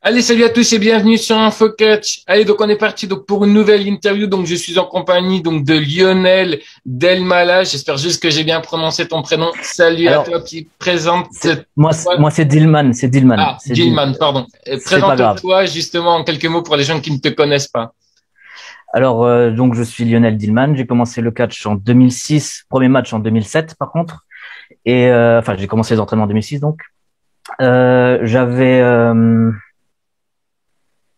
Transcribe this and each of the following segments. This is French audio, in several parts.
Allez, salut à tous et bienvenue sur InfoCatch. Allez, donc on est parti donc pour une nouvelle interview. Donc je suis en compagnie donc de Lionel Delmala. J'espère juste que j'ai bien prononcé ton prénom. Salut à Alors, toi qui présente moi c'est Dillman, c'est Dillman. Ah, Gilman, pardon. C'est pas grave. Présente-toi justement en quelques mots pour les gens qui ne te connaissent pas. Alors, donc je suis Lionel Dillman. J'ai commencé le catch en 2006, premier match en 2007 par contre. Et enfin, j'ai commencé les entraînements en 2006 donc. Euh, j'avais euh,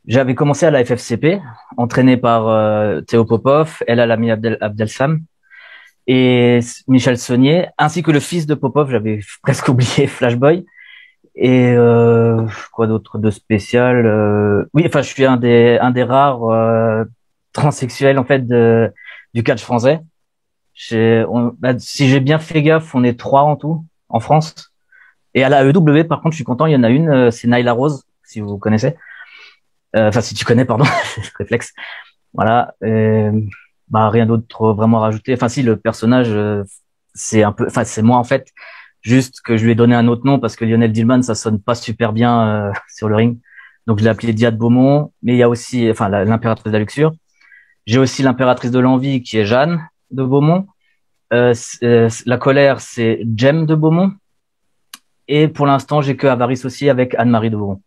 j'avais commencé à la FFCP, entraîné par Théo Popov, El Alami Abdelsam et Michel Saunier, ainsi que le fils de Popov. J'avais presque oublié Flashboy. Et quoi d'autre de spécial Oui, enfin, je suis un des rares transsexuels en fait du catch français. Si j'ai bien fait gaffe, on est trois en tout en France. Et à la AEW, par contre, je suis content. Il y en a une, c'est Nyla Rose, si vous connaissez. Enfin, si tu connais, pardon, réflexe. Voilà. Bah rien d'autre vraiment à rajouter. Enfin, si le personnage, c'est un peu, enfin, c'est moi en fait. Juste que je lui ai donné un autre nom parce que Lionel Dillman, ça sonne pas super bien sur le ring. Donc je l'ai appelé Dia de Beaumont. Mais il y a aussi, enfin, l'impératrice de la luxure. J'ai aussi l'impératrice de l'envie qui est Jeanne de Beaumont. La colère, c'est Jem de Beaumont. Et pour l'instant, j'ai que Avarice aussi avec Anne-Marie de Beaumont.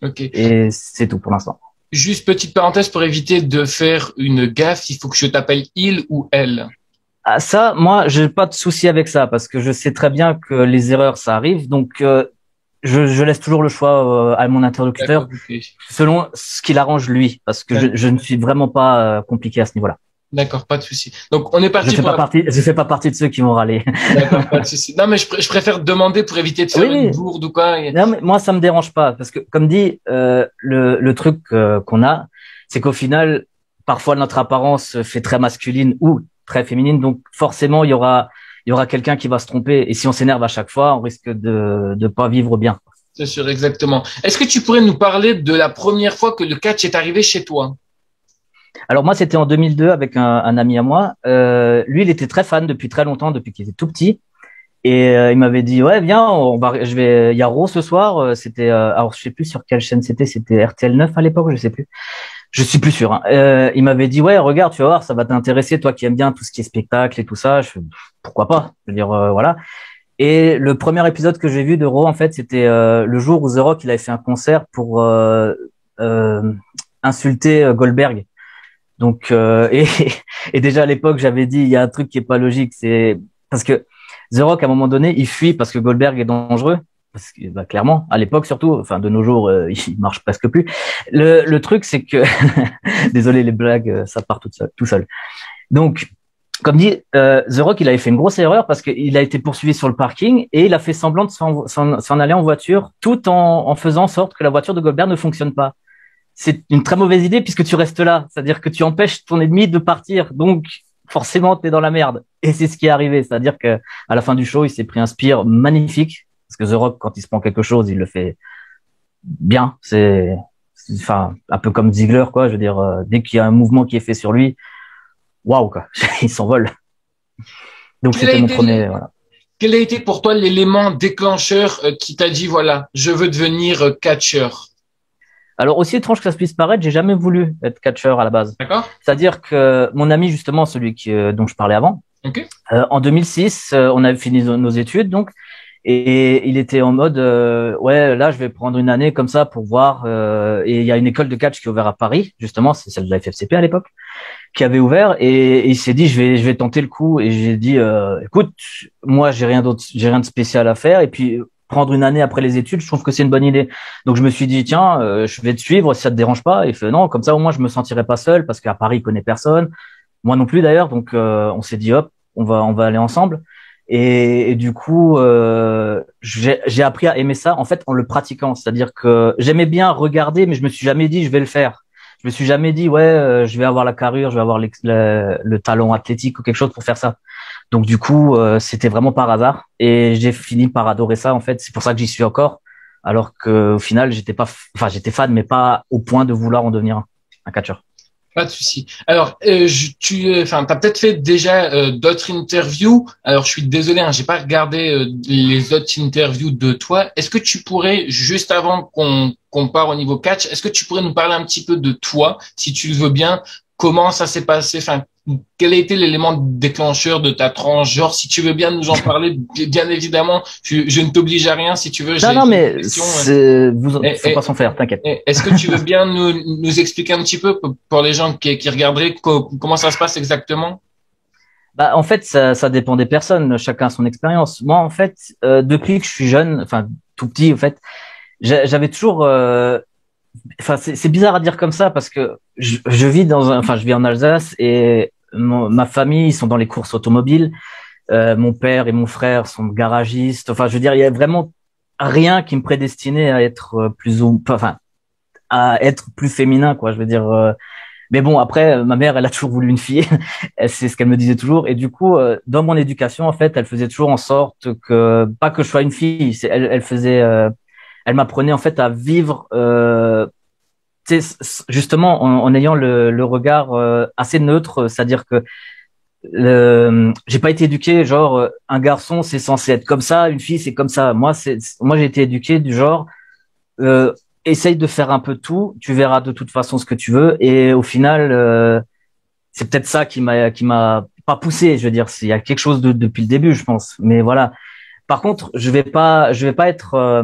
Ok. Et c'est tout pour l'instant. Juste petite parenthèse pour éviter de faire une gaffe, il faut que je t'appelle il ou elle. Ah, ça, moi, j'ai pas de souci avec ça parce que je sais très bien que les erreurs, ça arrive. Donc, je laisse toujours le choix à mon D'accord, interlocuteur ok. selon ce qu'il arrange lui, parce que je ne suis vraiment pas compliqué à ce niveau-là. D'accord, pas de souci. Donc on est Je parti fais pour pas la... partie, je fais pas partie de ceux qui vont râler. D'accord, pas de souci. Non, mais je préfère demander pour éviter de Oui, faire une oui. bourde ou quoi. Non, mais moi, ça me dérange pas parce que, comme dit, le truc qu'on a, c'est qu'au final, parfois notre apparence fait très masculine ou très féminine, donc forcément, il y aura quelqu'un qui va se tromper. Et si on s'énerve à chaque fois, on risque de pas vivre bien. C'est sûr, exactement. Est-ce que tu pourrais nous parler de la première fois que le catch est arrivé chez toi? Alors moi, c'était en 2002 avec un ami à moi. Lui, il était très fan depuis très longtemps, depuis qu'il était tout petit. Et il m'avait dit ouais viens il y a Raw ce soir, c'était alors je sais plus sur quelle chaîne c'était RTL 9 à l'époque, je suis plus sûr hein. Il m'avait dit ouais regarde, tu vas voir, ça va t'intéresser, toi qui aimes bien tout ce qui est spectacle et tout ça. Pourquoi pas, je veux dire voilà. Et le premier épisode que j'ai vu de Raw en fait, c'était le jour où The Rock il avait fait un concert pour euh, insulter Goldberg. Donc et déjà à l'époque j'avais dit il y a un truc qui est pas logique, c'est parce que The Rock, à un moment donné, il fuit parce que Goldberg est dangereux. Parce que, bah, clairement, à l'époque surtout, enfin de nos jours, il marche presque plus. Le truc, c'est que, désolé les blagues, ça part tout seul. Donc, comme dit, The Rock, il avait fait une grosse erreur parce qu'il a été poursuivi sur le parking et il a fait semblant de s'en aller en voiture, tout en faisant en sorte que la voiture de Goldberg ne fonctionne pas. C'est une très mauvaise idée puisque tu restes là, c'est-à-dire que tu empêches ton ennemi de partir. Donc, forcément, t'es dans la merde. Et c'est ce qui est arrivé. C'est-à-dire que à la fin du show, il s'est pris un spear magnifique. Parce que The Rock, quand il se prend quelque chose, il le fait bien. Enfin, un peu comme Ziggler, quoi. Je veux dire, dès qu'il y a un mouvement qui est fait sur lui, waouh, quoi. Il s'envole. Donc, Quel a c'était mon été, premier, voilà. quel a été pour toi l'élément déclencheur qui t'a dit, voilà, je veux devenir catcheur? Alors, aussi étrange que ça puisse paraître, j'ai jamais voulu être catcheur à la base. D'accord? C'est-à-dire que mon ami, justement, celui dont je parlais avant, Ok. en 2006, on avait fini nos études, donc, et il était en mode, ouais, là, je vais prendre une année comme ça pour voir. Et il y a une école de catch qui est ouverte à Paris, justement, c'est celle de la FFCP à l'époque, qui avait ouvert, et il s'est dit, je vais tenter le coup. Et j'ai dit, écoute, moi, j'ai rien d'autre, j'ai rien de spécial à faire, et puis prendre une année après les études, je trouve que c'est une bonne idée. Donc je me suis dit, tiens, je vais te suivre si ça te dérange pas. Et il fait non, comme ça au moins je me sentirai pas seul parce qu'à Paris il connaît personne. Moi non plus d'ailleurs, donc on s'est dit hop, on va aller ensemble. Et du coup, j'ai appris à aimer ça en fait en le pratiquant. C'est-à-dire que j'aimais bien regarder, mais je me suis jamais dit je vais le faire. Je me suis jamais dit ouais, je vais avoir la carrure, je vais avoir le talent athlétique ou quelque chose pour faire ça. Donc du coup, c'était vraiment par hasard et j'ai fini par adorer ça en fait. C'est pour ça que j'y suis encore, alors que au final, enfin j'étais fan, mais pas au point de vouloir en devenir un catcheur. Pas de souci. Alors, enfin, t'as peut-être fait déjà d'autres interviews. Alors, je suis désolé, hein, j'ai pas regardé les autres interviews de toi. Est-ce que tu pourrais, juste avant qu'on part au niveau catch. Est-ce que tu pourrais nous parler un petit peu de toi, si tu le veux bien? Comment ça s'est passé? Enfin, quel a été l'élément déclencheur de ta tranche? Genre, si tu veux bien nous en parler, bien évidemment, je ne t'oblige à rien si tu veux. Non, mais faut pas s'en faire, t'inquiète. Est-ce que tu veux bien nous expliquer un petit peu pour les gens qui regarderaient comment ça se passe exactement? Bah, en fait, ça dépend des personnes. Chacun a son expérience. Moi, en fait, depuis que je suis jeune, enfin, tout petit, en fait, j'avais toujours, enfin, c'est bizarre à dire comme ça parce que je vis je vis en Alsace et ma famille, ils sont dans les courses automobiles. Mon père et mon frère sont garagistes. Enfin, je veux dire, il y a vraiment rien qui me prédestinait à être à être plus féminin, quoi. Je veux dire, mais bon, après, ma mère, elle a toujours voulu une fille. C'est ce qu'elle me disait toujours. Et du coup, dans mon éducation, en fait, elle faisait toujours en sorte que, pas que je sois une fille, elle faisait, elle m'apprenait en fait à vivre, justement en ayant le regard assez neutre, c'est-à-dire que j'ai pas été éduqué genre un garçon c'est censé être comme ça, une fille c'est comme ça. Moi j'ai été éduqué du genre euh, essaye de faire un peu tout, tu verras de toute façon ce que tu veux et au final c'est peut-être ça qui m'a pas poussé, je veux dire, il y a quelque chose depuis le début je pense. Mais voilà. Par contre, je vais pas être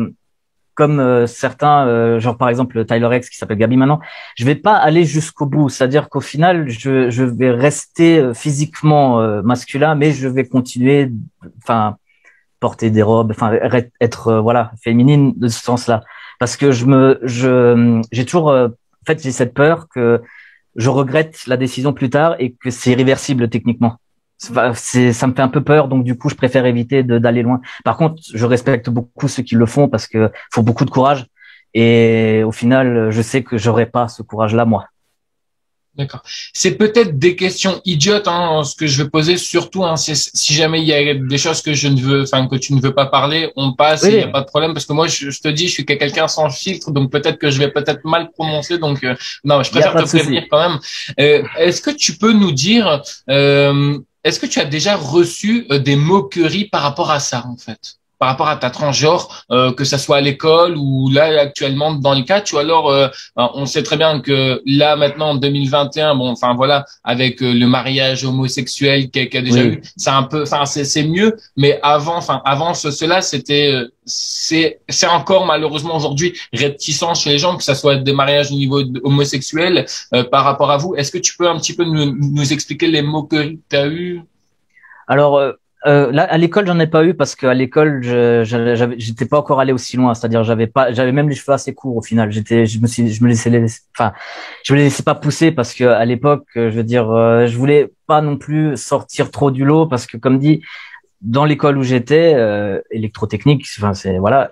comme certains, genre par exemple Tyler X qui s'appelle Gabi maintenant, je vais pas aller jusqu'au bout. C'est-à-dire qu'au final, je vais rester physiquement masculin, mais je vais continuer, enfin porter des robes, enfin être voilà féminine de ce sens-là. Parce que j'ai toujours, en fait, j'ai cette peur que je regrette la décision plus tard et que c'est irréversible techniquement. Ça me fait un peu peur, donc du coup, je préfère éviter d'aller loin. Par contre, je respecte beaucoup ceux qui le font parce que faut beaucoup de courage. Et au final, je sais que j'aurais pas ce courage-là, moi. D'accord. C'est peut-être des questions idiotes, hein, ce que je vais poser. Surtout, hein, si jamais il y a des choses que je ne veux, enfin que tu ne veux pas parler, on passe, il n'y a pas de problème. Parce que moi, je te dis, je suis quelqu'un sans filtre, donc peut-être que je vais peut-être mal prononcer. Donc non, je préfère te prévenir quand même. Est-ce que tu peux nous dire, est-ce que tu as déjà reçu des moqueries par rapport à ça, en fait? Par rapport à ta transgenre, que ça soit à l'école ou là actuellement dans le catch, ou alors on sait très bien que là maintenant en 2021, bon, enfin voilà, avec le mariage homosexuel qu'il y a déjà eu, c'est un peu, enfin c'est mieux, mais avant cela c'est encore malheureusement aujourd'hui réticent chez les gens que ça soit des mariages au niveau homosexuel par rapport à vous. Est-ce que tu peux un petit peu nous expliquer les moqueries que tu as eues? Alors là, à l'école, j'en ai pas eu parce qu'à l'école, j'étais pas encore allé aussi loin. C'est-à-dire, j'avais même les cheveux assez courts au final. Je me laissais pas pousser parce que à l'époque, je veux dire, je voulais pas non plus sortir trop du lot parce que, comme dit, dans l'école où j'étais, électrotechnique, enfin,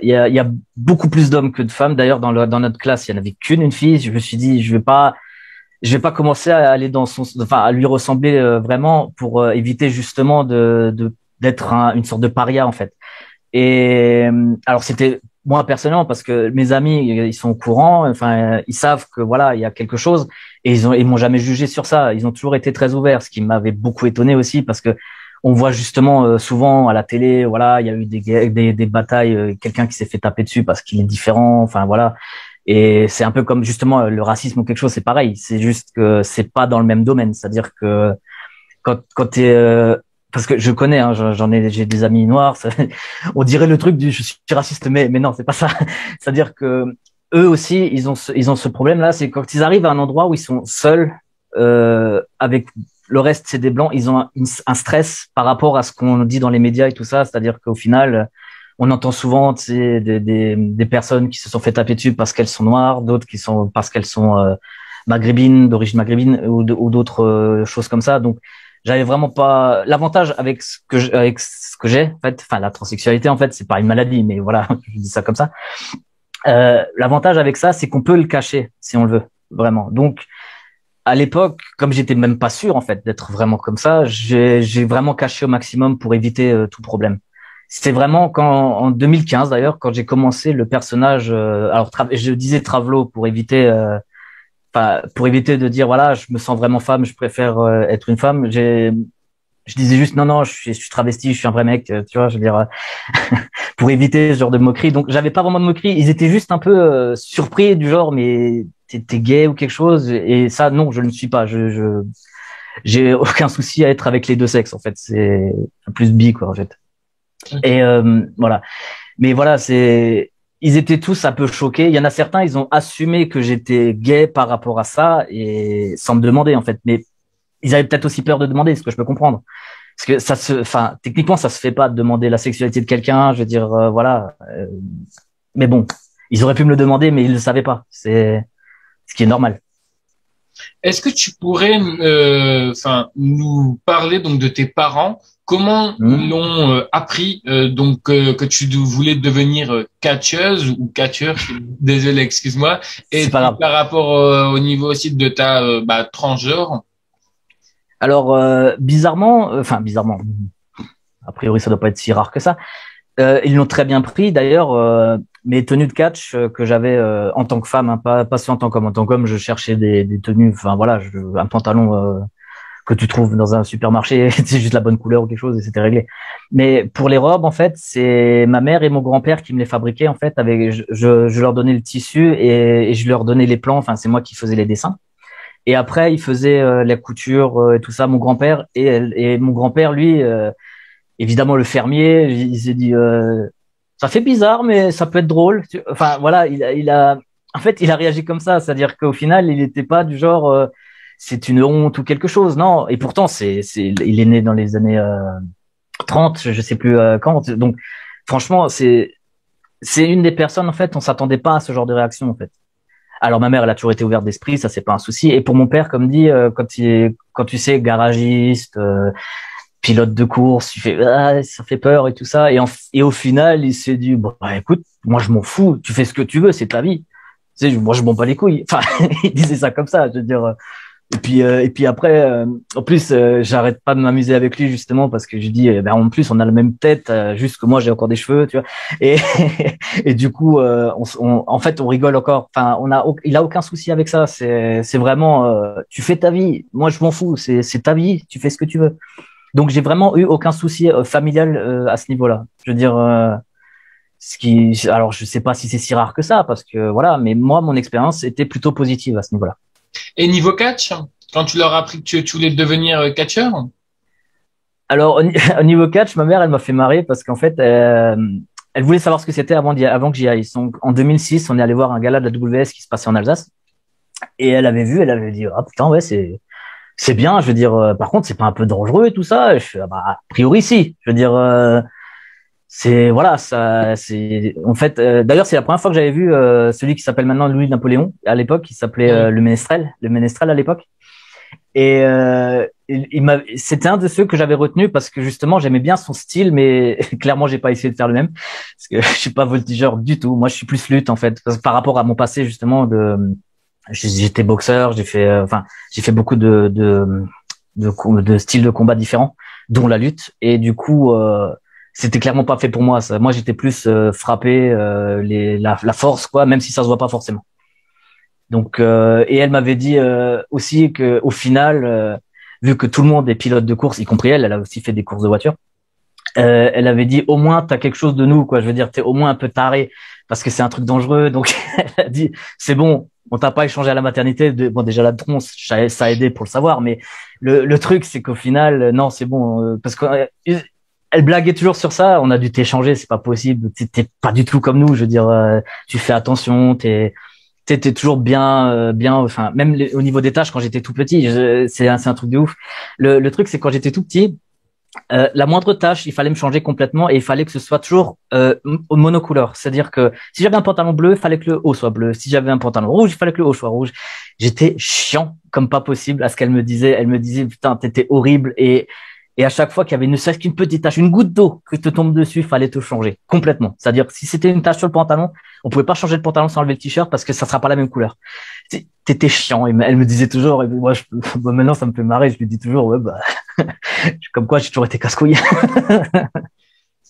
il y a beaucoup plus d'hommes que de femmes. D'ailleurs, dans notre classe, il y en avait une fille. Je me suis dit, je vais pas commencer à aller à lui ressembler vraiment pour éviter justement d'être une sorte de paria en fait. Et alors c'était moi personnellement parce que mes amis ils sont au courant, enfin ils savent que voilà il y a quelque chose et ils m'ont jamais jugé sur ça. Ils ont toujours été très ouverts, ce qui m'avait beaucoup étonné aussi parce que on voit justement souvent à la télé, voilà, il y a eu des batailles, quelqu'un qui s'est fait taper dessus parce qu'il est différent, enfin voilà. Et c'est un peu comme justement le racisme ou quelque chose, c'est pareil. C'est juste que c'est pas dans le même domaine. C'est-à-dire que quand t'es, parce que je connais, hein, j'ai des amis noirs. On dirait le truc du je suis raciste, mais non, c'est pas ça. C'est-à-dire que eux aussi, ils ont ce problème-là. C'est quand ils arrivent à un endroit où ils sont seuls, avec le reste, c'est des blancs. Ils ont un stress par rapport à ce qu'on dit dans les médias et tout ça. C'est-à-dire qu'au final on entend souvent des personnes qui se sont fait taper dessus parce qu'elles sont noires, d'autres parce qu'elles sont maghrébines, d'origine maghrébine ou d'autres choses comme ça. Donc j'avais vraiment pas l'avantage avec ce que j'ai en fait, enfin la transsexualité en fait, c'est pas une maladie mais voilà, je dis ça comme ça. L'avantage avec ça, c'est qu'on peut le cacher si on le veut, vraiment. Donc à l'époque, comme j'étais même pas sûr en fait d'être vraiment comme ça, j'ai vraiment caché au maximum pour éviter tout problème. C'est vraiment en 2015 d'ailleurs, quand j'ai commencé le personnage. Alors je disais Travelo pour éviter, pour éviter de dire voilà, je me sens vraiment femme, je préfère être une femme. J'ai je disais juste non, je suis travesti, je suis un vrai mec, tu vois, je veux dire, pour éviter ce genre de moquerie. Donc j'avais pas vraiment de moquerie. Ils étaient juste un peu surpris du genre, mais t'es gay ou quelque chose. Et ça, non, je ne suis pas. J'ai aucun souci à être avec les deux sexes en fait. C'est plus bi quoi en fait. Et voilà. Mais voilà, ils étaient tous un peu choqués. Il y en a certains, ils ont assumé que j'étais gay par rapport à ça et sans me demander en fait. Mais ils avaient peut-être aussi peur de demander, ce que je peux comprendre. Parce que enfin, techniquement, ça se fait pas de demander la sexualité de quelqu'un. Je veux dire, voilà. Mais bon, ils auraient pu me le demander, mais ils le savaient pas. C'est ce qui est normal. Est-ce que tu pourrais, nous parler donc de tes parents? Comment ils l'ont appris que tu voulais devenir catcheuse ou catcheur? Désolé, excuse-moi. Et puis, par rapport au niveau aussi de ta transgenre. Alors bizarrement, a priori ça doit pas être si rare que ça. Ils l'ont très bien pris. D'ailleurs, mes tenues de catch que j'avais en tant que femme, hein, pas en tant qu'homme. En tant qu'homme, je cherchais des tenues. Enfin voilà, un pantalon que tu trouves dans un supermarché, c'est juste la bonne couleur ou quelque chose et c'était réglé. Mais pour les robes, en fait, c'est ma mère et mon grand-père qui me les fabriquaient. En fait, je leur donnais le tissu et je leur donnais les plans. Enfin, c'est moi qui faisais les dessins. Et après, il faisait la couture et tout ça. Mon grand-père et mon grand-père, lui. Évidemment, le fermier, il s'est dit, ça fait bizarre, mais ça peut être drôle. Enfin, voilà, en fait, il a réagi comme ça. C'est-à-dire qu'au final, il n'était pas du genre, c'est une honte ou quelque chose. Non. Et pourtant, il est né dans les années 30, je sais plus quand. Donc, franchement, c'est une des personnes, en fait, on s'attendait pas à ce genre de réaction, en fait. Alors, ma mère, elle a toujours été ouverte d'esprit, ça, c'est pas un souci. Et pour mon père, comme dit, quand tu sais, garagiste, pilote de course, ça fait peur et tout ça. Et au final, il s'est dit, bon, écoute, moi, je m'en fous. Tu fais ce que tu veux, c'est ta vie. Tu sais, moi, je m'en bats les couilles. Enfin, il disait ça comme ça, je veux dire. Et puis après, en plus, j'arrête pas de m'amuser avec lui justement parce que je dis, en plus, on a la même tête, juste que moi, j'ai encore des cheveux, tu vois. Et et du coup, en fait, on rigole encore. Enfin, il a aucun souci avec ça. C'est vraiment, tu fais ta vie. Moi, je m'en fous. C'est ta vie. Tu fais ce que tu veux. Donc, j'ai vraiment eu aucun souci familial à ce niveau-là. Je veux dire, alors, je sais pas si c'est si rare que ça, parce que voilà, mais moi, mon expérience était plutôt positive à ce niveau-là. Et niveau catch, quand tu leur as appris que tu voulais devenir catcheur? Alors, au niveau catch, ma mère, elle m'a fait marrer parce qu'en fait, elle voulait savoir ce que c'était avant que j'y aille. Donc, en 2006, on est allé voir un gala de la WS qui se passait en Alsace. Et elle avait vu, elle avait dit, ah putain, ouais, c'est bien. Je veux dire, par contre, c'est pas un peu dangereux et tout ça. Je fais, a priori, si. Je veux dire, voilà, ça, en fait, d'ailleurs, c'est la première fois que j'avais vu celui qui s'appelle maintenant Louis Napoléon. À l'époque, il s'appelait le Ménestrel à l'époque. Et c'était un de ceux que j'avais retenu parce que justement, j'aimais bien son style, mais clairement, j'ai pas essayé de faire le même parce que je suis pas voltigeur du tout. Moi, je suis plus lutte en fait, parce que par rapport à mon passé justement j'étais boxeur, j'ai fait beaucoup de styles de combat différents, dont la lutte. Et du coup, c'était clairement pas fait pour moi. Ça. Moi, j'étais plus frappé la force, quoi, même si ça se voit pas forcément. Donc, et elle m'avait dit aussi que au final, vu que tout le monde est pilote de course, y compris elle a aussi fait des courses de voiture. Elle avait dit au moins t'as quelque chose de nous, quoi. Je veux dire, t'es au moins un peu taré parce que c'est un truc dangereux. Donc, elle a dit c'est bon. On t'a pas échangé à la maternité. Bon, déjà la tronche, ça a aidé pour le savoir, mais le truc, c'est qu'au final, non, c'est bon, parce que elle blaguait toujours sur ça. On a dû t'échanger, c'est pas possible. T'es pas du tout comme nous. Je veux dire, tu fais attention, t'es toujours bien, enfin, même au niveau des tâches quand j'étais tout petit, c'est un truc de ouf. Le truc, c'est quand j'étais tout petit, la moindre tâche, il fallait me changer complètement et il fallait que ce soit toujours monocouleur. C'est-à-dire que si j'avais un pantalon bleu, il fallait que le haut soit bleu. Si j'avais un pantalon rouge, il fallait que le haut soit rouge. J'étais chiant comme pas possible à ce qu'elle me disait. Elle me disait, putain, t'étais horrible. Et à chaque fois qu'il y avait ne serait-ce qu'une petite tache, une goutte d'eau que te tombe dessus, il fallait te changer complètement. C'est-à-dire que si c'était une tache sur le pantalon, on pouvait pas changer le pantalon sans enlever le t-shirt parce que ça sera pas la même couleur. T'étais chiant. Et elle me disait toujours, et moi, maintenant, ça me fait marrer. Je lui dis toujours, ouais, comme quoi, j'ai toujours été casse-couille.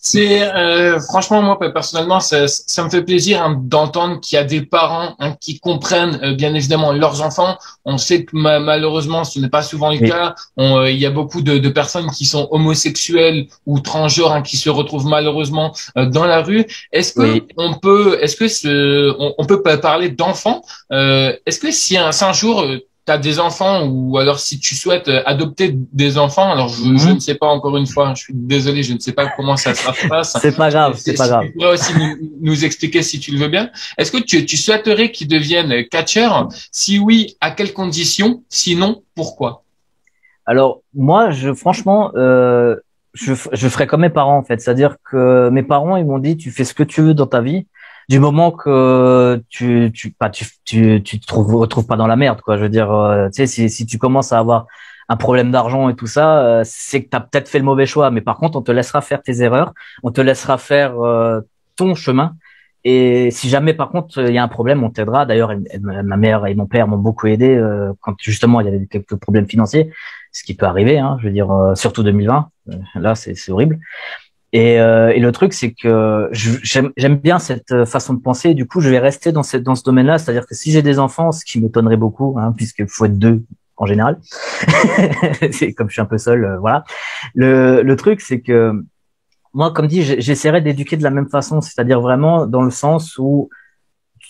Franchement, moi personnellement, ça me fait plaisir hein, d'entendre qu'il y a des parents hein, qui comprennent bien évidemment leurs enfants. On sait que malheureusement, ce n'est pas souvent le cas. Il y a beaucoup de personnes qui sont homosexuelles ou transgenres hein, qui se retrouvent malheureusement dans la rue. Est-ce que on peut parler d'enfants? Est-ce que si un jour tu as des enfants ou alors si tu souhaites adopter des enfants, alors je ne sais pas encore une fois, je suis désolé, je ne sais pas comment ça se passe. C'est pas grave, c'est pas grave. Tu pourrais aussi nous expliquer si tu le veux bien. Est-ce que tu souhaiterais qu'ils deviennent catcheurs? Si oui, à quelles conditions? Sinon, pourquoi? Alors moi, franchement, je ferais comme mes parents en fait, c'est-à-dire que mes parents ils m'ont dit tu fais ce que tu veux dans ta vie. Du moment que tu te retrouves pas dans la merde, quoi. Je veux dire, tu sais, si tu commences à avoir un problème d'argent et tout ça, c'est que tu as peut-être fait le mauvais choix. Mais par contre, on te laissera faire tes erreurs, on te laissera faire ton chemin. Et si jamais, par contre, il y a un problème, on t'aidera. D'ailleurs, ma mère et mon père m'ont beaucoup aidé quand justement il y avait quelques problèmes financiers, ce qui peut arriver. Hein, je veux dire, surtout 2020. Là, c'est horrible. Et le truc, c'est que j'aime bien cette façon de penser. Et du coup, je vais rester dans ce domaine-là. C'est-à-dire que si j'ai des enfants, ce qui m'étonnerait beaucoup, hein, puisqu'il faut être deux en général, c'est comme je suis un peu seul, voilà. Le truc, c'est que moi, comme dit, j'essaierai d'éduquer de la même façon, c'est-à-dire vraiment dans le sens où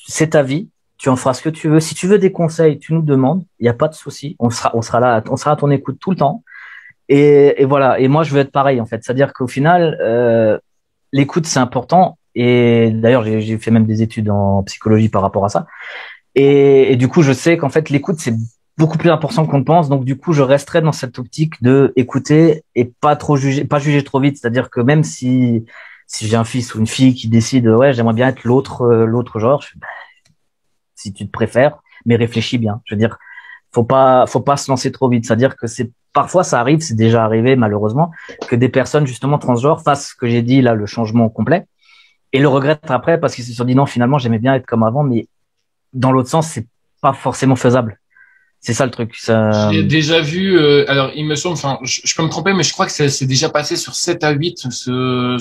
c'est ta vie, tu en feras ce que tu veux. Si tu veux des conseils, tu nous demandes, il n'y a pas de souci. On sera là, on sera à ton écoute tout le temps. Et voilà. Et moi, je veux être pareil, en fait. C'est-à-dire qu'au final, l'écoute, c'est important. Et d'ailleurs, j'ai fait même des études en psychologie par rapport à ça. Et du coup, je sais qu'en fait, l'écoute, c'est beaucoup plus important qu'on ne pense. Donc, du coup, je resterai dans cette optique de écouter et pas trop juger, pas juger trop vite. C'est-à-dire que même si j'ai un fils ou une fille qui décide, ouais, j'aimerais bien être l'autre genre, si tu te préfères, mais réfléchis bien. Je veux dire, faut pas se lancer trop vite. C'est-à-dire que parfois ça arrive, c'est déjà arrivé malheureusement, que des personnes justement transgenres fassent ce que j'ai dit là, le changement complet, et le regrettent après parce qu'ils se sont dit non, finalement j'aimais bien être comme avant, mais dans l'autre sens c'est pas forcément faisable. C'est ça le truc. J'ai déjà vu, alors il me semble, enfin je peux me tromper, mais je crois que c'est déjà passé sur 7 à 8 ce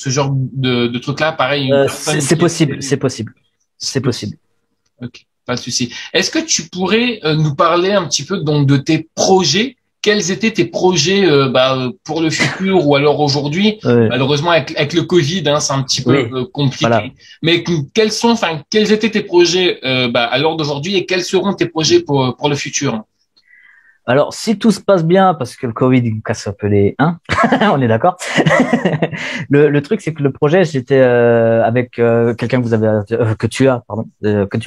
genre de truc-là. Pareil. C'est possible. Ok, pas de souci. Est-ce que tu pourrais nous parler un petit peu donc de tes projets? Quels étaient tes projets pour le futur ou alors aujourd'hui? Malheureusement avec le Covid, hein, c'est un petit peu compliqué. Voilà. Mais quels étaient tes projets à l'heure d'aujourd'hui et quels seront tes projets pour le futur? Alors, si tout se passe bien, parce que le Covid il me casse un peu les on est d'accord. Le truc, c'est que le projet, j'étais avec quelqu'un que tu as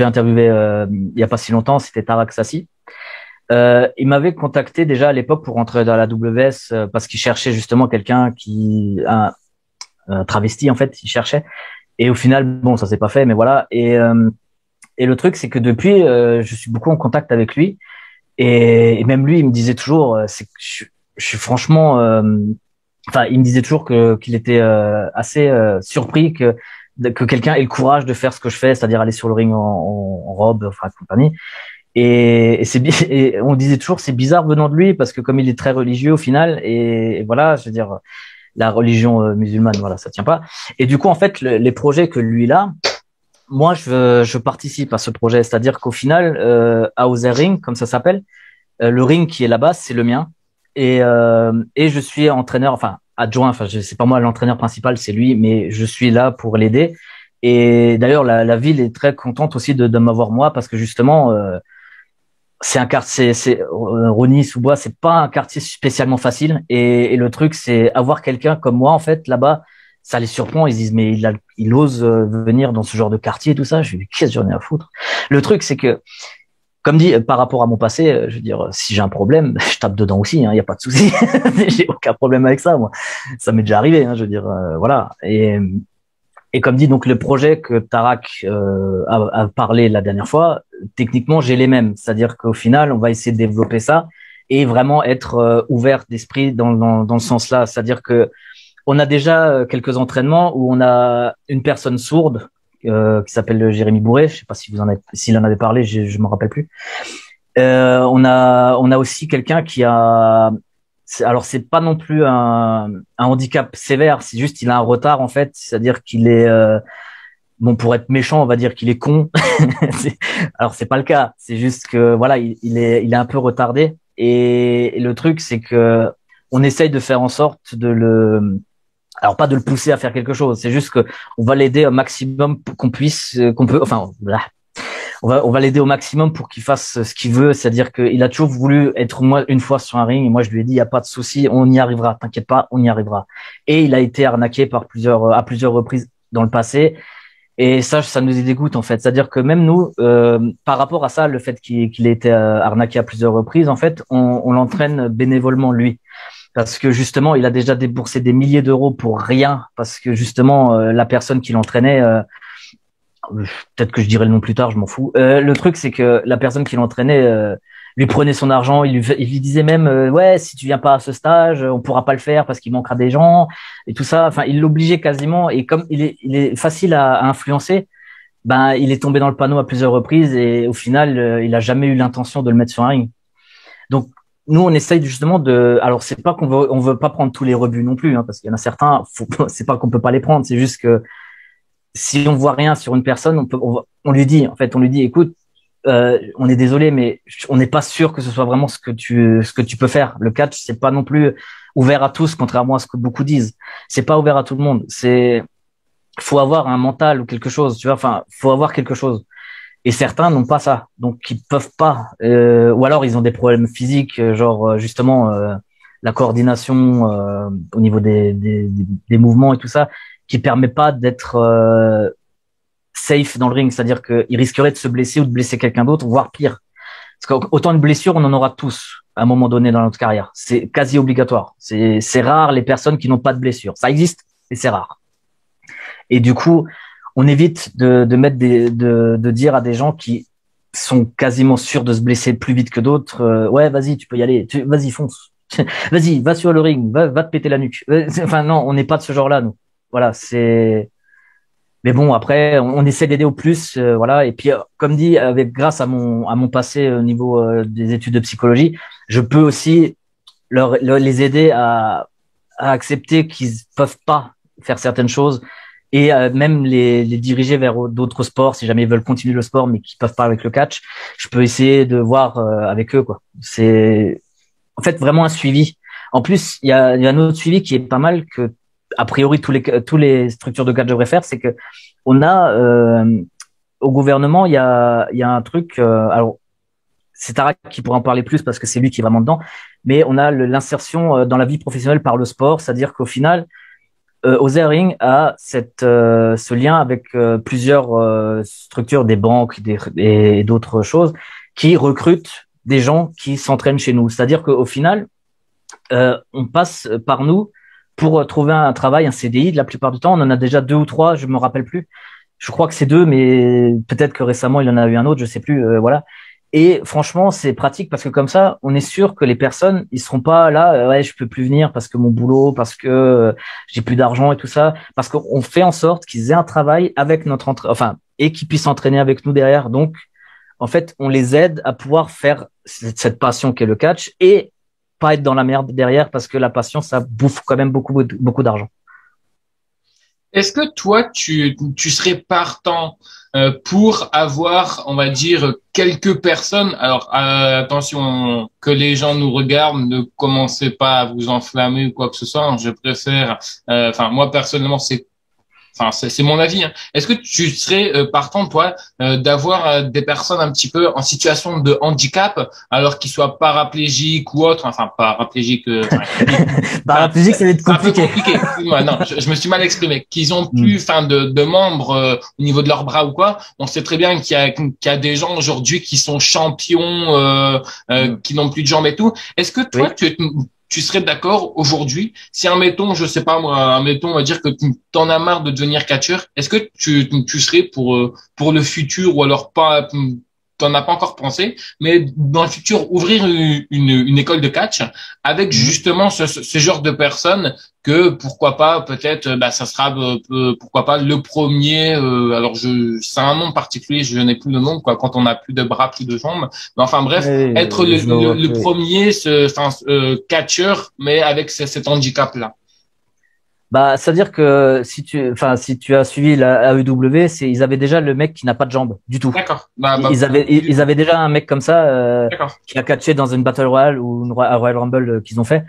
interviewé il y a pas si longtemps, c'était Tarak Sassi. Il m'avait contacté déjà à l'époque pour rentrer dans la WS parce qu'il cherchait justement quelqu'un un travesti en fait, il cherchait. Et au final, bon, ça s'est pas fait, mais voilà. Et le truc, c'est que depuis, je suis beaucoup en contact avec lui. Et même lui, il me disait toujours, c'est que je suis franchement, enfin, il me disait toujours qu'il était assez surpris que quelqu'un ait le courage de faire ce que je fais, c'est-à-dire aller sur le ring en robe, enfin compagnie. Et on disait toujours c'est bizarre venant de lui parce que comme il est très religieux au final et voilà, je veux dire la religion musulmane, voilà, ça tient pas. Et du coup, en fait, les projets que lui a, moi, je participe à ce projet, c'est-à-dire qu'au final, Hauser Ring, comme ça s'appelle, le ring qui est là-bas, c'est le mien, et je suis entraîneur, enfin adjoint, enfin c'est pas moi l'entraîneur principal, c'est lui, mais je suis là pour l'aider. Et d'ailleurs, la ville est très contente aussi de m'avoir moi parce que justement, c'est un quartier, Rosny-sous-Bois, c'est pas un quartier spécialement facile, et le truc, c'est avoir quelqu'un comme moi en fait là-bas. Ça les surprend, ils se disent mais il ose venir dans ce genre de quartier et tout ça. Je lui dis qu'est-ce que j'en ai à foutre. Le truc c'est que comme dit par rapport à mon passé, je veux dire si j'ai un problème, je tape dedans aussi, hein, y a pas de souci. J'ai aucun problème avec ça moi. Ça m'est déjà arrivé, hein, je veux dire voilà. Et comme dit donc le projet que Tarak a parlé la dernière fois, techniquement j'ai les mêmes, c'est-à-dire qu'au final on va essayer de développer ça et vraiment être ouvert d'esprit dans le sens là, c'est-à-dire que on a déjà quelques entraînements où on a une personne sourde qui s'appelle Jérémy Bourré. Je sais pas si s'il en avait parlé, je me rappelle plus. On a aussi quelqu'un qui a alors c'est pas non plus un handicap sévère, c'est juste il a un retard en fait, c'est-à-dire qu'il est bon, pour être méchant, on va dire qu'il est con. Alors c'est pas le cas, c'est juste que voilà, il est un peu retardé. Et le truc, c'est que on essaye de faire en sorte alors pas de le pousser à faire quelque chose, c'est juste que on va l'aider au maximum qu'on puisse, qu'on peut, enfin, là, on va l'aider au maximum pour qu'il fasse ce qu'il veut, c'est-à-dire qu'il a toujours voulu être moi une fois sur un ring, et moi je lui ai dit, il y a pas de souci, on y arrivera, t'inquiète pas, on y arrivera. Et il a été arnaqué à plusieurs reprises dans le passé. Et ça nous dégoûte en fait. C'est-à-dire que même nous, par rapport à ça, le fait qu'il ait été arnaqué à plusieurs reprises, en fait, on l'entraîne bénévolement lui, parce que justement, il a déjà déboursé des milliers d'euros pour rien, parce que justement, la personne qui l'entraînait, peut-être que je dirai le nom plus tard, je m'en fous. Le truc, c'est que la personne qui l'entraînait lui prenait son argent, il lui disait même, ouais, si tu viens pas à ce stage, on pourra pas le faire parce qu'il manquera des gens et tout ça. Enfin, il l'obligeait quasiment. Et comme il est facile à influencer, ben, il est tombé dans le panneau à plusieurs reprises et au final, il a jamais eu l'intention de le mettre sur un ring. Donc, nous, on essaye justement alors c'est pas on veut pas prendre tous les rebuts non plus, hein, parce qu'il y en a certains, c'est pas qu'on peut pas les prendre, c'est juste que si on voit rien sur une personne, on lui dit, en fait, on lui dit, écoute, on est désolé, mais on n'est pas sûr que ce soit vraiment ce que tu peux faire. Le catch, c'est pas non plus ouvert à tous, contrairement à ce que beaucoup disent. C'est pas ouvert à tout le monde. Faut avoir un mental ou quelque chose, tu vois. Enfin, faut avoir quelque chose. Et certains n'ont pas ça, donc ils peuvent pas. Ou alors ils ont des problèmes physiques, genre justement la coordination au niveau des mouvements et tout ça, qui permet pas d'être safe dans le ring, c'est-à-dire qu'il risquerait de se blesser ou de blesser quelqu'un d'autre, voire pire. Parce qu'autant de blessures, on en aura tous à un moment donné dans notre carrière. C'est quasi obligatoire. C'est rare les personnes qui n'ont pas de blessures. Ça existe, mais c'est rare. Et du coup, on évite de dire à des gens qui sont quasiment sûrs de se blesser plus vite que d'autres, ouais, vas-y, tu peux y aller, vas-y, fonce. Vas-y, va sur le ring, va te péter la nuque. Enfin, non, on n'est pas de ce genre-là, nous. Voilà, mais bon, après, on essaie d'aider au plus, voilà. Et puis, comme dit, grâce à mon passé au niveau des études de psychologie, je peux aussi les aider à accepter qu'ils peuvent pas faire certaines choses et même les diriger vers d'autres sports si jamais ils veulent continuer le sport mais qu'ils peuvent pas avec le catch. Je peux essayer de voir avec eux, quoi. C'est en fait vraiment un suivi. En plus, il y a un autre suivi qui est pas mal que a priori tous les structures de catch devraient faire, c'est que on a au gouvernement il y a un truc, alors c'est Tarak qui pourra en parler plus parce que c'est lui qui est vraiment dedans, mais on a l'insertion dans la vie professionnelle par le sport, c'est-à-dire qu'au final Oser Ring a ce lien avec plusieurs structures, des banques et d'autres choses qui recrutent des gens qui s'entraînent chez nous, c'est-à-dire qu'au final on passe par nous pour trouver un travail, un CDI. De la plupart du temps, on en a déjà 2 ou 3, je me rappelle plus. Je crois que c'est 2, mais peut-être que récemment il y en a eu un autre, je sais plus. Voilà. Et franchement, c'est pratique parce que comme ça, on est sûr que les personnes, ils seront pas là. Ouais, je peux plus venir parce que mon boulot, parce que j'ai plus d'argent et tout ça. Parce qu'on fait en sorte qu'ils aient un travail avec et qu'ils puissent s'entraîner avec nous derrière. Donc, en fait, on les aide à pouvoir faire cette passion qu'est le catch et pas être dans la merde derrière parce que la passion, ça bouffe quand même beaucoup d'argent. Est-ce que toi, tu serais partant pour avoir, on va dire, quelques personnes. Alors attention que les gens nous regardent, ne commencez pas à vous enflammer ou quoi que ce soit. Je préfère, enfin moi personnellement, c'est mon avis, hein. Est-ce que tu serais partant, toi, d'avoir des personnes un petit peu en situation de handicap, alors qu'ils soient paraplégiques ou autres, enfin paraplégiques, paraplégique, ça va être compliqué. Un peu compliqué. Moi, non, je me suis mal exprimé. Qu'ils ont plus, de membres au niveau de leurs bras ou quoi. On sait très bien qu'il y a des gens aujourd'hui qui sont champions, qui n'ont plus de jambes et tout. Est-ce que toi, tu serais d'accord aujourd'hui si admettons, je sais pas moi, admettons, on va dire que t'en as marre de devenir catcheur, est-ce que tu serais pour le futur ou alors pas t'en as pas encore pensé, mais dans le futur, ouvrir une école de catch avec justement ce genre de personnes que pourquoi pas peut-être ça sera pourquoi pas le premier alors c'est un nom particulier, je n'ai plus le nom quoi, quand on a plus de bras, plus de jambes, mais enfin bref, être le premier catcheur mais avec cet handicap là. Bah, c'est-à-dire que si tu as suivi la AEW, ils avaient déjà le mec qui n'a pas de jambes du tout. D'accord. Ils avaient déjà un mec comme ça qui a catché dans une Battle Royale ou un Royal Rumble qu'ils ont fait.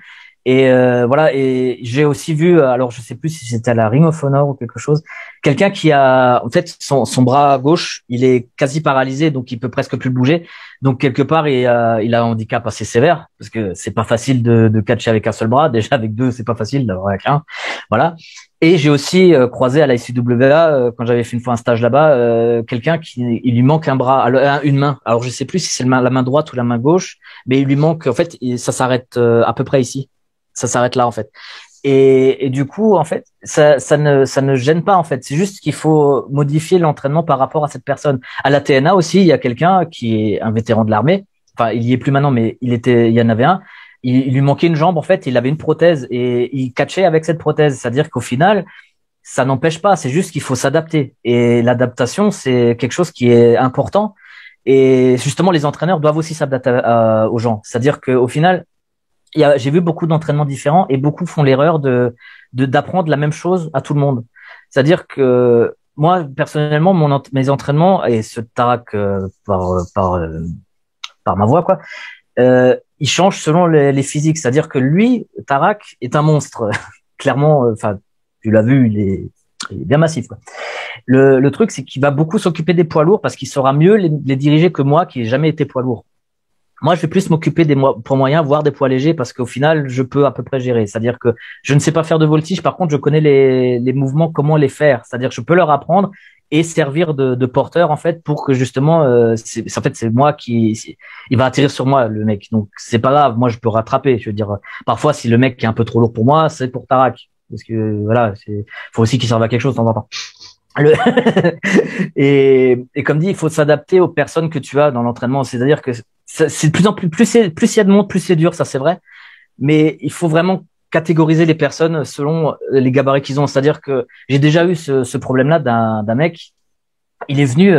Et voilà. Et j'ai aussi vu, alors je sais plus si c'était à la Ring of Honor ou quelque chose, quelqu'un qui a, en fait, son bras gauche, il est quasi paralysé, donc il peut presque plus bouger. Donc quelque part, il a un handicap assez sévère parce que c'est pas facile de catcher avec un seul bras. Déjà avec deux, c'est pas facile d'avoir avec un. Voilà. Et j'ai aussi croisé à la ICWA quand j'avais fait une fois un stage là-bas, quelqu'un il lui manque un bras, une main. Alors je sais plus si c'est la main droite ou la main gauche, mais il lui manque. En fait, ça s'arrête à peu près ici. Ça s'arrête là en fait. Et du coup, en fait, ça ne gêne pas en fait. C'est juste qu'il faut modifier l'entraînement par rapport à cette personne. À la TNA aussi, il y a quelqu'un qui est un vétéran de l'armée. Enfin, il y est plus maintenant, mais il y en avait un. Il lui manquait une jambe en fait. Il avait une prothèse et il catchait avec cette prothèse. C'est-à-dire qu'au final, ça n'empêche pas. C'est juste qu'il faut s'adapter. Et l'adaptation, c'est quelque chose qui est important. Et justement, les entraîneurs doivent aussi s'adapter aux gens. C'est-à-dire qu'au final, j'ai vu beaucoup d'entraînements différents et beaucoup font l'erreur d'apprendre la même chose à tout le monde. C'est-à-dire que moi, personnellement, mes entraînements, et ce Tarak par ma voix, quoi, ils changent selon les physiques. C'est-à-dire que lui, Tarak, est un monstre. Clairement, enfin, tu l'as vu, il est bien massif, quoi. Le truc, c'est qu'il va beaucoup s'occuper des poids lourds parce qu'il saura mieux les diriger que moi, qui n'ai jamais été poids lourd. Moi, je vais plus m'occuper des poids moyens, voire des poids légers, parce qu'au final, je peux à peu près gérer. C'est-à-dire que je ne sais pas faire de voltige, par contre, je connais les mouvements, comment les faire. C'est-à-dire que je peux leur apprendre et servir de porteur, en fait, pour que justement, en fait, c'est moi il va atterrir sur moi, le mec. Donc, c'est pas grave. Moi, je peux rattraper. Je veux dire, parfois, si le mec est un peu trop lourd pour moi, c'est pour Tarak. Parce que, voilà, faut aussi qu'il serve à quelque chose de temps en temps. Et comme dit, il faut s'adapter aux personnes que tu as dans l'entraînement. C'est-à-dire que c'est de plus en plus il y a de monde, plus c'est dur, ça c'est vrai. Mais il faut vraiment catégoriser les personnes selon les gabarits qu'ils ont. C'est-à-dire que j'ai déjà eu ce problème-là d'un mec. Il est venu,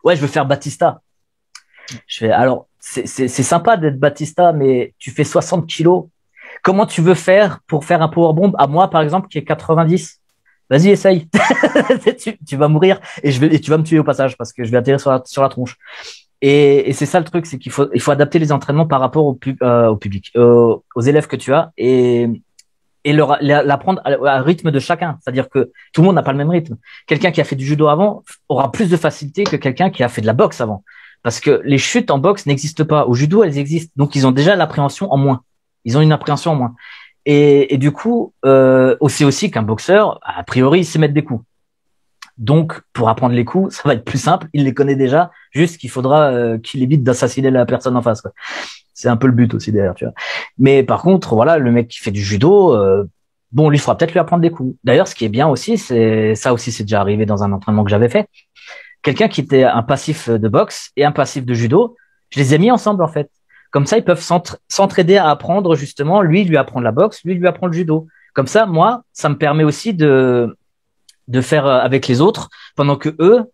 ouais, je veux faire Batista. Je fais, alors, c'est sympa d'être Batista, mais tu fais 60 kilos. Comment tu veux faire pour faire un powerbomb à moi, par exemple, qui est 90? Vas-y, essaye. tu vas mourir et tu vas me tuer au passage parce que je vais atterrir sur la tronche. Et c'est ça le truc, c'est qu'il faut adapter les entraînements par rapport au public, aux élèves que tu as et l'apprendre à rythme de chacun. C'est-à-dire que tout le monde n'a pas le même rythme. Quelqu'un qui a fait du judo avant aura plus de facilité que quelqu'un qui a fait de la boxe avant. Parce que les chutes en boxe n'existent pas. Au judo, elles existent. Donc, ils ont déjà l'appréhension en moins. Ils ont une appréhension en moins. Et du coup, c'est aussi qu'un boxeur, a priori, il sait mettre des coups. Donc, pour apprendre les coups, ça va être plus simple. Il les connaît déjà. Juste qu'il faudra qu'il évite d'assassiner la personne en face, quoi. C'est un peu le but aussi derrière, tu vois. Mais par contre, voilà, le mec qui fait du judo, bon, lui, il faudra peut-être lui apprendre des coups. D'ailleurs, ce qui est bien aussi, c'est déjà arrivé dans un entraînement que j'avais fait. Quelqu'un qui était un passif de boxe et un passif de judo, je les ai mis ensemble, en fait. Comme ça, ils peuvent s'entraider à apprendre, justement. Lui apprend la boxe, lui apprend le judo. Comme ça, moi, ça me permet aussi de faire avec les autres pendant que eux,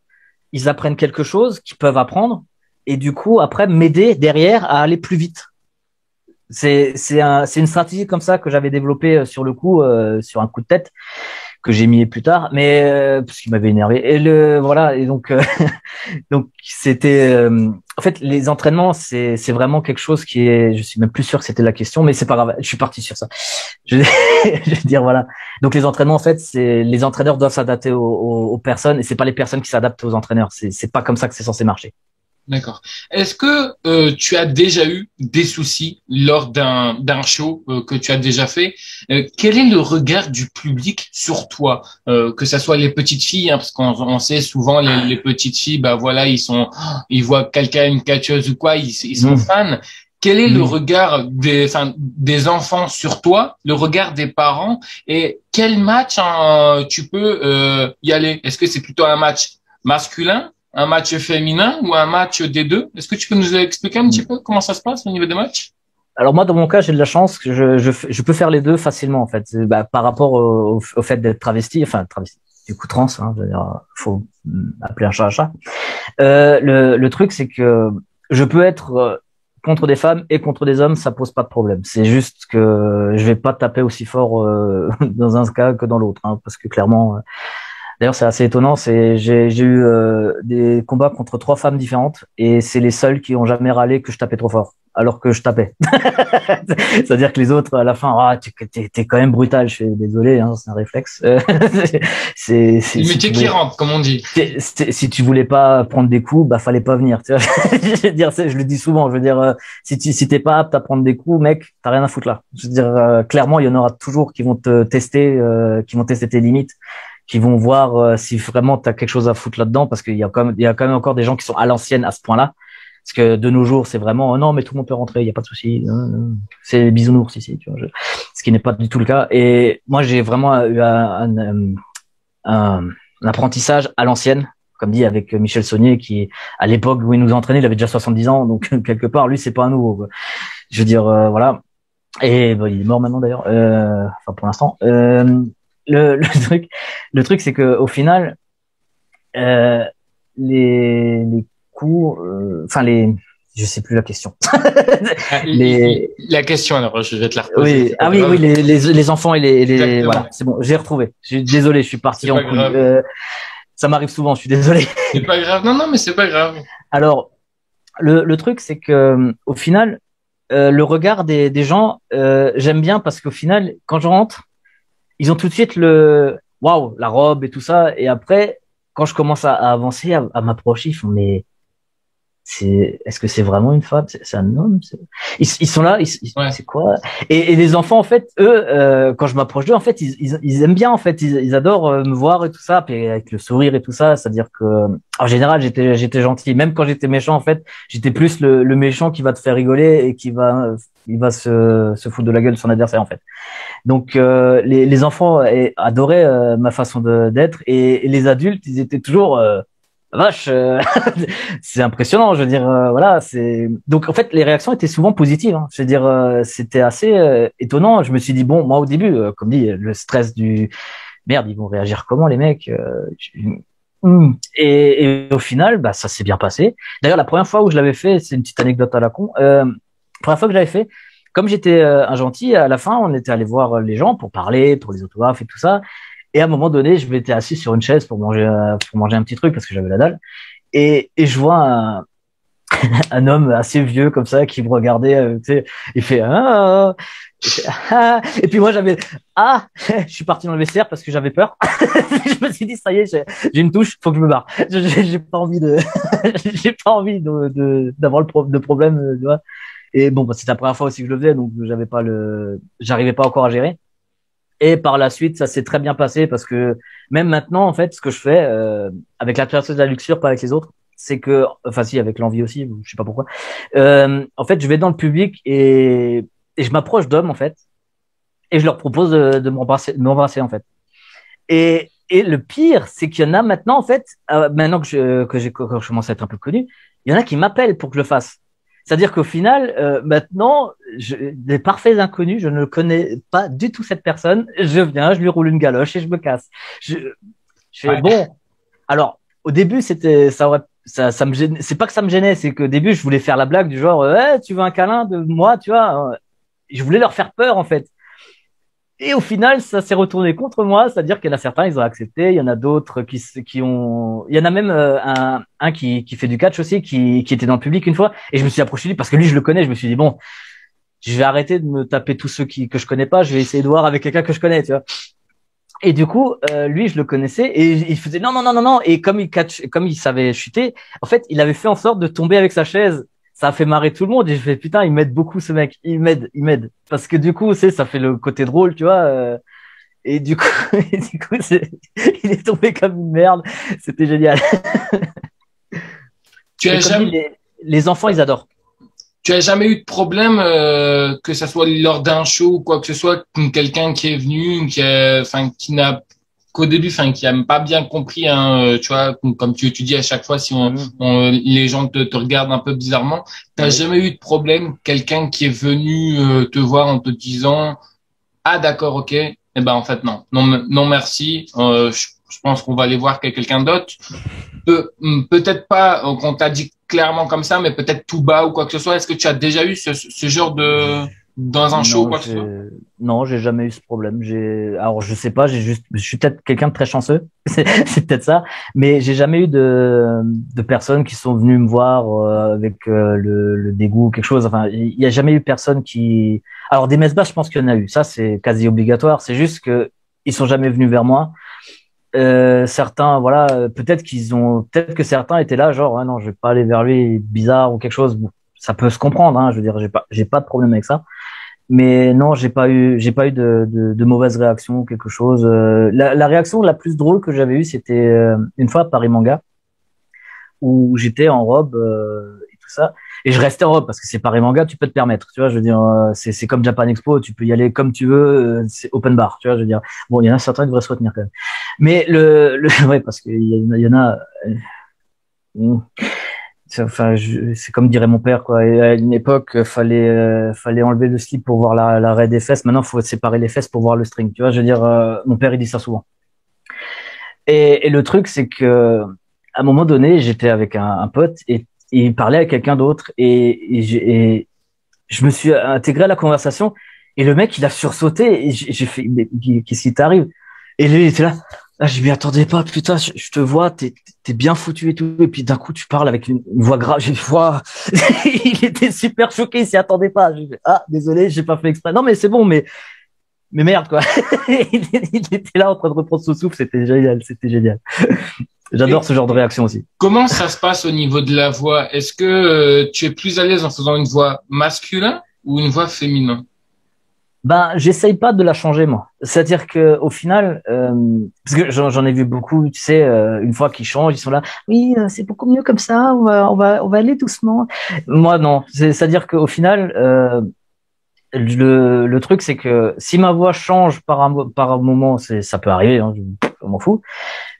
ils apprennent quelque chose qu'ils peuvent apprendre et du coup, après, m'aider derrière à aller plus vite. C'est une stratégie comme ça que j'avais développée sur le coup, sur un coup de tête que j'ai mis plus tard, mais parce qu'il m'avait énervé. Et voilà, et donc donc c'était en fait les entraînements, c'est vraiment quelque chose qui est, je suis même plus sûr que c'était la question, mais c'est pas grave, je suis parti sur ça. Je vais dire voilà. Donc les entraînements, en fait, c'est les entraîneurs doivent s'adapter aux personnes et c'est pas les personnes qui s'adaptent aux entraîneurs. C'est pas comme ça que c'est censé marcher. D'accord. Est-ce que tu as déjà eu des soucis lors d'un show que tu as déjà fait? Quel est le regard du public sur toi? Que ça soit les petites filles, hein, parce qu'on sait souvent les petites filles, bah voilà, ils voient quelqu'un, une catcheuse ou quoi, ils sont fans. Quel est le regard des enfants sur toi, le regard des parents, et quel match tu peux y aller? Est-ce que c'est plutôt un match masculin, un match féminin ou un match des deux? Est-ce que tu peux nous expliquer un petit peu comment ça se passe au niveau des matchs? Alors moi, dans mon cas, j'ai de la chance que je peux faire les deux facilement en fait. Bah, par rapport au fait d'être travesti, enfin travesti, du coup trans, hein, faut appeler un chat un chat. Le truc, c'est que je peux être contre des femmes et contre des hommes, ça pose pas de problème. C'est juste que je vais pas taper aussi fort dans un cas que dans l'autre, hein, parce que clairement. D'ailleurs, c'est assez étonnant. J'ai eu des combats contre 3 femmes différentes et c'est les seules qui ont jamais râlé que je tapais trop fort, alors que je tapais. C'est-à-dire que les autres, à la fin, ah, t'es quand même brutal. Je suis désolé, hein, c'est un réflexe. C'est le métier qui rentre, comme on dit. Si tu voulais pas prendre des coups, bah fallait pas venir. Tu vois je veux dire, je le dis souvent. Je veux dire, si t'es pas apte à prendre des coups, mec, t'as rien à foutre là. Je veux dire, clairement, il y en aura toujours qui vont te tester, qui vont tester tes limites, qui vont voir si vraiment tu as quelque chose à foutre là-dedans, parce qu'il y a quand même encore des gens qui sont à l'ancienne à ce point-là. Parce que de nos jours, c'est vraiment non, mais tout le monde peut rentrer, il y a pas de souci. C'est bisounours ici, tu vois. Ce qui n'est pas du tout le cas. Et moi, j'ai vraiment eu un apprentissage à l'ancienne, comme dit avec Michel Saunier, qui à l'époque où il nous entraînait, il avait déjà 70 ans, donc quelque part, lui, c'est pas un nouveau, quoi. Je veux dire, voilà. Et bon, il est mort maintenant d'ailleurs. Enfin, pour l'instant. Le truc, c'est que au final, les cours, enfin je sais plus la question. La question, alors je vais te la reposer. Oui, ah oui, oui, les enfants et les voilà, c'est bon, j'ai retrouvé. Désolé, je suis parti en couille. Ça m'arrive souvent, je suis désolé. C'est pas grave, non, mais c'est pas grave. Alors, le truc, c'est que au final, le regard des gens, j'aime bien parce qu'au final, quand je rentre, ils ont tout de suite waouh, la robe et tout ça. Et après, quand je commence à avancer, à m'approcher, ils font, mais est-ce que c'est vraiment une femme? C'est un homme? Ils sont là, Ouais. c'est quoi? Et les enfants, en fait, eux, quand je m'approche d'eux, en fait, ils aiment bien, en fait, ils adorent me voir et tout ça, puis avec le sourire et tout ça, c'est-à-dire que, en général, j'étais gentil. Même quand j'étais méchant, en fait, j'étais plus le méchant qui va te faire rigoler et il va se foutre de la gueule de son adversaire, en fait. Donc les enfants adoraient ma façon d'être et les adultes, ils étaient toujours vache, c'est impressionnant. Je veux dire, voilà, c'est donc en fait les réactions étaient souvent positives. Hein. Je veux dire, c'était assez étonnant. Je me suis dit bon, moi au début, comme dit, le stress du merde, ils vont réagir comment les mecs et au final, bah ça s'est bien passé. D'ailleurs, la première fois où je l'avais fait, c'est une petite anecdote à la con. Première fois que j'avais fait. Comme j'étais un gentil, à la fin, on était allé voir les gens pour parler, pour les autographes et tout ça. Et à un moment donné, je m'étais assis sur une chaise pour manger un petit truc parce que j'avais la dalle. Et je vois un homme assez vieux comme ça qui me regardait, tu sais, il fait ah, et puis moi j'avais je suis parti dans le vestiaire parce que j'avais peur. Je me suis dit ça y est, j'ai une touche, faut que je me barre. J'ai pas envie j'ai pas envie d'avoir de problème, tu vois. Et bon, bah, c'était la première fois aussi que je le faisais, donc j'arrivais pas encore à gérer. Et par la suite, ça s'est très bien passé parce que même maintenant, en fait, ce que je fais avec la personne de la luxure, pas avec les autres, c'est que, enfin si, avec l'envie aussi, je sais pas pourquoi. En fait, je vais dans le public et je m'approche d'hommes en fait, et je leur propose de m'embrasser en fait. Et le pire, c'est qu'il y en a maintenant en fait, maintenant que je commence à être un peu connu, il y en a qui m'appellent pour que je le fasse. C'est-à-dire qu'au final, maintenant, des parfaits inconnus, je ne connais pas du tout cette personne. Je viens, je lui roule une galoche et je me casse. Je fais bon. Alors, au début, ça me gênait. C'est pas que ça me gênait, c'est qu'au début, je voulais faire la blague du genre, tu veux un câlin de moi, tu vois. Je voulais leur faire peur, en fait. Et au final, ça s'est retourné contre moi, c'est-à-dire qu'il y en a certains, ils ont accepté, il y en a d'autres qui ont, il y en a même un qui fait du catch aussi, qui était dans le public une fois, et je me suis approché de lui parce que lui, je le connais, je me suis dit bon, je vais arrêter de me taper tous ceux que je connais pas, je vais essayer de voir avec quelqu'un que je connais, tu vois. Et du coup, lui, je le connaissais et il faisait non, et comme il savait chuter, en fait, il avait fait en sorte de tomber avec sa chaise. Ça a fait marrer tout le monde et je fais putain, il m'aide beaucoup ce mec, il m'aide parce que du coup, ça fait le côté drôle, tu vois. Et du coup, il est tombé comme une merde. C'était génial. Les enfants, ils adorent. Tu as jamais eu de problème, que ça soit lors d'un show ou quoi que ce soit, quelqu'un qui est venu, qui n'a qu'au début, enfin, qui a pas bien compris, hein, tu vois, comme tu dis à chaque fois, si les gens te regardent un peu bizarrement, t'as jamais eu de problème, quelqu'un qui est venu te voir en te disant, ah d'accord, ok, eh ben en fait non merci, je pense qu'on va aller voir quelqu'un d'autre. Peut-être pas qu'on t'a dit clairement comme ça, mais peut-être tout bas ou quoi que ce soit. Est-ce que tu as déjà eu ce genre de dans un show ou quoi que ce soit? Non, j'ai jamais eu ce problème. Alors je sais pas, je suis peut-être quelqu'un de très chanceux, c'est peut-être ça, mais j'ai jamais eu de personnes qui sont venues me voir avec le dégoût ou quelque chose. Enfin, il y a jamais eu personne qui. Alors des messes basses, je pense qu'il y en a eu. Ça, c'est quasi obligatoire. C'est juste que ils sont jamais venus vers moi. Certains, voilà, peut-être que certains étaient là, genre, ah non, je vais pas aller vers lui, bizarre ou quelque chose. Bon, ça peut se comprendre, hein. Je veux dire, j'ai pas de problème avec ça. Mais non, j'ai pas eu de mauvaise réaction ou quelque chose. La réaction la plus drôle que j'avais eue, c'était une fois à Paris Manga, où j'étais en robe et tout ça. Et je restais en robe parce que c'est Paris Manga, tu peux te permettre. Tu vois, je veux dire, c'est comme Japan Expo, tu peux y aller comme tu veux, c'est open bar. Tu vois, je veux dire. Bon, il y en a certains qui devraient se retenir quand même. Mais ouais, parce qu'il y en a. Enfin, c'est comme dirait mon père, quoi. Et à une époque, fallait enlever le slip pour voir la raie des fesses. Maintenant, faut séparer les fesses pour voir le string. Tu vois, je veux dire, mon père, il dit ça souvent. Et le truc, c'est que à un moment donné, j'étais avec un pote et il parlait à quelqu'un d'autre et je me suis intégré à la conversation et le mec, il a sursauté et j'ai fait, mais qu'est-ce qui t'arrive? Et lui, il était là. Ah, je m'y attendais pas, putain, je te vois, t'es bien foutu et tout, et puis d'un coup, tu parles avec une voix grave, j'ai voix, il était super choqué, il s'y attendait pas. J'ai fait, ah, désolé, j'ai pas fait exprès. Non, mais c'est bon, mais merde, quoi. Il était là en train de reprendre son souffle, c'était génial, c'était génial. J'adore ce genre de réaction aussi. Comment ça se passe au niveau de la voix? Est-ce que tu es plus à l'aise en faisant une voix masculine ou une voix féminine? Ben, j'essaye pas de la changer, moi. C'est-à-dire que au final, parce que j'en ai vu beaucoup, tu sais, une fois qu'ils changent, ils sont là. Oui, c'est beaucoup mieux comme ça. On va aller doucement. Moi, non. C'est-à-dire qu'au final, le truc, c'est que si ma voix change par un moment, ça peut arriver. Hein, je m'en fous.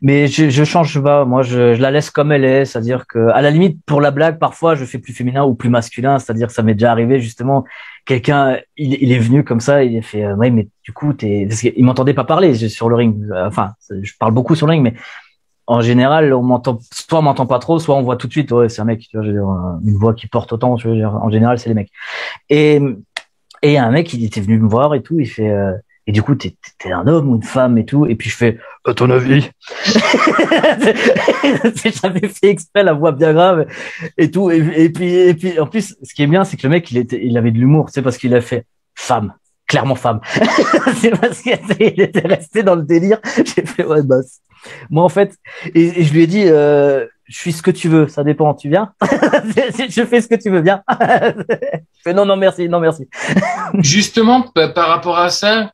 Mais je change pas. Moi, je la laisse comme elle est. C'est-à-dire que, à la limite, pour la blague, parfois, je fais plus féminin ou plus masculin. C'est-à-dire que ça m'est déjà arrivé justement. Quelqu'un, il est venu comme ça, il a fait, ouais, mais du coup, parce qu'il m'entendait pas parler sur le ring. Enfin, je parle beaucoup sur le ring, mais en général, soit on m'entend pas trop, soit on voit tout de suite, ouais, c'est un mec, tu vois, je veux dire, une voix qui porte autant, tu vois, en général, c'est les mecs. Et il y a un mec, il était venu me voir et tout, il fait, et du coup, t'es un homme ou une femme et tout, et puis je fais, à ton avis? J'avais fait exprès la voix bien grave et tout, et puis, en plus, ce qui est bien, c'est que le mec, il avait de l'humour, c'est parce qu'il a fait femme, clairement femme. C'est parce qu'il était resté dans le délire. J'ai fait, ouais, bah, moi, en fait, et je lui ai dit, je suis ce que tu veux, ça dépend, tu viens? Je fais ce que tu veux, bien. Je fais, non, merci, non, merci. Justement, par rapport à ça,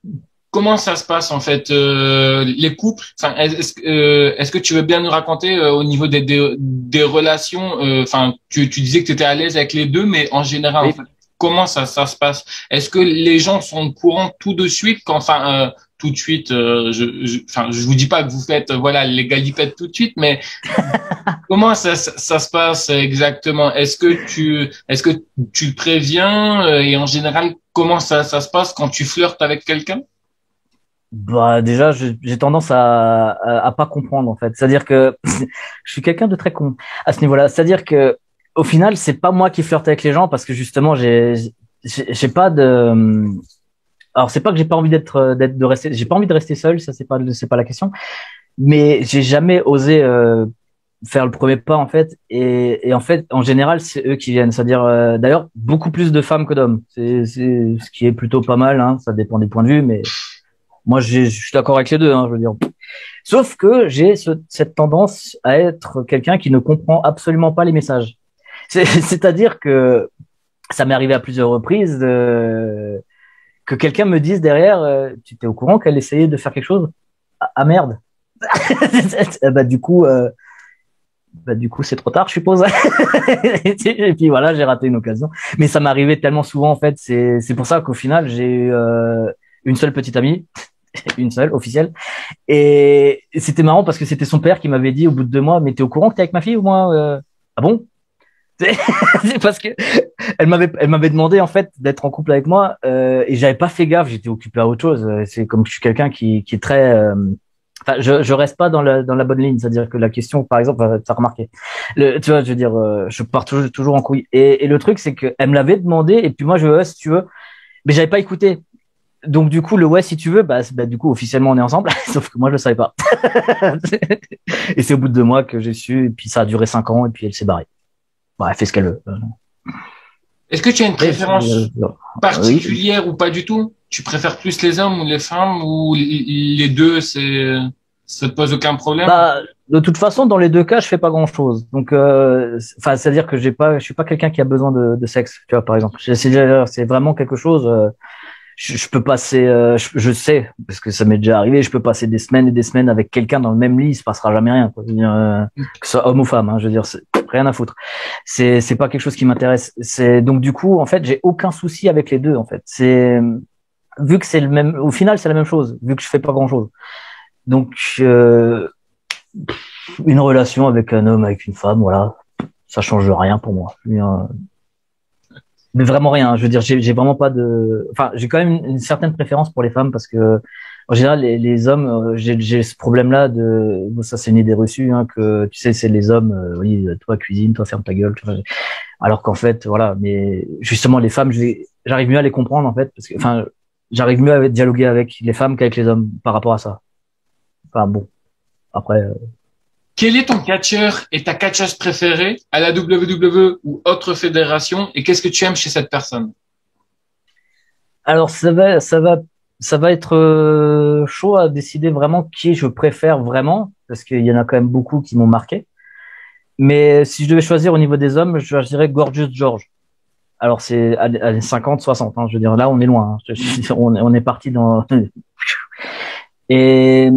comment ça se passe en fait les couples? Enfin, est-ce que tu veux bien nous raconter au niveau des relations? Enfin, tu disais que tu étais à l'aise avec les deux, mais en général, Oui. en fait, comment ça se passe? Est-ce que les gens sont au courant tout de suite quand, enfin, tout de suite, enfin, je vous dis pas que vous faites, voilà, les galipettes tout de suite, mais comment ça se passe exactement? Est-ce que tu le préviens et en général, comment ça se passe quand tu flirtes avec quelqu'un? Bah, déjà, j'ai tendance à pas comprendre, en fait. C'est-à-dire que je suis quelqu'un de très con à ce niveau-là. C'est-à-dire que, au final, c'est pas moi qui flirte avec les gens parce que justement, j'ai pas de, alors c'est pas que j'ai pas envie de rester, j'ai pas envie de rester seul, ça c'est pas la question, mais j'ai jamais osé faire le premier pas en fait, et en fait en général c'est eux qui viennent, c'est-à-dire d'ailleurs beaucoup plus de femmes que d'hommes, c'est ce qui est plutôt pas mal, hein, ça dépend des points de vue, mais moi je suis d'accord avec les deux, hein, je veux dire. Sauf que j'ai cette tendance à être quelqu'un qui ne comprend absolument pas les messages. C'est-à-dire que ça m'est arrivé à plusieurs reprises que quelqu'un me dise derrière, tu t'es au courant qu'elle essayait de faire quelque chose? Ah merde. Bah du coup c'est trop tard, je suppose. Et puis voilà, j'ai raté une occasion. Mais ça m'est arrivé tellement souvent en fait. C'est pour ça qu'au final j'ai eu une seule petite amie une seule officielle. Et c'était marrant parce que c'était son père qui m'avait dit au bout de 2 mois, mais t'es au courant que t'es avec ma fille ou moi Ah bon? C'est parce que elle m'avait demandé en fait d'être en couple avec moi et j'avais pas fait gaffe, j'étais occupé à autre chose. C'est comme que je suis quelqu'un qui est très enfin, je reste pas dans la bonne ligne, c'est-à-dire que la question, par exemple, t'as remarqué, tu vois, je veux dire, je pars toujours en couille. Et le truc, c'est que elle me l'avait demandé, et puis moi, si tu veux, mais j'avais pas écouté. Donc du coup, le ouais, si tu veux, bah du coup, officiellement, on est ensemble, sauf que moi, je le savais pas. Et c'est au bout de 2 mois que j'ai su, et puis ça a duré 5 ans, et puis elle s'est barrée. Bon, elle fait ce qu'elle veut. Est-ce que tu as une préférence Oui. particulière ou pas du tout? Tu préfères plus les hommes ou les femmes ou les deux, ça te pose aucun problème? Bah, de toute façon, dans les 2 cas, je fais pas grand-chose. Donc, enfin, c'est-à-dire que je suis pas quelqu'un qui a besoin de sexe, tu vois, par exemple. C'est vraiment quelque chose. Je peux passer, je sais, parce que ça m'est déjà arrivé, je peux passer des semaines et des semaines avec quelqu'un dans le même lit, il se passera jamais rien, quoi. Je veux dire, que ce soit homme ou femme, hein, je veux dire, rien à foutre. C'est pas quelque chose qui m'intéresse. Donc du coup, en fait, j'ai aucun souci avec les deux, en fait. Vu que c'est le même, au final, c'est la même chose, vu que je fais pas grand-chose. Donc, une relation avec un homme, avec une femme, voilà, ça change rien pour moi. Mais vraiment rien. Je veux dire, j'ai vraiment pas de. Enfin, j'ai quand même une certaine préférence pour les femmes parce que en général, les hommes, j'ai ce problème-là de. Bon, ça, c'est une idée reçue, hein, que tu sais, c'est les hommes. Oui, toi cuisine, toi ferme ta gueule. Tu vois. Alors qu'en fait, voilà. Mais justement, les femmes, j'arrive mieux à les comprendre en fait parce que, enfin, j'arrive mieux à dialoguer avec les femmes qu'avec les hommes par rapport à ça. Enfin bon, après. Quel est ton catcheur et ta catcheuse préférée à la WWE ou autre fédération et qu'est-ce que tu aimes chez cette personne? Alors ça va être chaud à décider vraiment qui je préfère vraiment parce qu'il y en a quand même beaucoup qui m'ont marqué. Mais si je devais choisir au niveau des hommes, je choisirais Gorgeous George. Alors c'est à 50, 60. Hein, je veux dire là on est loin. Hein. On est parti dans et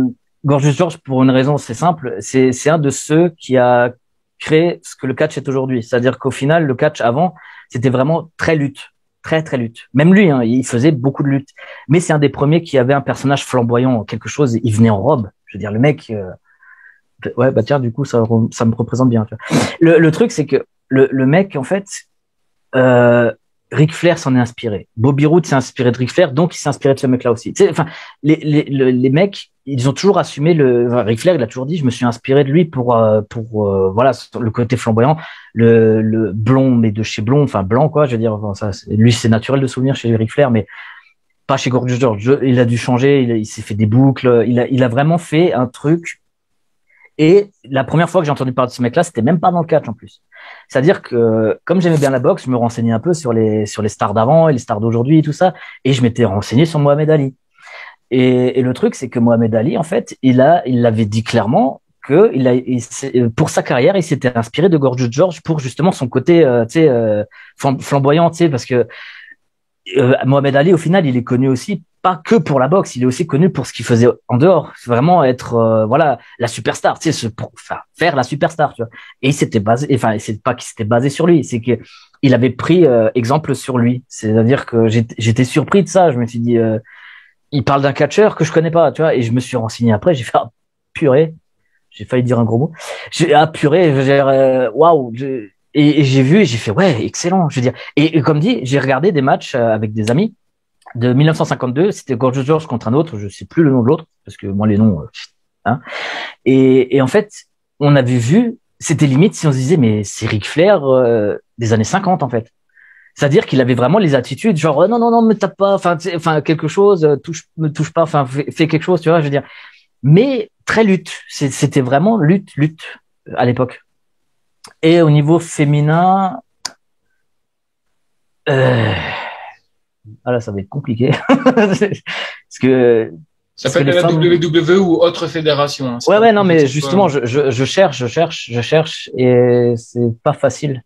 Gorgeous George pour une raison c'est simple. C'est un de ceux qui a créé ce que le catch est aujourd'hui. C'est-à-dire qu'au final le catch avant c'était vraiment très lutte. Très très lutte. Même lui, hein, il faisait beaucoup de lutte. Mais c'est un des premiers qui avait un personnage flamboyant, quelque chose. Il venait en robe. Je veux dire, le mec, ouais, bah tiens, du coup, ça me représente bien. Tu vois. Le truc, c'est que le mec, en fait, euh, Ric Flair s'en est inspiré. Bobby Roode s'est inspiré de Ric Flair, donc il s'est inspiré de ce mec-là aussi. Tu sais, enfin, les mecs, ils ont toujours assumé enfin, Ric Flair, il a toujours dit, je me suis inspiré de lui pour voilà, le côté flamboyant, le blond, mais de chez blond, enfin blanc, quoi. Je veux dire, enfin, ça, lui, c'est naturel de souvenir chez Ric Flair, mais pas chez Gorgeous George. Il a dû changer, il s'est fait des boucles, il a vraiment fait un truc. Et la première fois que j'ai entendu parler de ce mec-là, c'était même pas dans le catch en plus. C'est-à-dire que comme j'aimais bien la boxe, je me renseignais un peu sur les stars d'avant et les stars d'aujourd'hui et tout ça, et je m'étais renseigné sur Mohamed Ali. Et le truc, c'est que Mohamed Ali, en fait, il l'avait dit clairement que pour sa carrière, il s'était inspiré de Gorgeous George pour justement son côté, tu sais, flamboyant, tu sais, parce que Mohamed Ali, au final, il est connu aussi pas que pour la boxe, il est aussi connu pour ce qu'il faisait en dehors. C'est vraiment être, voilà, la superstar, tu sais, faire la superstar, tu vois. Et il s'était basé, enfin, c'est pas qu'il s'était basé sur lui, c'est que il avait pris exemple sur lui. C'est-à-dire que j'étais surpris de ça. Je me suis dit, il parle d'un catcheur que je connais pas, tu vois, et je me suis renseigné après. J'ai fait, ah, purée, j'ai failli dire un gros mot. Purée, waouh. Et j'ai vu et j'ai fait, ouais, excellent. Je veux dire, et comme dit, j'ai regardé des matchs avec des amis de 1952. C'était Gorgeous George contre un autre, je sais plus le nom de l'autre parce que moi les noms, hein. Et en fait, on avait vu, c'était limite si on se disait, mais c'est Ric Flair des années 50 en fait. C'est-à-dire qu'il avait vraiment les attitudes, genre non non non, me tape pas, enfin quelque chose, me touche pas, enfin fais quelque chose, tu vois, je veux dire. Mais très lutte, c'était vraiment lutte à l'époque. Et au niveau féminin, ah là, ça va être compliqué. Parce que, ça peut être la WWE ou autre fédération. Hein. Ouais, non, mais justement, je cherche et c'est pas facile.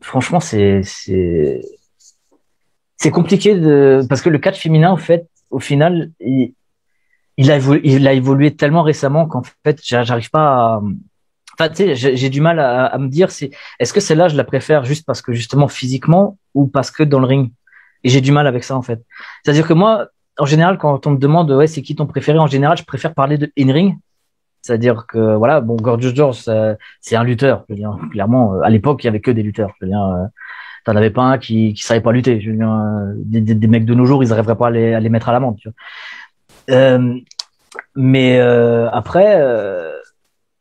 Franchement, c'est compliqué parce que le catch féminin, en fait, au final, il a évolué tellement récemment qu'en fait, j'arrive pas à, enfin, tu sais, j'ai du mal à me dire est-ce que celle-là, je la préfère juste parce que justement physiquement ou parce que dans le ring. Et j'ai du mal avec ça, en fait. C'est-à-dire que moi, en général, quand on me demande, ouais, c'est qui ton préféré, en général, je préfère parler de in-ring. C'est-à-dire que, voilà, bon, Gorgeous George, c'est un lutteur. Je veux dire, clairement, à l'époque, il y avait que des lutteurs. Je veux dire, t'en avais pas un qui savait pas lutter. Je veux dire, des mecs de nos jours, ils arriveraient pas à les mettre à l'amende, tu vois. Mais après,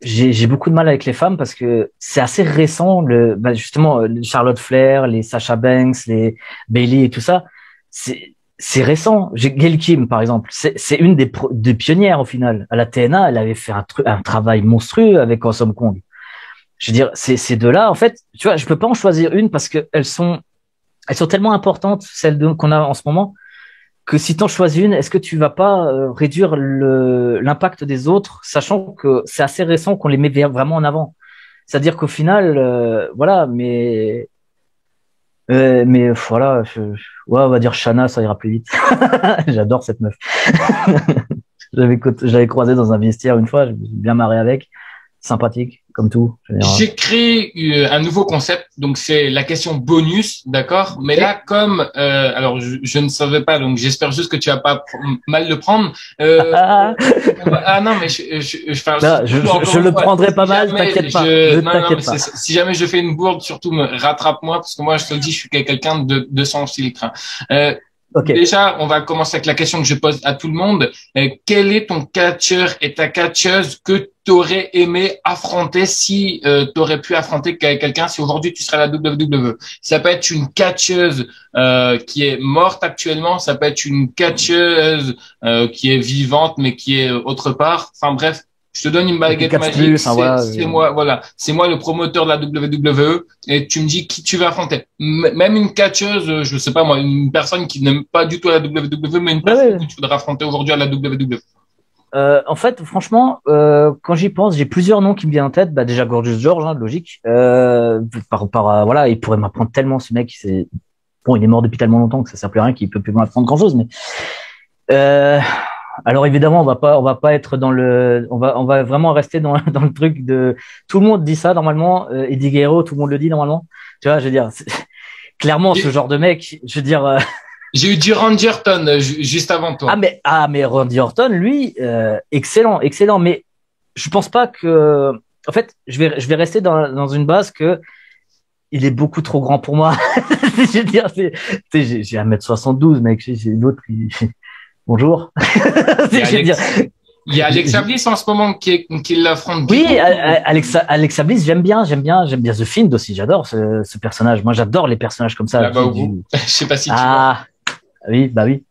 j'ai beaucoup de mal avec les femmes parce que c'est assez récent. Justement, les Charlotte Flair, les Sasha Banks, les Bayley et tout ça, c'est récent. Gail Kim, par exemple, c'est une des pionnières au final. À la TNA, elle avait fait un travail monstrueux avec Awesome Kong. Je veux dire, ces deux-là, en fait, tu vois, je peux pas en choisir une parce que elles sont tellement importantes, celles qu'on a en ce moment, que si t'en choisis une, est-ce que tu vas pas réduire l'impact des autres, sachant que c'est assez récent qu'on les met vraiment en avant. C'est-à-dire qu'au final, voilà, mais voilà, ouais, on va dire Shana, ça ira plus vite. J'adore cette meuf. J'avais croisé dans un vestiaire une fois, j'ai bien marré avec. Sympathique, comme tout. J'ai créé un nouveau concept, donc c'est la question bonus, d'accord? Mais là, comme alors je ne savais pas, donc j'espère juste que tu vas pas mal le prendre. Non, mais je le prendrai pas mal, t'inquiète pas. Non, si jamais je fais une bourde, surtout rattrape-moi, parce que moi je te dis, je suis quelqu'un de sens-litre. Okay. Déjà, on va commencer avec la question que je pose à tout le monde. Quel est ton catcheur et ta catcheuse que tu aurais aimé affronter si tu aurais pu affronter quelqu'un si aujourd'hui tu serais à la WWE? Ça peut être une catcheuse qui est morte actuellement, ça peut être une catcheuse qui est vivante mais qui est autre part. Enfin bref, je te donne une baguette magique. C'est moi, voilà, c'est moi le promoteur de la WWE et tu me dis qui tu vas affronter. Même une catcheuse, je sais pas moi, une personne qui n'aime pas du tout la WWE, mais une personne que tu voudrais affronter aujourd'hui à la WWE. En fait, franchement, quand j'y pense, j'ai plusieurs noms qui me viennent en tête. Bah déjà Gorgeous George, hein, logique. Voilà, il pourrait m'apprendre tellement ce mec. Bon, il est mort depuis tellement longtemps que ça sert plus à rien, qu'il peut plus m'apprendre grand chose, mais. Alors évidemment, on va pas être on va vraiment rester dans le truc de tout le monde dit ça normalement. Eddie Guerrero, tout le monde le dit normalement. Tu vois, je veux dire, clairement ce genre de mec, je veux dire. J'ai eu du Randy Orton juste avant toi. Mais Randy Orton, lui, excellent, mais je pense pas que. En fait, je vais rester dans une base que il est beaucoup trop grand pour moi. Je veux dire, j'ai 1m72, mec. J'ai l'autre Bonjour. Il y a Alexa Bliss en ce moment qui l'affronte. Oui, Alexa Bliss, j'aime bien The Fiend aussi, j'adore ce personnage. Moi, j'adore les personnages comme ça. Je sais pas si tu vois. Oui, bah oui.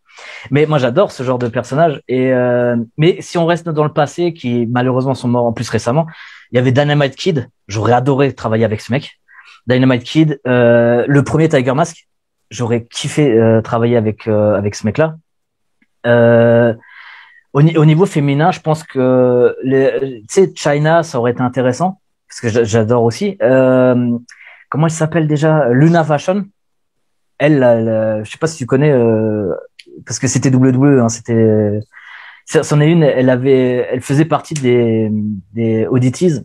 Mais moi, j'adore ce genre de personnage. Mais si on reste dans le passé, qui malheureusement sont morts en plus récemment, il y avait Dynamite Kid. J'aurais adoré travailler avec ce mec. Dynamite Kid, le premier Tiger Mask, j'aurais kiffé travailler avec ce mec-là. Au niveau féminin, je pense que tu sais, Chyna, ça aurait été intéressant parce que j'adore aussi. Comment elle s'appelle déjà? Luna Vachon. Elle, je sais pas si tu connais, parce que c'était WWE, hein, c'en est une. Elle faisait partie des Oddities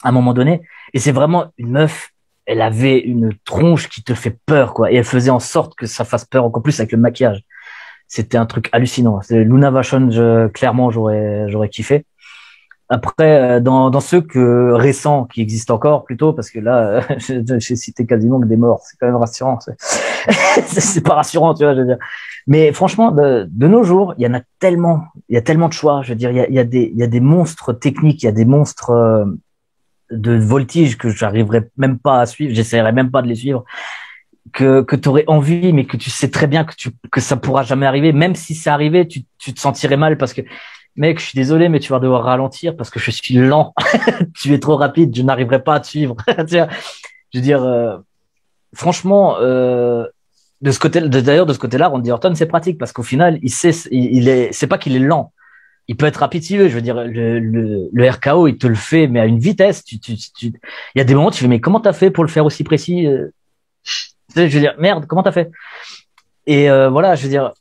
à un moment donné, et c'est vraiment une meuf. Elle avait une tronche qui te fait peur, quoi, et elle faisait en sorte que ça fasse peur encore plus avec le maquillage. C'était un truc hallucinant. Luna Vachon, clairement, j'aurais kiffé. Après, dans ceux récents qui existent encore, plutôt, parce que là, j'ai cité quasiment que des morts. C'est quand même rassurant. C'est pas rassurant, tu vois, je veux dire. Mais franchement, de nos jours, il y en a tellement. Il y a tellement de choix. Je veux dire, il y a des monstres techniques, il y a des monstres de voltige que j'arriverai même pas à suivre. J'essaierai même pas de les suivre. Que tu aurais envie, mais que tu sais très bien que ça pourra jamais arriver. Même si c'est arrivé, tu te sentirais mal parce que, mec, je suis désolé, mais tu vas devoir ralentir parce que je suis lent. Tu es trop rapide, je n'arriverai pas à te suivre. Je veux dire, franchement, de ce côté-là, Randy Orton, c'est pratique parce qu'au final, c'est pas qu'il est lent. Il peut être rapide s'il veut. Je veux dire, le RKO, il te le fait, mais à une vitesse. Il y a des moments, tu fais, mais comment t'as fait pour le faire aussi précis? Je veux dire, merde, comment t'as fait? Et voilà, je veux dire,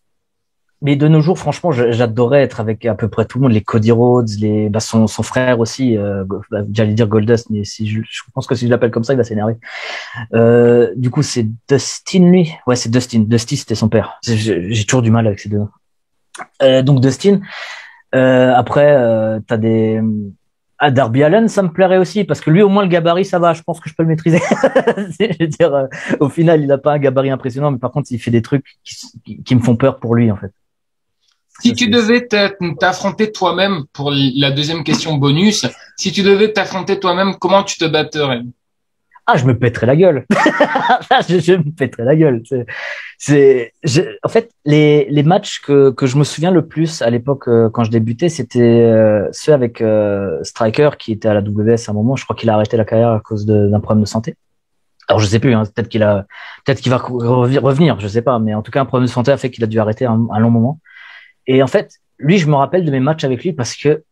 Mais de nos jours, franchement, j'adorais être avec à peu près tout le monde, les Cody Rhodes, son frère aussi, j'allais dire Goldust, mais si je pense que si je l'appelle comme ça, il va s'énerver. Du coup, c'est Dustin, lui. Ouais, c'est Dustin. Dusty, c'était son père. J'ai toujours du mal avec ces deux noms. Donc Dustin. Après, t'as des Darby Allin, ça me plairait aussi parce que lui, au moins le gabarit, ça va. Je pense que je peux le maîtriser. Je veux dire, au final, il a pas un gabarit impressionnant, mais par contre, il fait des trucs qui me font peur pour lui, en fait. Si tu devais t'affronter toi-même pour la deuxième question bonus, si tu devais t'affronter toi-même, comment tu te battrais? Ah, je me pèterais la gueule. je me pèterais la gueule. En fait, les matchs que je me souviens le plus à l'époque quand je débutais, c'était ceux avec Striker qui était à la WS à un moment. Je crois qu'il a arrêté la carrière à cause d'un problème de santé. Alors je sais plus, hein, peut-être qu'il va revenir, je sais pas, mais en tout cas un problème de santé a fait qu'il a dû arrêter un long moment. Et en fait, lui, je me rappelle de mes matchs avec lui parce que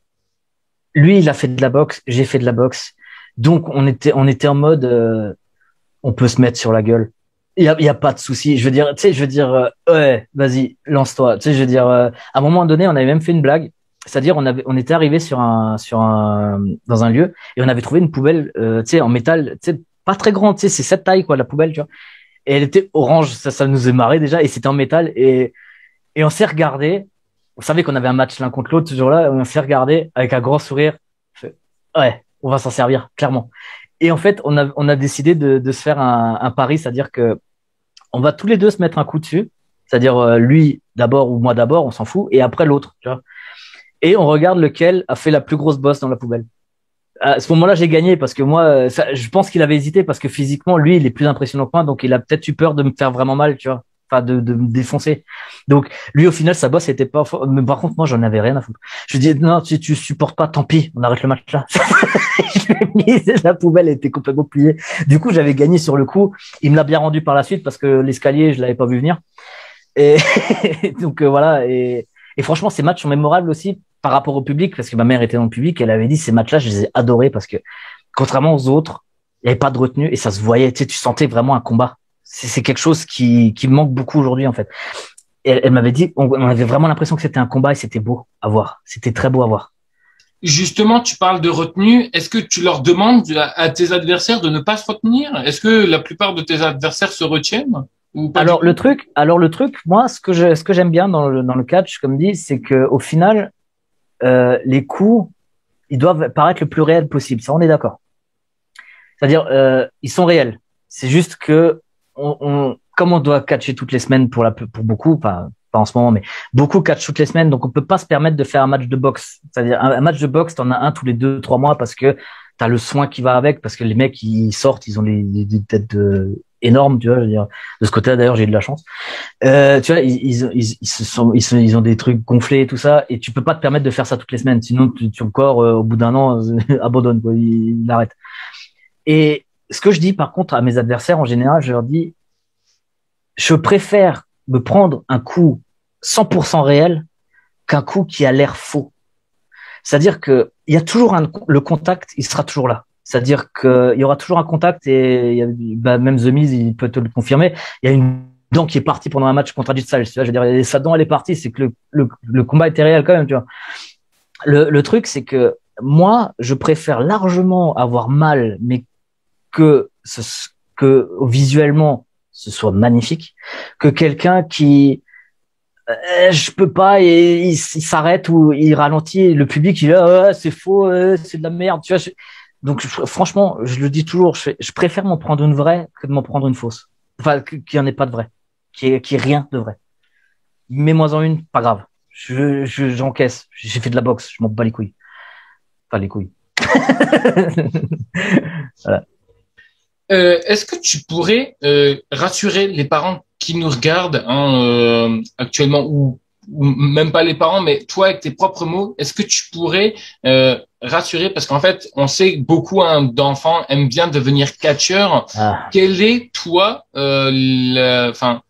lui, il a fait de la boxe, j'ai fait de la boxe. Donc, on était en mode, on peut se mettre sur la gueule. Il y a pas de souci. Je veux dire, tu sais, ouais, vas-y, lance-toi. Tu sais, je veux dire, à un moment donné, on avait même fait une blague. C'est-à-dire, on était arrivé dans un lieu et on avait trouvé une poubelle, tu sais, en métal, tu sais, pas très grande, tu sais, c'est cette taille, quoi, la poubelle, tu vois. Et elle était orange, ça nous est marré déjà, et c'était en métal, et on s'est regardé. On savait qu'on avait un match l'un contre l'autre ce jour-là, on s'est regardé avec un grand sourire. Ouais, on va s'en servir, clairement. Et en fait, on a décidé de se faire un pari, c'est-à-dire que on va tous les deux se mettre un coup dessus, c'est-à-dire lui d'abord ou moi d'abord, on s'en fout, et après l'autre, tu vois. Et on regarde lequel a fait la plus grosse bosse dans la poubelle. À ce moment-là, j'ai gagné parce que moi, je pense qu'il avait hésité parce que physiquement, lui, il est plus impressionnant que moi, donc il a peut-être eu peur de me faire vraiment mal, tu vois. Enfin, de me défoncer. Donc, lui, au final, sa bosse était pas fort. Mais par contre, moi, j'en avais rien à foutre. Je dis, non, si tu supportes pas, tant pis, on arrête le match là. Je l'ai mis, la poubelle était complètement pliée. Du coup, j'avais gagné sur le coup. Il me l'a bien rendu par la suite parce que l'escalier, je l'avais pas vu venir. Et donc, voilà. Et franchement, ces matchs sont mémorables aussi par rapport au public parce que ma mère était dans le public. Elle avait dit, ces matchs-là, je les ai adorés parce que, contrairement aux autres, il n'y avait pas de retenue et ça se voyait. Tu sais, tu sentais vraiment un combat. C'est quelque chose qui me manque beaucoup aujourd'hui, en fait. Et elle m'avait dit, on avait vraiment l'impression que c'était un combat et c'était beau à voir. C'était très beau à voir. Justement, tu parles de retenue. Est-ce que tu leur demandes à tes adversaires de ne pas se retenir? Est-ce que la plupart de tes adversaires se retiennent ou pas? Alors le truc, moi, ce que j'aime bien dans le catch, comme dit, c'est que au final, les coups, ils doivent paraître le plus réels possible. Ça, on est d'accord. C'est-à-dire, ils sont réels. C'est juste que comme on doit catcher toutes les semaines pour beaucoup, pas en ce moment, mais beaucoup catchent toutes les semaines, donc on peut pas se permettre de faire un match de boxe. C'est-à-dire un match de boxe, t'en as un tous les 2-3 mois parce que t'as le soin qui va avec, parce que les mecs ils sortent, ils ont des têtes énormes, tu vois. Je veux dire, de ce côté-là d'ailleurs, j'ai eu de la chance. Tu vois, ils ont des trucs gonflés et tout ça, et tu peux pas te permettre de faire ça toutes les semaines, sinon ton corps au bout d'un an abandonne, quoi, il arrête. Et ce que je dis par contre à mes adversaires en général, je leur dis, je préfère me prendre un coup 100% réel qu'un coup qui a l'air faux. C'est-à-dire que il y a toujours le contact, il sera toujours là. C'est-à-dire qu'il y aura toujours un contact et même The Miz, il peut te le confirmer. Il y a une dent qui est partie pendant un match contre Styles. Tu vois, je veux dire, sa dent elle est partie, c'est que le combat était réel quand même. Tu vois. Le truc c'est que moi, je préfère largement avoir mal, mais que visuellement ce soit magnifique, que quelqu'un qui je peux pas et il s'arrête ou il ralentit et le public il dit c'est faux, c'est de la merde, tu vois. Donc franchement, je le dis toujours, je préfère m'en prendre une vraie que de m'en prendre une fausse. Enfin, qu'il n'y en ait pas de vrai, qu'il y ait rien de vrai. Mets-moi en une, pas grave. J'encaisse. J'ai fait de la boxe, je m'en bats les couilles. Pas les couilles. Voilà. Est-ce que tu pourrais rassurer les parents qui nous regardent actuellement ou même pas les parents, mais toi avec tes propres mots, est-ce que tu pourrais rassurer parce qu'en fait, on sait que beaucoup d'enfants aiment bien devenir catcheurs. Ah. Quel est toi, enfin,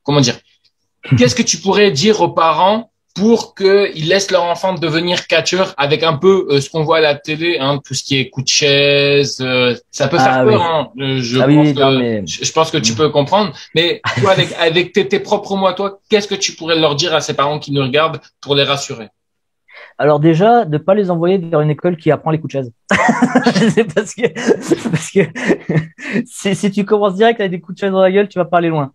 comment dire? Qu'est-ce que tu pourrais dire aux parents pour qu'ils laissent leur enfant devenir catcheur avec un peu ce qu'on voit à la télé, hein, tout ce qui est coup de chaise, ça peut faire peur. Hein, je pense que tu peux comprendre. Mais toi, avec tes propres mots à toi, qu'est-ce que tu pourrais leur dire à ces parents qui nous regardent pour les rassurer? Alors déjà, de pas les envoyer vers une école qui apprend les coups de chaise. C'est parce que si tu commences direct avec des coups de chaise dans la gueule, tu vas pas aller loin.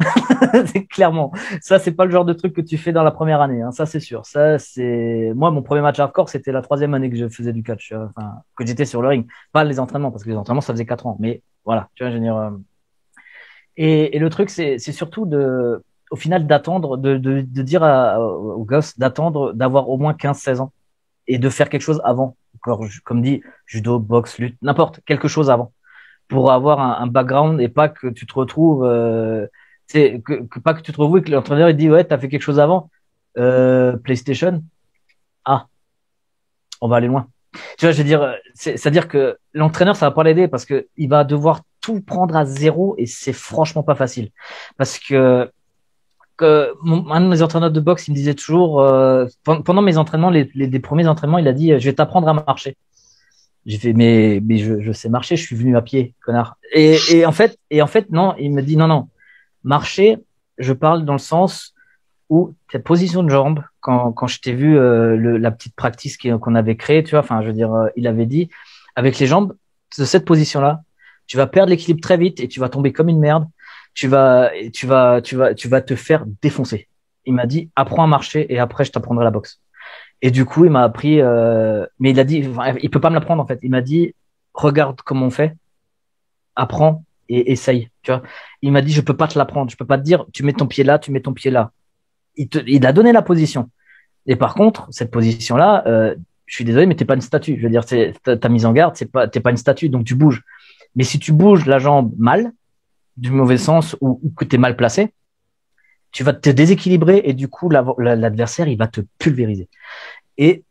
C'est clairement. Ça, c'est pas le genre de truc que tu fais dans la première année. Hein. Ça, c'est sûr. Ça, c'est moi, mon premier match hardcore, c'était la 3e année que je faisais du catch, enfin, que j'étais sur le ring. Pas les entraînements, parce que les entraînements, ça faisait 4 ans. Mais voilà, tu vois, je veux dire. Et le truc, c'est surtout au final, d'attendre, de dire aux gosses d'attendre d'avoir au moins 15-16 ans et de faire quelque chose avant. Comme dit, judo, boxe, lutte, n'importe, quelque chose avant. Pour avoir un background et pas que tu te retrouves, pas que tu te retrouves et que l'entraîneur il dit ouais, t'as fait quelque chose avant. PlayStation. Ah, on va aller loin. Tu vois, je veux dire, c'est-à-dire que l'entraîneur, ça va pas l'aider parce que il va devoir tout prendre à zéro et c'est franchement pas facile. Parce que un de mes entraîneurs de boxe, il me disait toujours, pendant mes entraînements, les premiers entraînements, il a dit, je vais t'apprendre à marcher. J'ai fait, mais je sais marcher, je suis venu à pied, connard. Et en fait, non, il me dit, non, marcher, je parle dans le sens où ta position de jambe, quand je t'ai vu la petite practice qu'on avait créée, tu vois, enfin, je veux dire, il avait dit, avec les jambes, de cette position-là, tu vas perdre l'équilibre très vite et tu vas tomber comme une merde. Tu vas te faire défoncer. Il m'a dit, apprends à marcher et après, je t'apprendrai la boxe. Et du coup, il m'a appris, mais il a dit, il peut pas me l'apprendre, en fait. Il m'a dit, regarde comment on fait, apprends et essaye, tu vois. Il m'a dit, je peux pas te l'apprendre. Je peux pas te dire, tu mets ton pied là, tu mets ton pied là. Il a donné la position. Et par contre, cette position-là, je suis désolé, mais t'es pas une statue. Je veux dire, ta mise en garde, t'es pas une statue, donc tu bouges. Mais si tu bouges la jambe mal, du mauvais sens ou que tu es mal placé, tu vas te déséquilibrer et du coup, l'adversaire, il va te pulvériser. Et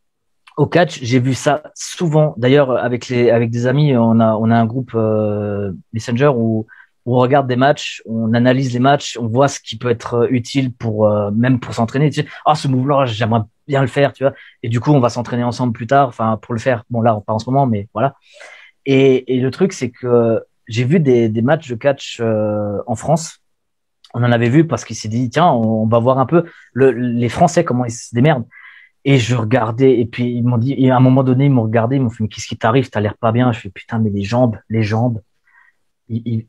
au catch, j'ai vu ça souvent. D'ailleurs, avec des amis, on a un groupe Messenger où on regarde des matchs, on analyse les matchs, on voit ce qui peut être utile pour même pour s'entraîner. Tu sais, ce move-là, j'aimerais bien le faire, tu vois. Et du coup, on va s'entraîner ensemble plus tard, enfin pour le faire. Bon là, pas en ce moment, mais voilà. Et le truc, c'est que j'ai vu des matchs de catch en France. On en avait vu parce qu'il s'est dit, tiens, on va voir un peu les Français, comment ils se démerdent. Et je regardais, et puis ils m'ont dit, et à un moment donné, ils m'ont regardé, ils m'ont fait, mais qu'est-ce qui t'arrive? T'as l'air pas bien. Je fais, putain, mais les jambes, il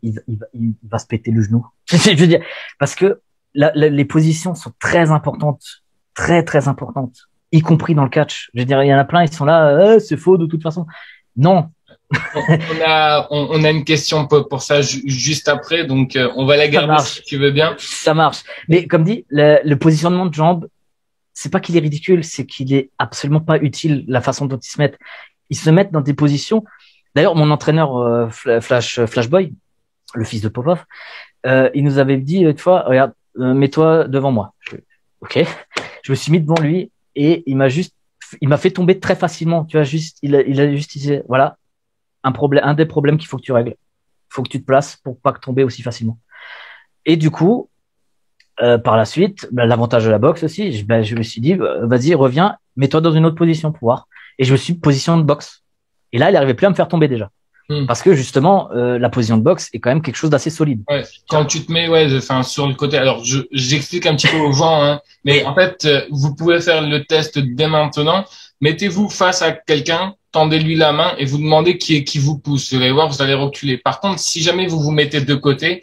va se péter le genou. Je veux dire, parce que les positions sont très importantes, très, très importantes, y compris dans le catch. Je veux dire, il y en a plein, ils sont là, c'est faux de toute façon. Non, on a une question pour ça juste après, donc on va la garder si tu veux bien. Ça marche. Mais comme dit, le positionnement de jambes, c'est pas qu'il est ridicule, c'est qu'il est absolument pas utile la façon dont ils se mettent. Ils se mettent dans des positions. D'ailleurs, mon entraîneur Flashboy, le fils de Popov, il nous avait dit une fois, regarde, mets-toi devant moi. Ok. Je me suis mis devant lui et il m'a fait tomber très facilement. Tu vois, il a juste dit, voilà. Un des problèmes qu'il faut que tu règles. Il faut que tu te places pour pas tomber aussi facilement. Et du coup, par la suite, l'avantage de la boxe aussi, je me suis dit, vas-y, reviens, mets-toi dans une autre position pour voir. Et je me suis mis position de boxe. Et là, il n'arrivait plus à me faire tomber déjà. Parce que justement, la position de boxe est quand même quelque chose d'assez solide. Ouais, quand tu te mets, sur le côté. Alors, j'explique un petit peu aux gens, hein, mais en fait, vous pouvez faire le test dès maintenant. Mettez-vous face à quelqu'un, tendez-lui la main et vous demandez qui vous pousse. Vous allez voir, vous allez reculer. Par contre, si jamais vous vous mettez de côté,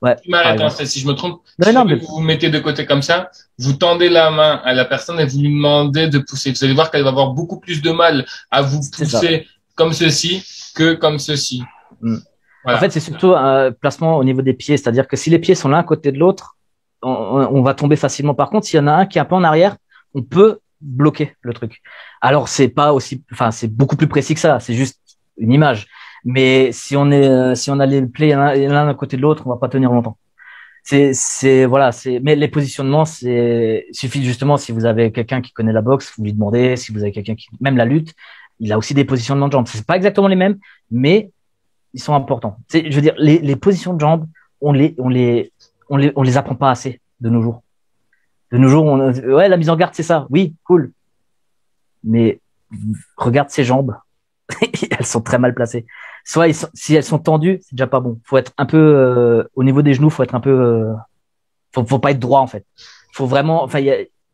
tu m'arrêtes, si je me trompe. Vous vous mettez de côté comme ça, vous tendez la main à la personne et vous lui demandez de pousser. Vous allez voir qu'elle va avoir beaucoup plus de mal à vous pousser comme ceci que comme ceci. Voilà. En fait, c'est surtout un placement au niveau des pieds. C'est-à-dire que si les pieds sont l'un à côté de l'autre, on va tomber facilement. Par contre, s'il y en a un qui est un peu en arrière, on peut bloquer le truc. Alors, c'est c'est beaucoup plus précis que ça. C'est juste une image. Mais si on a les pieds l'un à côté de l'autre, on va pas tenir longtemps. Mais les positionnements, suffit justement, si vous avez quelqu'un qui connaît la boxe, vous lui demandez, si vous avez quelqu'un même la lutte, il a aussi des positionnements de jambes. C'est pas exactement les mêmes, mais ils sont importants. Je veux dire, les positions de jambes, on les apprend pas assez de nos jours. De nos jours, ouais, la mise en garde, c'est ça. Oui, cool. Mais regarde ses jambes. Elles sont très mal placées. Soit si elles sont tendues, c'est déjà pas bon. Faut être un peu au niveau des genoux, faut être un peu faut pas être droit en fait. Faut vraiment enfin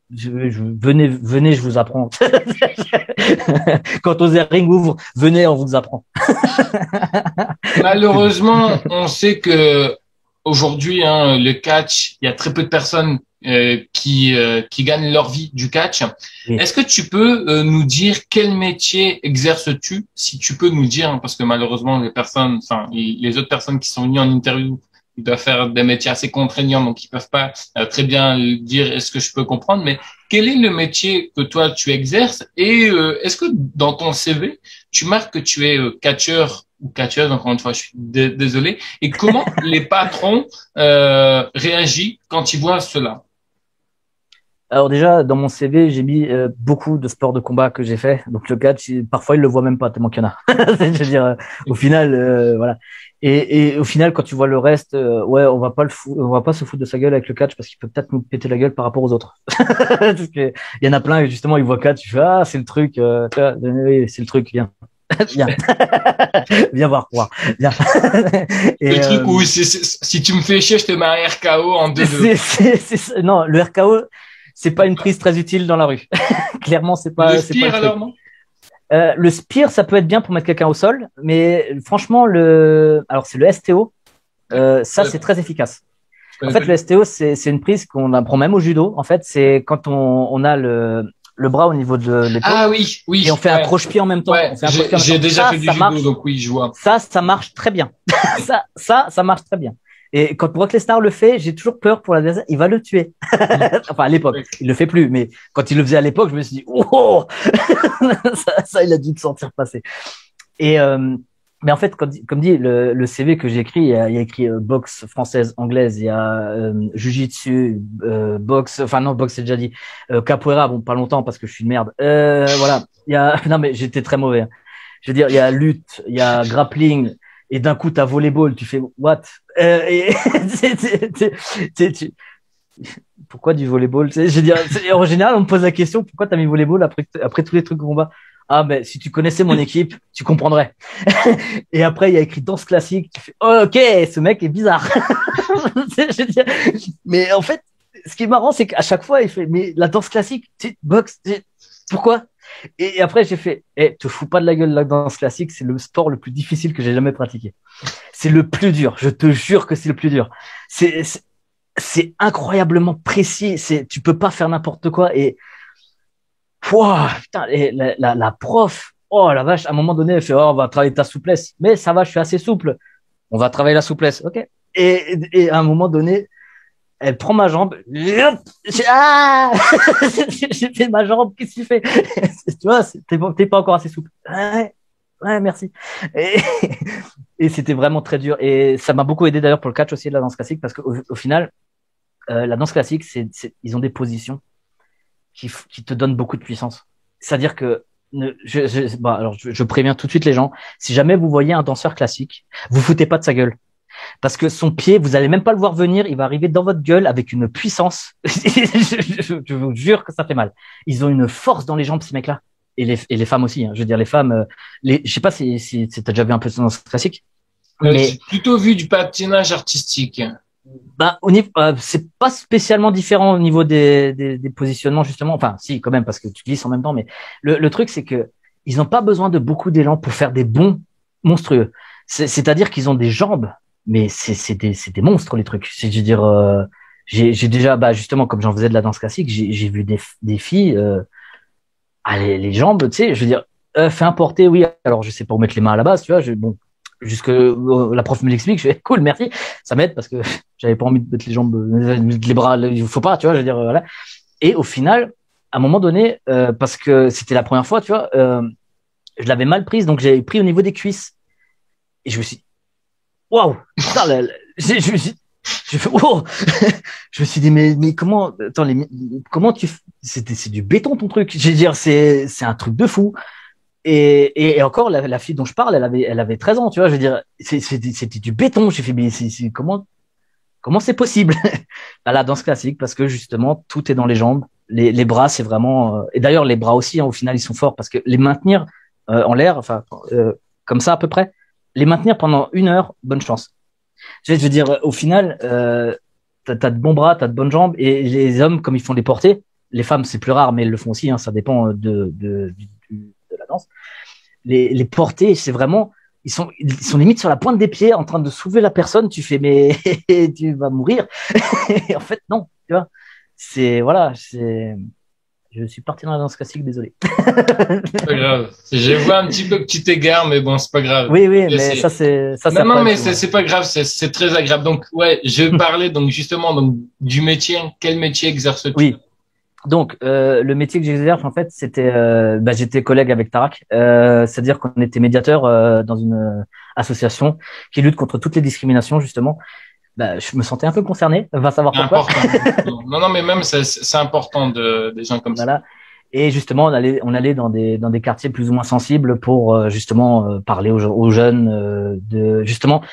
venez, je vous apprends. Quand Ozering ouvre, venez, on vous apprend. Malheureusement, on sait que aujourd'hui, hein, le catch, il y a très peu de personnes qui gagnent leur vie du catch. Oui. Est-ce que tu peux nous dire quel métier exerces-tu, si tu peux nous dire, hein, parce que malheureusement les autres personnes qui sont venues en interview, ils doivent faire des métiers assez contraignants, donc ils peuvent pas très bien dire est-ce que je peux comprendre, mais quel est le métier que toi tu exerces et est-ce que dans ton CV tu marques que tu es catcheur ou catcheuse, encore une fois, je suis désolé, et comment les patrons réagissent quand ils voient cela? Alors déjà, dans mon CV, j'ai mis beaucoup de sports de combat que j'ai fait. Donc le catch, parfois, ils le voient même pas tellement qu'il y en a. Je veux dire, au final, voilà. Et au final, quand tu vois le reste, ouais, on va pas se foutre de sa gueule avec le catch parce qu'il peut peut-être nous péter la gueule par rapport aux autres. Parce que il y en a plein et justement, ils voient catch, tu fais ah, c'est le truc, oui, c'est le truc, viens. Viens. Viens voir, viens. Le truc où si tu me fais chier, je te mets un RKO en 2-2. Non, le RKO, c'est pas une prise très utile dans la rue. Clairement, c'est pas. Le spear, alors, non? Le spear, ça peut être bien pour mettre quelqu'un au sol, mais franchement, alors c'est le STO. Ça, c'est très efficace. En fait, le STO, c'est une prise qu'on apprend même au judo. En fait, c'est quand on a le bras au niveau de l'épaule. Ah oui, oui. Et on fait un croche-pied en même temps. Ouais, j'ai déjà fait du judo, donc oui, je vois. Ça marche très bien. ça marche très bien. Et quand Brock Lesnar le fait, j'ai toujours peur pour l'adversaire. Il va le tuer. Enfin, à l'époque. Il le fait plus. Mais quand il le faisait à l'époque, je me suis dit, oh, ça, il a dû le sentir passer. Et, mais en fait, comme dit, le CV que j'ai écrit, il y a écrit boxe française, anglaise, il y a jiu-jitsu, boxe, enfin non, boxe c'est déjà dit, capoeira, bon, pas longtemps parce que je suis une merde. Voilà. Il y a, non mais j'étais très mauvais. Hein. Je veux dire, il y a lutte, il y a grappling, et d'un coup t'as volleyball, tu fais what? Pourquoi du volleyball? Je veux dire, en général, on me pose la question, pourquoi t'as mis volleyball après tous les trucs combat? Ah, ben, si tu connaissais mon équipe, tu comprendrais. Et après, il y a écrit danse classique. Tu fais, oh, ok, ce mec est bizarre. Je veux dire, mais en fait, ce qui est marrant, c'est qu'à chaque fois, il fait, mais la danse classique, boxe, pourquoi? Et après, j'ai fait, te fous pas de la gueule, la danse classique, c'est le sport le plus difficile que j'ai jamais pratiqué. C'est le plus dur. Je te jure que c'est le plus dur. C'est incroyablement précis. Tu peux pas faire n'importe quoi. Et, wow, putain, et la prof, oh la vache, à un moment donné, elle fait, oh, on va travailler ta souplesse. Mais ça va, je suis assez souple. On va travailler la souplesse. Ok. Et à un moment donné, elle prend ma jambe. Ah j'ai fait ma jambe. Qu'est-ce que tu fais? Tu vois, t'es pas encore assez souple. Ouais, merci. Et c'était vraiment très dur. Et ça m'a beaucoup aidé d'ailleurs pour le catch aussi de la danse classique parce qu'au final, la danse classique, ils ont des positions qui te donnent beaucoup de puissance. C'est-à-dire que alors je préviens tout de suite les gens. Si jamais vous voyez un danseur classique, vous foutez pas de sa gueule. Parce que son pied, vous allez même pas le voir venir, il va arriver dans votre gueule avec une puissance. Je vous jure que ça fait mal. Ils ont une force dans les jambes, ces mecs-là. Et les femmes aussi. Hein. Je veux dire, les femmes, je sais pas si t'as déjà vu un peu de danse classique. Mais j'ai plutôt vu du patinage artistique. Bah, c'est pas spécialement différent au niveau des positionnements, justement. Enfin, si, quand même, parce que tu glisses en même temps. Mais le truc, c'est que ils n'ont pas besoin de beaucoup d'élan pour faire des bonds monstrueux. C'est-à-dire qu'ils ont des jambes, mais c'est des monstres, les trucs. Je veux dire, j'ai déjà, bah, justement, comme j'en faisais de la danse classique, j'ai vu des filles, les jambes, tu sais, je veux dire, fais un porté, oui. Alors, je sais pas où mettre les mains à la base, tu vois, bon. Jusque la prof me l'explique, je fais cool, merci, ça m'aide parce que j'avais pas envie de mettre les jambes, les bras, il faut pas, tu vois, je veux dire, voilà. Et au final, à un moment donné, parce que c'était la première fois, tu vois, je l'avais mal prise, donc j'avais pris au niveau des cuisses et je me suis, waouh, putain, je me suis, je fais, wow. Je me suis dit mais comment, attends, comment c'est du béton ton truc, je veux dire, c'est un truc de fou. Et encore, la fille dont je parle, elle avait 13 ans, tu vois, je veux dire, c'était du béton. J'ai fait, mais comment c'est possible? à la danse classique parce que justement tout est dans les jambes. Les bras, c'est vraiment et d'ailleurs les bras aussi, hein, au final ils sont forts parce que les maintenir en l'air, enfin comme ça à peu près, les maintenir pendant 1 heure, bonne chance. Je veux dire, au final, t'as de bons bras, t'as de bonnes jambes, et les hommes, comme ils font les portées, les femmes c'est plus rare, mais elles le font aussi, hein, ça dépend de la danse. Les portées, c'est vraiment, ils sont limite sur la pointe des pieds, en train de soulever la personne. Tu fais, mais tu vas mourir. Et en fait, non, tu vois. C'est voilà, c'est. Je suis parti dans la danse classique, désolé. C'est pas grave. Je vois un petit peu que tu t'égares, mais bon, c'est pas grave. Oui, oui, mais ça c'est ça. Non, non, mais c'est pas grave, c'est très agréable. Donc, ouais, je vais parler donc justement donc du métier. Quel métier exerces-tu? Oui. Donc, le métier que j'exerce, en fait, c'était, j'étais collègue avec Tarak, c'est-à-dire qu'on était médiateur dans une association qui lutte contre toutes les discriminations, justement. Je me sentais un peu concerné, va savoir pourquoi. Important. Non, non, mais même c'est important des gens comme voilà. Ça. Et justement, on allait dans des quartiers plus ou moins sensibles pour justement parler aux jeunes de justement.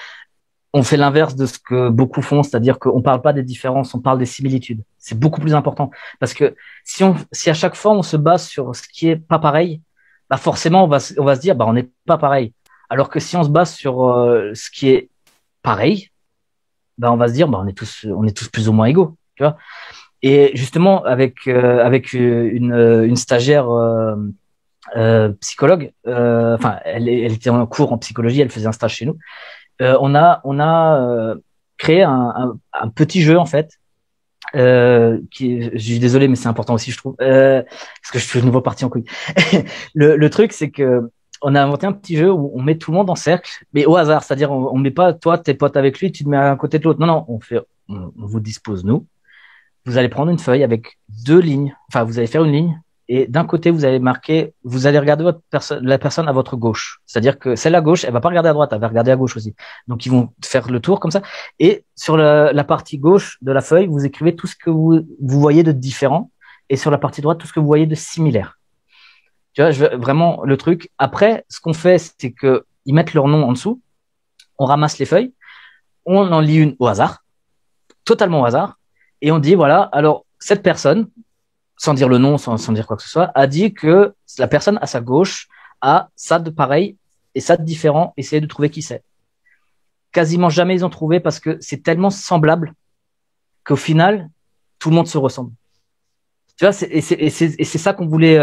On fait l'inverse de ce que beaucoup font, c'est-à-dire qu'on parle pas des différences, on parle des similitudes. C'est beaucoup plus important parce que si à chaque fois on se base sur ce qui est pas pareil, forcément on va se dire on n'est pas pareil. Alors que si on se base sur ce qui est pareil, on va se dire on est tous plus ou moins égaux, tu vois. Et justement avec une stagiaire psychologue, elle était en cours en psychologie, elle faisait un stage chez nous. On a créé un petit jeu en fait. Je suis désolé, mais c'est important aussi, je trouve, parce que je suis de nouveau parti en couille. le truc, c'est que on a inventé un petit jeu où on met tout le monde en cercle, mais au hasard, c'est-à-dire on met pas toi tes potes avec lui, tu te mets à un côté de l'autre. Non, non, on vous dispose nous. Vous allez prendre une feuille avec 2 lignes. Enfin, vous allez faire une ligne. Et d'un côté, vous allez regarder la personne à votre gauche. C'est-à-dire que celle à gauche, elle va pas regarder à droite, elle va regarder à gauche aussi. Donc, ils vont faire le tour comme ça. Et sur la partie gauche de la feuille, vous écrivez tout ce que vous voyez de différent. Et sur la partie droite, tout ce que vous voyez de similaire. Tu vois, vraiment, le truc. Après, ce qu'on fait, c'est que ils mettent leur nom en dessous. On ramasse les feuilles. On en lit une au hasard. Totalement au hasard. Et on dit, voilà, alors, cette personne, sans dire le nom, sans dire quoi que ce soit, a dit que la personne à sa gauche a ça de pareil et ça de différent. Essayez de trouver qui c'est. Quasiment jamais ils ont trouvé parce que c'est tellement semblable qu'au final, tout le monde se ressemble. Tu vois, c'est ça qu'on voulait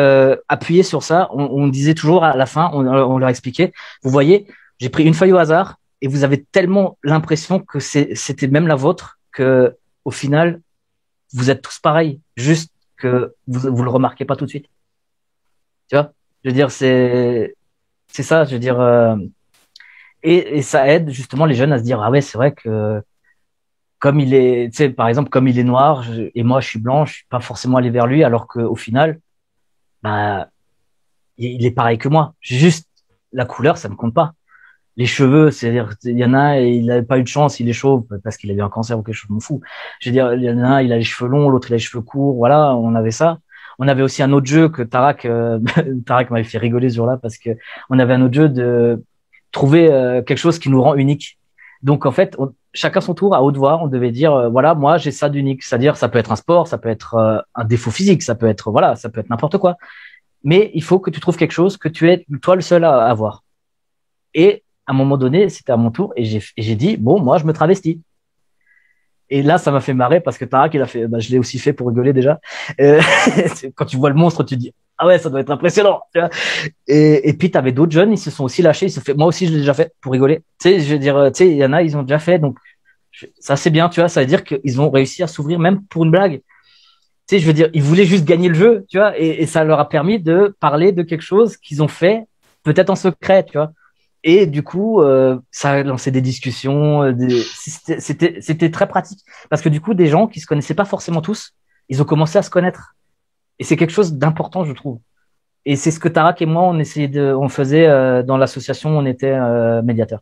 appuyer sur ça. On disait toujours à la fin, on leur expliquait, vous voyez, j'ai pris une feuille au hasard et vous avez tellement l'impression que c'était même la vôtre que au final, vous êtes tous pareils, juste que vous le remarquez pas tout de suite. Tu vois, je veux dire, c'est ça, je veux dire, et ça aide justement les jeunes à se dire, ah ouais, c'est vrai que comme il est, tu sais, par exemple, comme il est noir et moi je suis blanc, je suis pas forcément allé vers lui, alors qu'au final, il est pareil que moi. Juste la couleur, ça ne compte pas. Les cheveux, c'est-à-dire, il y en a, il n'avait pas eu de chance, il est chauve parce qu'il a eu un cancer ou quelque chose, je m'en fous. Je veux dire, il y en a un, il a les cheveux longs, l'autre, il a les cheveux courts, voilà, on avait ça. On avait aussi un autre jeu que Tarak m'avait fait rigoler ce jour-là parce que on avait un autre jeu de trouver quelque chose qui nous rend unique. Donc, en fait, chacun son tour, à haute voix, on devait dire, voilà, moi, j'ai ça d'unique. C'est-à-dire, ça peut être un sport, ça peut être un défaut physique, ça peut être, voilà, ça peut être n'importe quoi. Mais il faut que tu trouves quelque chose que tu es, toi, le seul à avoir. Et, à un moment donné, c'était à mon tour et j'ai dit, bon, moi, je me travestis. Et là, ça m'a fait marrer parce que Tarak, il a fait, je l'ai aussi fait pour rigoler déjà. Quand tu vois le monstre, tu dis, ah ouais, ça doit être impressionnant. Tu vois, et puis, t'avais d'autres jeunes, ils se sont aussi lâchés. Ils se fait, moi aussi, je l'ai déjà fait pour rigoler. Tu sais, je veux dire, tu sais, il y en a, ils ont déjà fait. Donc, ça, c'est bien, tu vois. Ça veut dire qu'ils ont réussi à s'ouvrir même pour une blague. Tu sais, je veux dire, ils voulaient juste gagner le jeu, tu vois, et ça leur a permis de parler de quelque chose qu'ils ont fait, peut-être en secret, tu vois. Et du coup, ça a lancé des discussions. C'était très pratique parce que du coup, des gens qui se connaissaient pas forcément tous, ils ont commencé à se connaître. Et c'est quelque chose d'important, je trouve. Et c'est ce que Tarak et moi, on faisait dans l'association, on était médiateurs.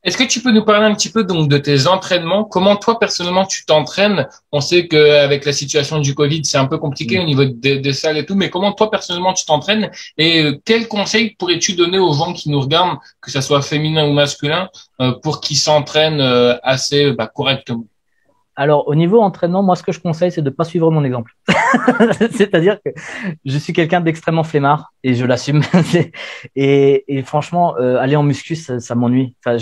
Est-ce que tu peux nous parler un petit peu donc de tes entraînements? Comment toi personnellement tu t'entraînes? On sait qu'avec la situation du Covid, c'est un peu compliqué au niveau des salles et tout, mais comment toi personnellement tu t'entraînes? Et quels conseils pourrais-tu donner aux gens qui nous regardent, que ça soit féminin ou masculin, pour qu'ils s'entraînent assez correctement? Alors, au niveau entraînement, moi, ce que je conseille, c'est de pas suivre mon exemple. C'est-à-dire que je suis quelqu'un d'extrêmement flemmard et je l'assume. Et franchement, aller en muscu, ça m'ennuie. Enfin,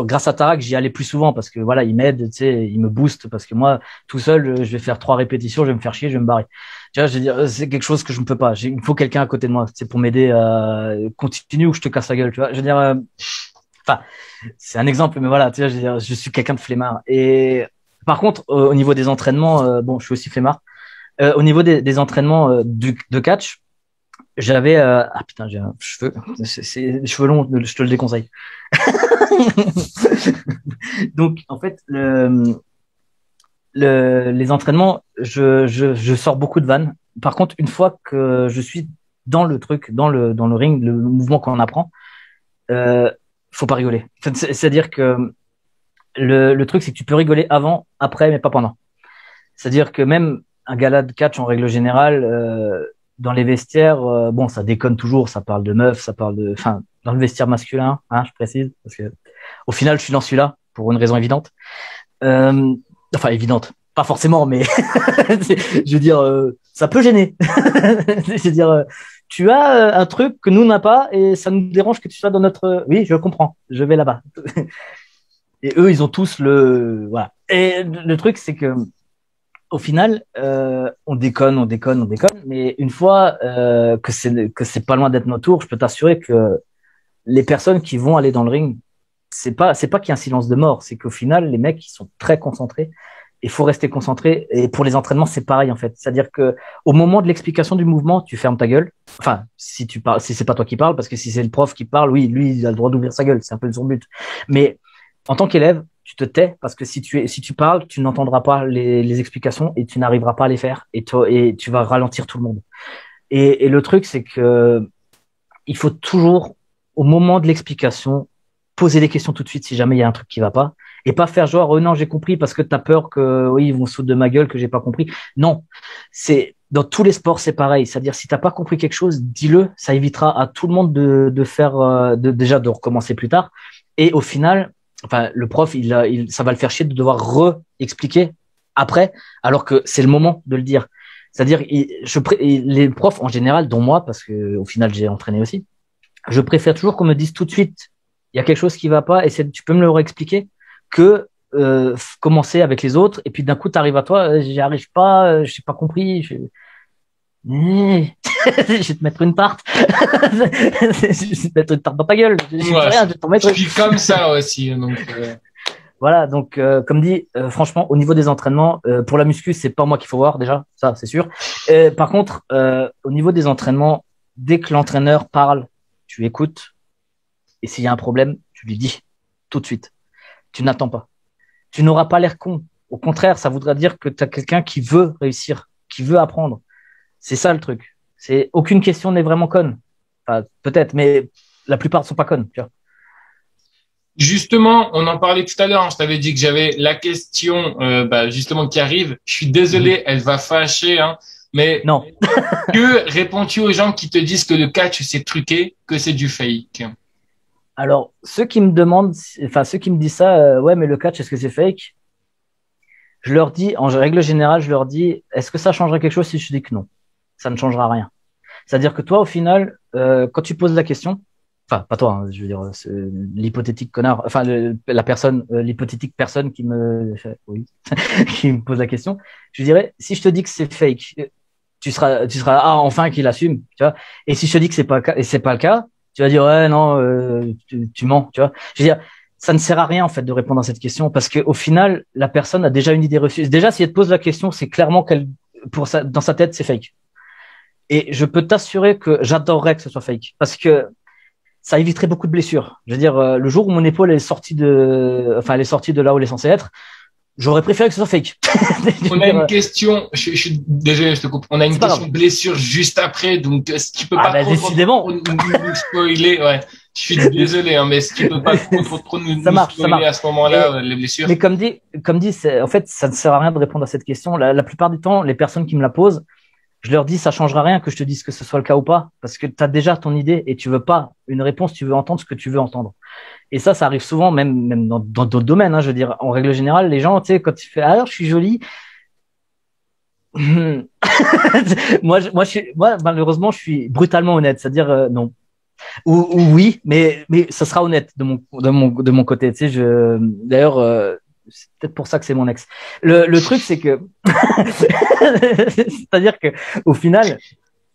grâce à Tarak, j'y allais plus souvent parce que voilà, il m'aide, tu sais, il me booste parce que moi, tout seul, je vais faire 3 répétitions, je vais me faire chier, je vais me barrer. Tu vois, je veux dire, c'est quelque chose que je ne peux pas. Il me faut quelqu'un à côté de moi, c'est pour m'aider à continuer ou je te casse la gueule, tu vois. Je veux dire, enfin, c'est un exemple, mais voilà, tu vois, je suis quelqu'un de flemmard. Et par contre, au niveau des entraînements, bon, je suis aussi flemmard. Au niveau des entraînements de catch, j'avais ah putain, j'ai un cheveu, c'est des cheveux longs, je te le déconseille. Donc en fait, les entraînements, je sors beaucoup de vannes. Par contre, une fois que je suis dans le truc, dans le ring, le mouvement qu'on apprend, faut pas rigoler. C'est-à-dire que le truc, c'est que tu peux rigoler avant, après, mais pas pendant. C'est-à-dire que même un gala de catch, en règle générale, dans les vestiaires, bon, ça déconne toujours, ça parle de meufs, ça parle de, enfin, dans le vestiaire masculin, hein, je précise, parce que au final, je suis dans celui-là pour une raison évidente. Enfin, évidente, pas forcément, mais je veux dire, ça peut gêner. Je veux dire, tu as un truc que nous n'a pas et ça nous dérange que tu sois dans notre. Oui, je comprends, je vais là-bas. Et eux, ils ont tous le. Voilà. Et le truc, c'est que au final, on déconne, mais une fois que c'est pas loin d'être notre tour, je peux t'assurer que les personnes qui vont aller dans le ring, c'est pas qu'il y a un silence de mort, c'est qu'au final, les mecs, ils sont très concentrés. Il faut rester concentré. Et pour les entraînements, c'est pareil, en fait. C'est-à-dire que au moment de l'explication du mouvement, tu fermes ta gueule. Enfin, si tu parles, si c'est pas toi qui parles, parce que si c'est le prof qui parle, oui, lui, il a le droit d'ouvrir sa gueule. C'est un peu son but. Mais en tant qu'élève, tu te tais parce que si tu parles, tu n'entendras pas les explications et tu n'arriveras pas à les faire et tu vas ralentir tout le monde. Et le truc, c'est que il faut toujours, au moment de l'explication, poser des questions tout de suite si jamais il y a un truc qui va pas. Et pas faire genre, oh non, j'ai compris parce que t'as peur que, oui, ils vont se foutre de ma gueule, que j'ai pas compris. Non. Dans tous les sports, c'est pareil. C'est-à-dire, si t'as pas compris quelque chose, dis-le. Ça évitera à tout le monde de faire, déjà de recommencer plus tard. Et au final, enfin, le prof, ça va le faire chier de devoir re-expliquer après, alors que c'est le moment de le dire. C'est-à-dire, les profs en général, dont moi, parce que au final, j'ai entraîné aussi, je préfère toujours qu'on me dise tout de suite, il y a quelque chose qui va pas, et tu peux me le réexpliquer, que commencer avec les autres, et puis d'un coup, tu arrives à toi, j'y arrive pas, j'ai pas compris, je vais te mettre une tarte. Je vais te mettre une tarte dans ta gueule. Je suis comme ça aussi. Donc, voilà, donc comme dit, franchement, au niveau des entraînements, pour la muscu, c'est pas moi qu'il faut voir déjà, ça c'est sûr. Par contre, au niveau des entraînements, dès que l'entraîneur parle, tu écoutes, et s'il y a un problème, tu lui dis tout de suite. Tu n'attends pas. Tu n'auras pas l'air con. Au contraire, ça voudra dire que tu as quelqu'un qui veut réussir, qui veut apprendre. C'est ça le truc. Aucune question n'est vraiment conne. Enfin, peut-être, mais la plupart ne sont pas connes. Tu vois. Justement, on en parlait tout à l'heure. Hein, je t'avais dit que j'avais la question justement qui arrive. Je suis désolé, elle va fâcher, hein, mais non. Que réponds-tu aux gens qui te disent que le catch c'est truqué, que c'est du fake? Alors, ceux qui me disent ça, ouais, mais le catch, est-ce que c'est fake? Je leur dis, en règle générale, est-ce que ça changerait quelque chose si je dis que non? Ça ne changera rien. C'est-à-dire que toi, au final, quand tu poses la question, enfin, pas toi, hein, je veux dire, l'hypothétique connard, enfin, l'hypothétique personne qui qui me pose la question, je dirais, si je te dis que c'est fake, tu seras, ah, enfin, qu'il assume, tu vois. Et si je te dis que c'est pas le cas, tu vas dire, ouais, non, tu mens, tu vois. Je veux dire, ça ne sert à rien, en fait, de répondre à cette question parce que, au final, la personne a déjà une idée reçue. Déjà, si elle te pose la question, c'est clairement dans sa tête, c'est fake. Et je peux t'assurer que j'adorerais que ce soit fake parce que ça éviterait beaucoup de blessures. Je veux dire, le jour où mon épaule elle est sortie de là où elle est censée être, j'aurais préféré que ce soit fake. On a une question, je suis désolé, je te coupe. On a une question de blessure juste après, donc si tu peux pas décidément nous spoiler, ouais. Je suis désolé, hein, mais si tu peux pas trop nous spoiler à ce moment-là, les blessures. Mais comme dit, en fait, ça ne sert à rien de répondre à cette question. La plupart du temps, les personnes qui me la posent, je leur dis, ça changera rien que je te dise que ce soit le cas ou pas, parce que tu as déjà ton idée et tu veux pas une réponse, tu veux entendre ce que tu veux entendre. Et ça arrive souvent, même dans d'autres domaines, hein, je veux dire, en règle générale, les gens, tu sais, quand tu fais, alors, je suis jolie. Moi, malheureusement, je suis brutalement honnête, c'est-à-dire, non. Ou oui, mais ça sera honnête de mon côté, tu sais, d'ailleurs, c'est peut-être pour ça que c'est mon ex. Le truc, c'est que, c'est-à-dire que, au final,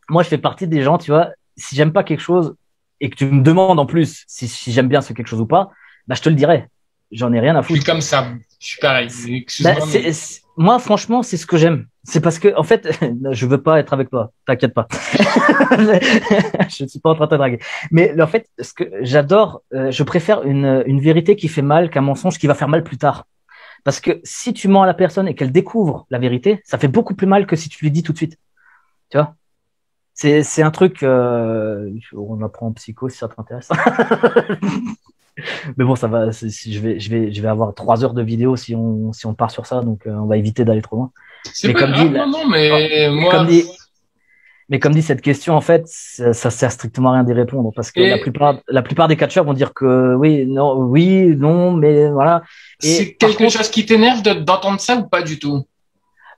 moi, je fais partie des gens, tu vois, si j'aime pas quelque chose et que tu me demandes en plus si j'aime bien ce quelque chose ou pas, bah, je te le dirai. J'en ai rien à foutre. Je suis comme ça. Je suis pareil. Excuse-moi. Bah, moi, franchement, c'est ce que j'aime. C'est parce que, en fait, je veux pas être avec toi. T'inquiète pas. Je suis pas en train de te draguer. Mais en fait, ce que j'adore, je préfère une vérité qui fait mal qu'un mensonge qui va faire mal plus tard. Parce que si tu mens à la personne et qu'elle découvre la vérité, ça fait beaucoup plus mal que si tu lui dis tout de suite. Tu vois? C'est un truc, on apprend en psycho si ça t'intéresse. Mais bon, ça va. Je vais avoir 3 heures de vidéo si on part sur ça, donc on va éviter d'aller trop loin. C'est pas grave, non, mais moi. Comme dit cette question, en fait, ça sert strictement à rien d'y répondre parce que la plupart des catcheurs vont dire que oui, non, mais voilà. C'est quelque chose qui t'énerve d'entendre ça ou pas du tout?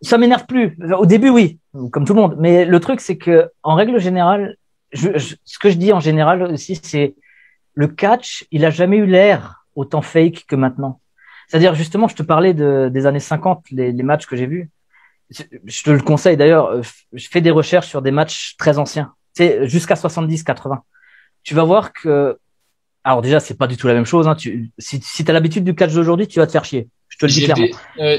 Ça m'énerve plus. Au début, oui, comme tout le monde. Mais le truc, c'est que en règle générale, ce que je dis en général aussi, c'est le catch, il a jamais eu l'air autant fake que maintenant. C'est-à-dire, justement, je te parlais des années 50, les matchs que j'ai vus. Je te le conseille d'ailleurs, je fais des recherches sur des matchs très anciens, tu sais, jusqu'à 70-80. Tu vas voir que, alors déjà, c'est pas du tout la même chose, hein. Si t'as l'habitude du catch d'aujourd'hui, tu vas te faire chier. Je te le dis clairement.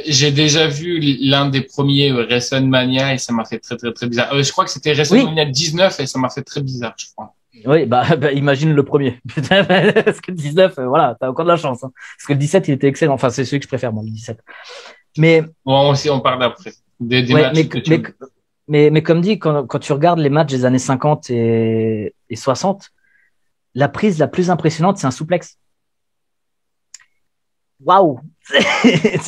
J'ai déjà vu l'un des premiers WrestleMania et ça m'a fait très, très, très bizarre. Je crois que c'était WrestleMania 19 et ça m'a fait très bizarre, je crois. Oui, bah imagine le premier. Parce que le 19, voilà, t'as encore de la chance, hein. Parce que le 17, il était excellent. Enfin, c'est celui que je préfère, moi, le 17. Mais. Bon, aussi, on parle d'après. Mais comme dit, quand tu regardes les matchs des années 50 et 60, la prise la plus impressionnante, c'est un souplex. Waouh!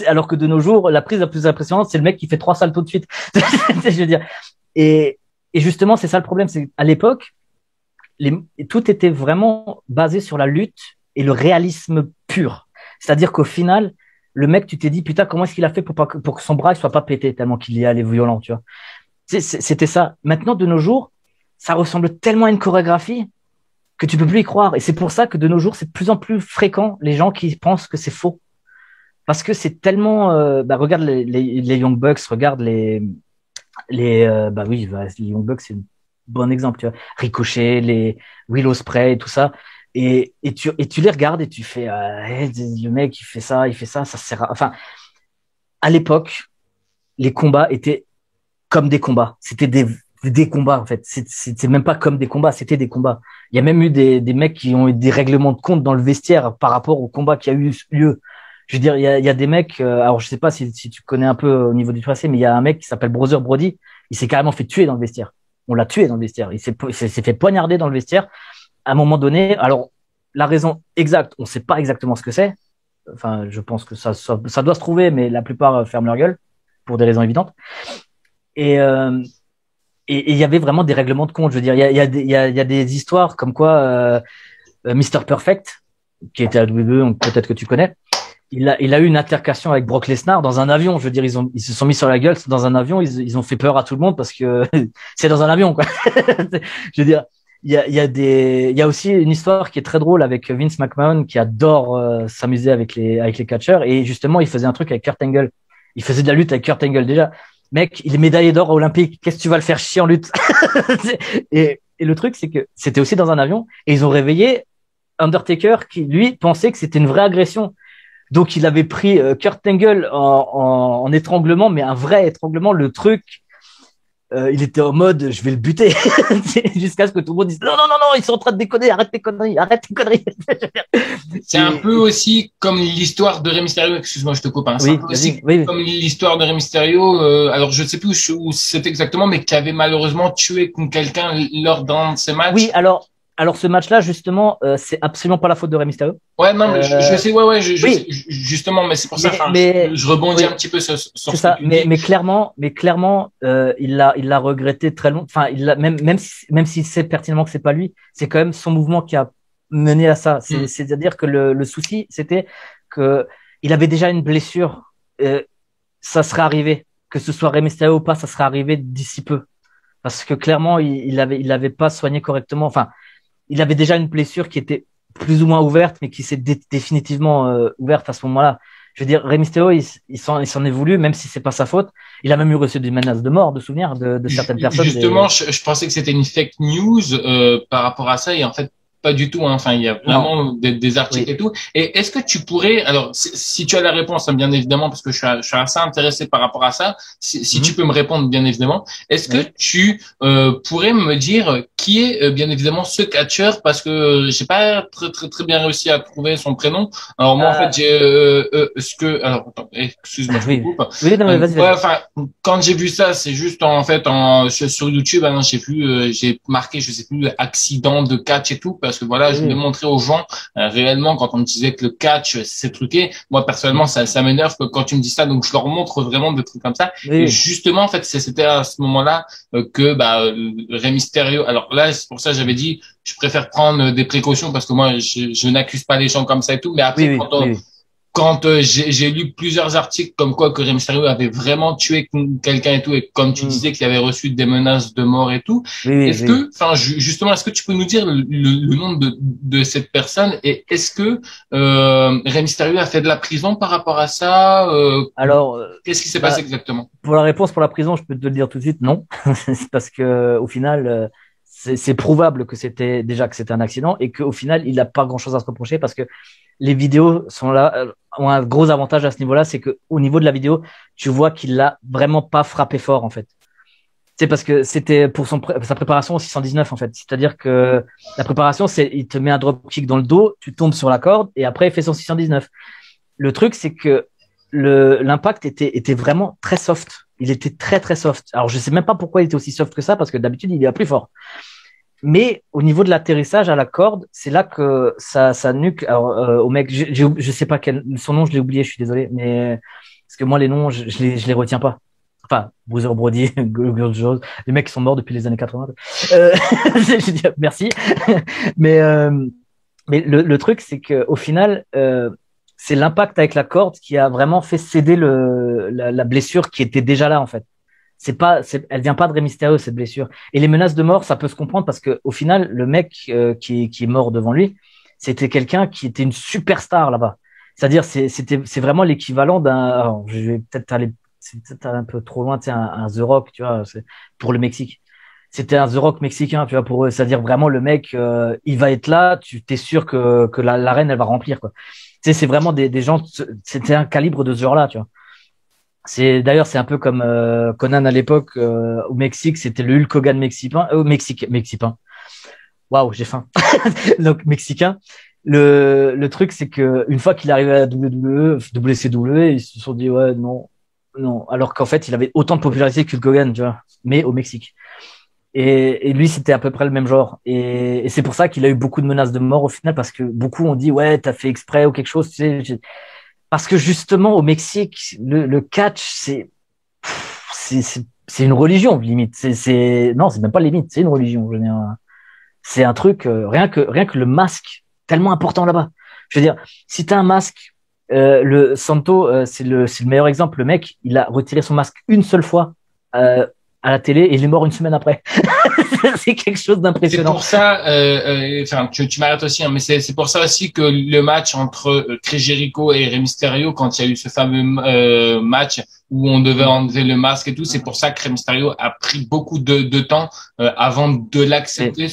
Alors que de nos jours, la prise la plus impressionnante, c'est le mec qui fait 3 saltos de suite. Je veux dire. Et justement, c'est ça le problème, c'est à l'époque, tout était vraiment basé sur la lutte et le réalisme pur. C'est-à-dire qu'au final, le mec, tu t'es dit, putain, comment est-ce qu'il a fait pour que son bras ne soit pas pété tellement qu'il y allait violent, tu vois. C'était ça. Maintenant, de nos jours, ça ressemble tellement à une chorégraphie que tu peux plus y croire. Et c'est pour ça que de nos jours, c'est de plus en plus fréquent les gens qui pensent que c'est faux. Parce que c'est tellement, regarde les Young Bucks, regarde les Young Bucks, c'est un bon exemple, tu vois. Ricochet, les Will Ospreay, tout ça. Et tu les regardes et tu fais, le mec, il fait ça, ça sert à, enfin, à l'époque, les combats étaient comme des combats. C'était des combats, en fait. C'est même pas comme des combats, c'était des combats. Il y a même eu des mecs qui ont eu des règlements de compte dans le vestiaire par rapport au combat qui a eu lieu. Je veux dire, il y a des mecs, alors je sais pas si tu connais un peu au niveau du passé, mais il y a un mec qui s'appelle Brother Brody. Il s'est carrément fait tuer dans le vestiaire. On l'a tué dans le vestiaire. Il s'est fait poignarder dans le vestiaire. À un moment donné, alors, la raison exacte, on sait pas exactement ce que c'est. Enfin, je pense que ça doit se trouver, mais la plupart ferment leur gueule pour des raisons évidentes. Et il y avait vraiment des règlements de compte. Je veux dire, il y a des histoires comme quoi Mr. Perfect, qui était à WWE, peut-être que tu connais, il a eu une altercation avec Brock Lesnar dans un avion. Je veux dire, ils se sont mis sur la gueule dans un avion. Ils ont fait peur à tout le monde parce que c'est dans un avion, quoi. Je veux dire, il y a aussi une histoire qui est très drôle avec Vince McMahon qui adore s'amuser avec les catcheurs, et justement, il faisait un truc avec Kurt Angle. Il faisait de la lutte avec Kurt Angle déjà. Mec, il est médaillé d'or olympique. Qu'est-ce que tu vas le faire chier en lutte? Et le truc, c'est que c'était aussi dans un avion et ils ont réveillé Undertaker qui, lui, pensait que c'était une vraie agression. Donc, il avait pris Kurt Angle en étranglement, mais un vrai étranglement. Le truc, il était en mode, je vais le buter. Jusqu'à ce que tout le monde dise, non, ils sont en train de déconner, arrête tes conneries. C'est un peu aussi comme l'histoire de Rey Mysterio, excuse-moi, je te coupe, hein. C'est un peu aussi comme l'histoire de Rey Mysterio, alors je ne sais plus où c'est exactement, mais qui avait malheureusement tué quelqu'un lors d'un de ses matchs. Oui, alors, alors ce match-là, justement, c'est absolument pas la faute de Rey Mysterio. Ouais, non, mais je sais, ouais, Oui, justement, mais c'est pour ça, enfin, mais je rebondis oui, un petit peu sur c'est ce que ça. tu dis. Mais clairement, il l'a regretté très longtemps. Enfin, même s'il sait pertinemment que c'est pas lui, c'est quand même son mouvement qui a mené à ça. Hmm. C'est-à-dire que le souci, c'était que il avait déjà une blessure. Euh, Ça serait arrivé, que ce soit Rey Mysterio ou pas, ça serait arrivé d'ici peu. Parce que clairement, il avait pas soigné correctement. Enfin, il avait déjà une blessure qui était plus ou moins ouverte, mais qui s'est définitivement ouverte à ce moment-là. Je veux dire, Rey Mysterio, il s'en est voulu, même si c'est pas sa faute. Il a même eu reçu des menaces de mort, de souvenirs de certaines personnes. Justement, je pensais que c'était une fake news par rapport à ça, et en fait, pas du tout. Hein. Enfin, il y a Non, vraiment des articles oui. et tout. Et est-ce que tu pourrais, alors, si tu as la réponse, hein, bien évidemment, parce que je suis assez intéressé par rapport à ça, si tu Mhm. peux me répondre, bien évidemment, est-ce que Oui. tu pourrais me dire qui est, bien évidemment, ce catcheur, parce que j'ai pas très bien réussi à trouver son prénom. Alors moi, en fait, Euh, j'ai ce que, alors, attends, excuse-moi, je te oui. coupe. Oui, non, mais vas-y, Ouais, vas-y. enfin, quand j'ai vu ça, c'est juste en fait sur YouTube, hein, j'ai marqué, je sais plus, accident de catch et tout, parce que voilà, je voulais Oui. montrer aux gens réellement quand on me disait que le catch c'est truqué. Moi personnellement, Mhm. ça m'énerve que quand tu me dis ça, donc je leur montre vraiment des trucs comme ça. Et Oui. justement, en fait, c'était à ce moment-là que Rey Mysterio. Alors là, c'est pour ça que j'avais dit, je préfère prendre des précautions parce que moi, je n'accuse pas les gens comme ça et tout. Mais Oui, après, oui, oui, oui. quand j'ai lu plusieurs articles comme quoi que Rey Mysterio avait vraiment tué quelqu'un et tout, et comme tu Mhm. disais qu'il avait reçu des menaces de mort et tout, Oui, oui, est-ce oui. que, enfin, justement, est-ce que tu peux nous dire le nom de cette personne et est-ce que Rey Mysterio a fait de la prison par rapport à ça Alors, qu'est-ce qui s'est passé bah, exactement? pour la réponse pour la prison, je peux te le dire tout de suite, non. C'est parce que au final, c'est probable que c'était un accident et qu'au final, il n'a pas grand-chose à se reprocher parce que les vidéos sont là, ont un gros avantage à ce niveau-là, c'est que au niveau de la vidéo, tu vois qu'il l'a vraiment pas frappé fort en fait. C'est parce que c'était pour sa préparation au 619 en fait. C'est-à-dire que la préparation, c'est il te met un dropkick dans le dos, tu tombes sur la corde et après il fait son 619. Le truc, c'est que l'impact était vraiment très soft. Il était très très soft. Alors je sais même pas pourquoi il était aussi soft que ça parce que d'habitude il est plus fort. Mais au niveau de l'atterrissage à la corde, c'est là que ça nuque. Alors au mec, je sais pas son nom, je l'ai oublié, je suis désolé, mais parce que moi les noms, je les retiens pas. Enfin, Boozer Brody, Jones, les mecs qui sont morts depuis les années 80. Je dis, merci. Mais mais le truc, c'est que au final, c'est l'impact avec la corde qui a vraiment fait céder la blessure qui était déjà là en fait. Elle vient pas de Rey Mysterio cette blessure. Et les menaces de mort, ça peut se comprendre parce que au final, le mec qui est mort devant lui, c'était quelqu'un qui était une superstar là-bas. C'est-à-dire, c'est vraiment l'équivalent d'un. Alors, je vais peut-être aller, c'est peut-être un peu trop loin, tu sais, un The Rock, tu vois, c'est pour le Mexique. C'était un The Rock mexicain, tu vois, pour eux. C'est-à-dire vraiment le mec, il va être là, tu t'es sûr que l'arène, elle va remplir, quoi. Tu sais, c'est vraiment des gens, c'était un calibre de ce genre-là, tu vois. C'est un peu comme Conan à l'époque au Mexique, c'était le Hulk Hogan mexicain, mexicain. Waouh, j'ai faim. Donc mexicain. Le truc, c'est que une fois qu'il est arrivé à la WWE, WCW, ils se sont dit ouais non, non. Alors qu'en fait, il avait autant de popularité que Hulk Hogan, tu vois, mais au Mexique. Et lui, c'était à peu près le même genre. Et c'est pour ça qu'il a eu beaucoup de menaces de mort au final, parce que beaucoup ont dit, ouais, t'as fait exprès ou quelque chose, tu sais. Parce que justement, au Mexique, le catch, c'est une religion, limite. Non, c'est même pas limite, c'est une religion. Je veux dire, c'est un truc, rien que le masque, tellement important là-bas. Je veux dire, si t'as un masque, le Santo, c'est le meilleur exemple. Le mec, il a retiré son masque une seule fois à la télé et il est mort une semaine après. C'est quelque chose C'est d'impressionnant. pour ça, enfin, tu m'arrêtes aussi, hein, mais c'est pour ça aussi que le match entre Chris Jericho et Rey Mysterio, quand il y a eu ce fameux match où on devait enlever le masque et tout, c'est pour ça que Rey Mysterio a pris beaucoup de temps avant de Et, l'accepter,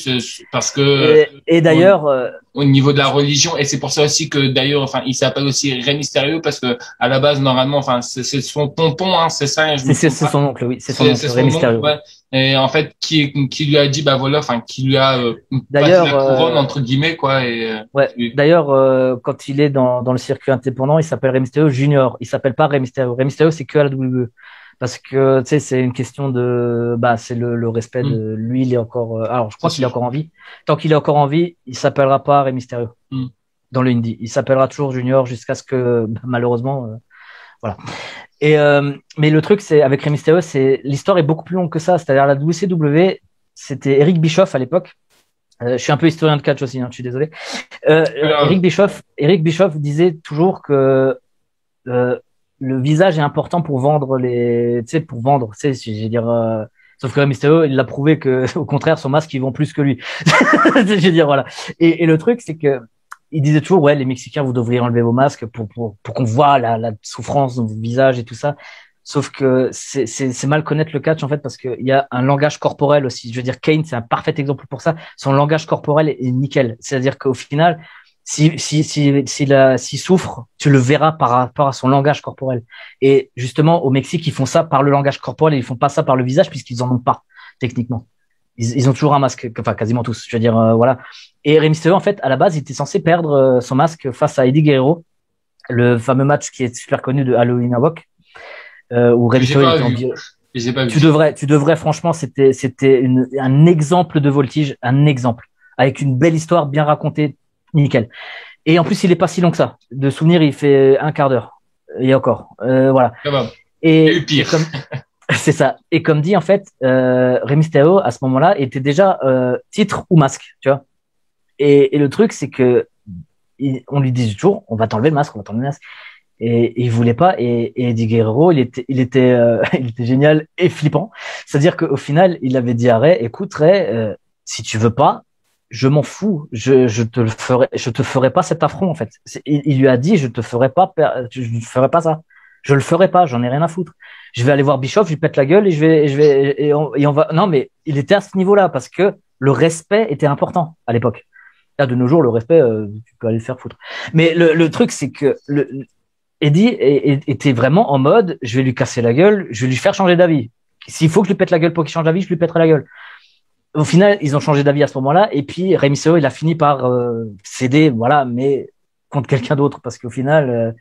parce que et au, d'ailleurs, au niveau de la religion, et c'est pour ça aussi que d'ailleurs, enfin, il s'appelle aussi Rey Mysterio parce que à la base, normalement, enfin, c'est son tonton, hein, c'est ça, je me c'est trompe pas. son oncle, oui, c'est son oncle, C'est Rey son oncle, Mysterio. ouais. Et en fait, qui lui a dit, bah voilà, enfin, qui lui a passé D'ailleurs, la couronne entre guillemets, quoi. Et ouais. qui- D'ailleurs, quand il est dans le circuit indépendant, il s'appelle Rey Mysterio Junior. Il s'appelle pas Rey Mysterio. Rey Mysterio, c'est que à la WWE. parce que tu sais, c'est une question de, c'est le respect de lui. Il est encore, alors je crois qu'il est encore en vie. Tant qu'il est encore en vie, il s'appellera pas Rey Mysterio dans le indie. Il s'appellera toujours Junior jusqu'à ce que malheureusement, voilà. Et mais le truc, c'est avec Rey Mysterio, c'est l'histoire est beaucoup plus longue que ça. C'est-à-dire la WCW, c'était Eric Bischoff à l'époque. Je suis un peu historien de catch aussi, hein, je suis désolé. Eric Bischoff disait toujours que le visage est important pour vendre je veux dire. Sauf que Rey Mysterio, il l'a prouvé que, au contraire, son masque, il vend plus que lui. Je veux dire, voilà. Et le truc, c'est que il disait toujours, ouais, les Mexicains, vous devriez enlever vos masques pour qu'on voit la souffrance dans vos visages et tout ça. Sauf que c'est mal connaître le catch, en fait, parce qu'il y a un langage corporel aussi. Je veux dire, Kane, c'est un parfait exemple pour ça. Son langage corporel est nickel. C'est-à-dire qu'au final, s'il souffre, tu le verras par rapport à son langage corporel. Et justement, au Mexique, ils font ça par le langage corporel et ils font pas ça par le visage puisqu'ils en ont pas, techniquement. Ils ont toujours un masque, enfin, quasiment tous. Je veux dire, voilà. Et Rey Mysterio, en fait, à la base, il était censé perdre son masque face à Eddie Guerrero, le fameux match qui est super connu de Halloween Havoc, où Rey Mysterio était en tu devrais, franchement, c'était un exemple de voltige, un exemple, avec une belle histoire bien racontée, nickel. Et en plus, il est pas si long que ça. De souvenir, il fait un quart d'heure. Et encore, voilà. Et pire. C'est ça. Et comme dit, en fait, Rey Mysterio, à ce moment-là, était déjà titre ou masque, tu vois. Et le truc, c'est que on lui disait toujours, on va t'enlever le masque, on va t'enlever le masque. Et il voulait pas. Et Eddie Guerrero, il était génial et flippant. C'est-à-dire qu'au final, il avait dit à Rey, écoute Rey, si tu veux pas, je m'en fous, je te ferai pas cet affront, en fait. Il lui a dit, je ne ferai pas ça. Je le ferai pas, j'en ai rien à foutre. Je vais aller voir Bischoff, je lui pète la gueule et on va. Non, mais il était à ce niveau-là parce que le respect était important à l'époque. Là, de nos jours, le respect, tu peux aller le faire foutre. Mais le truc, c'est que Eddie était vraiment en mode, je vais lui casser la gueule, je vais lui faire changer d'avis. S'il faut que je lui pète la gueule pour qu'il change d'avis, je lui pèterai la gueule. Au final, ils ont changé d'avis à ce moment-là, et puis Rey Mysterio, il a fini par céder, voilà, mais contre quelqu'un d'autre, parce qu'au final,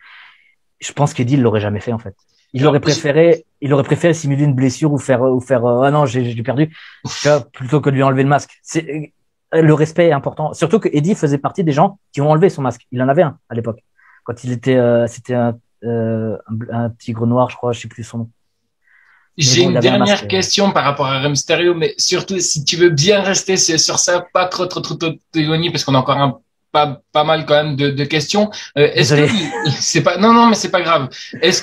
je pense qu'Eddie il l'aurait jamais fait en fait. Il aurait préféré simuler une blessure ou faire ah non, j'ai perdu, plutôt que de lui enlever le masque. Le respect est important, surtout que Eddie faisait partie des gens qui ont enlevé son masque. Il en avait un à l'époque, quand il était c'était un tigre noir, je crois, je sais plus son nom. J'ai une dernière question par rapport à Rey Mysterio, mais surtout si tu veux bien rester sur ça, pas trop éloigné parce qu'on a encore pas mal quand même de questions. Est-ce que c'est pas non mais c'est pas grave. Est-ce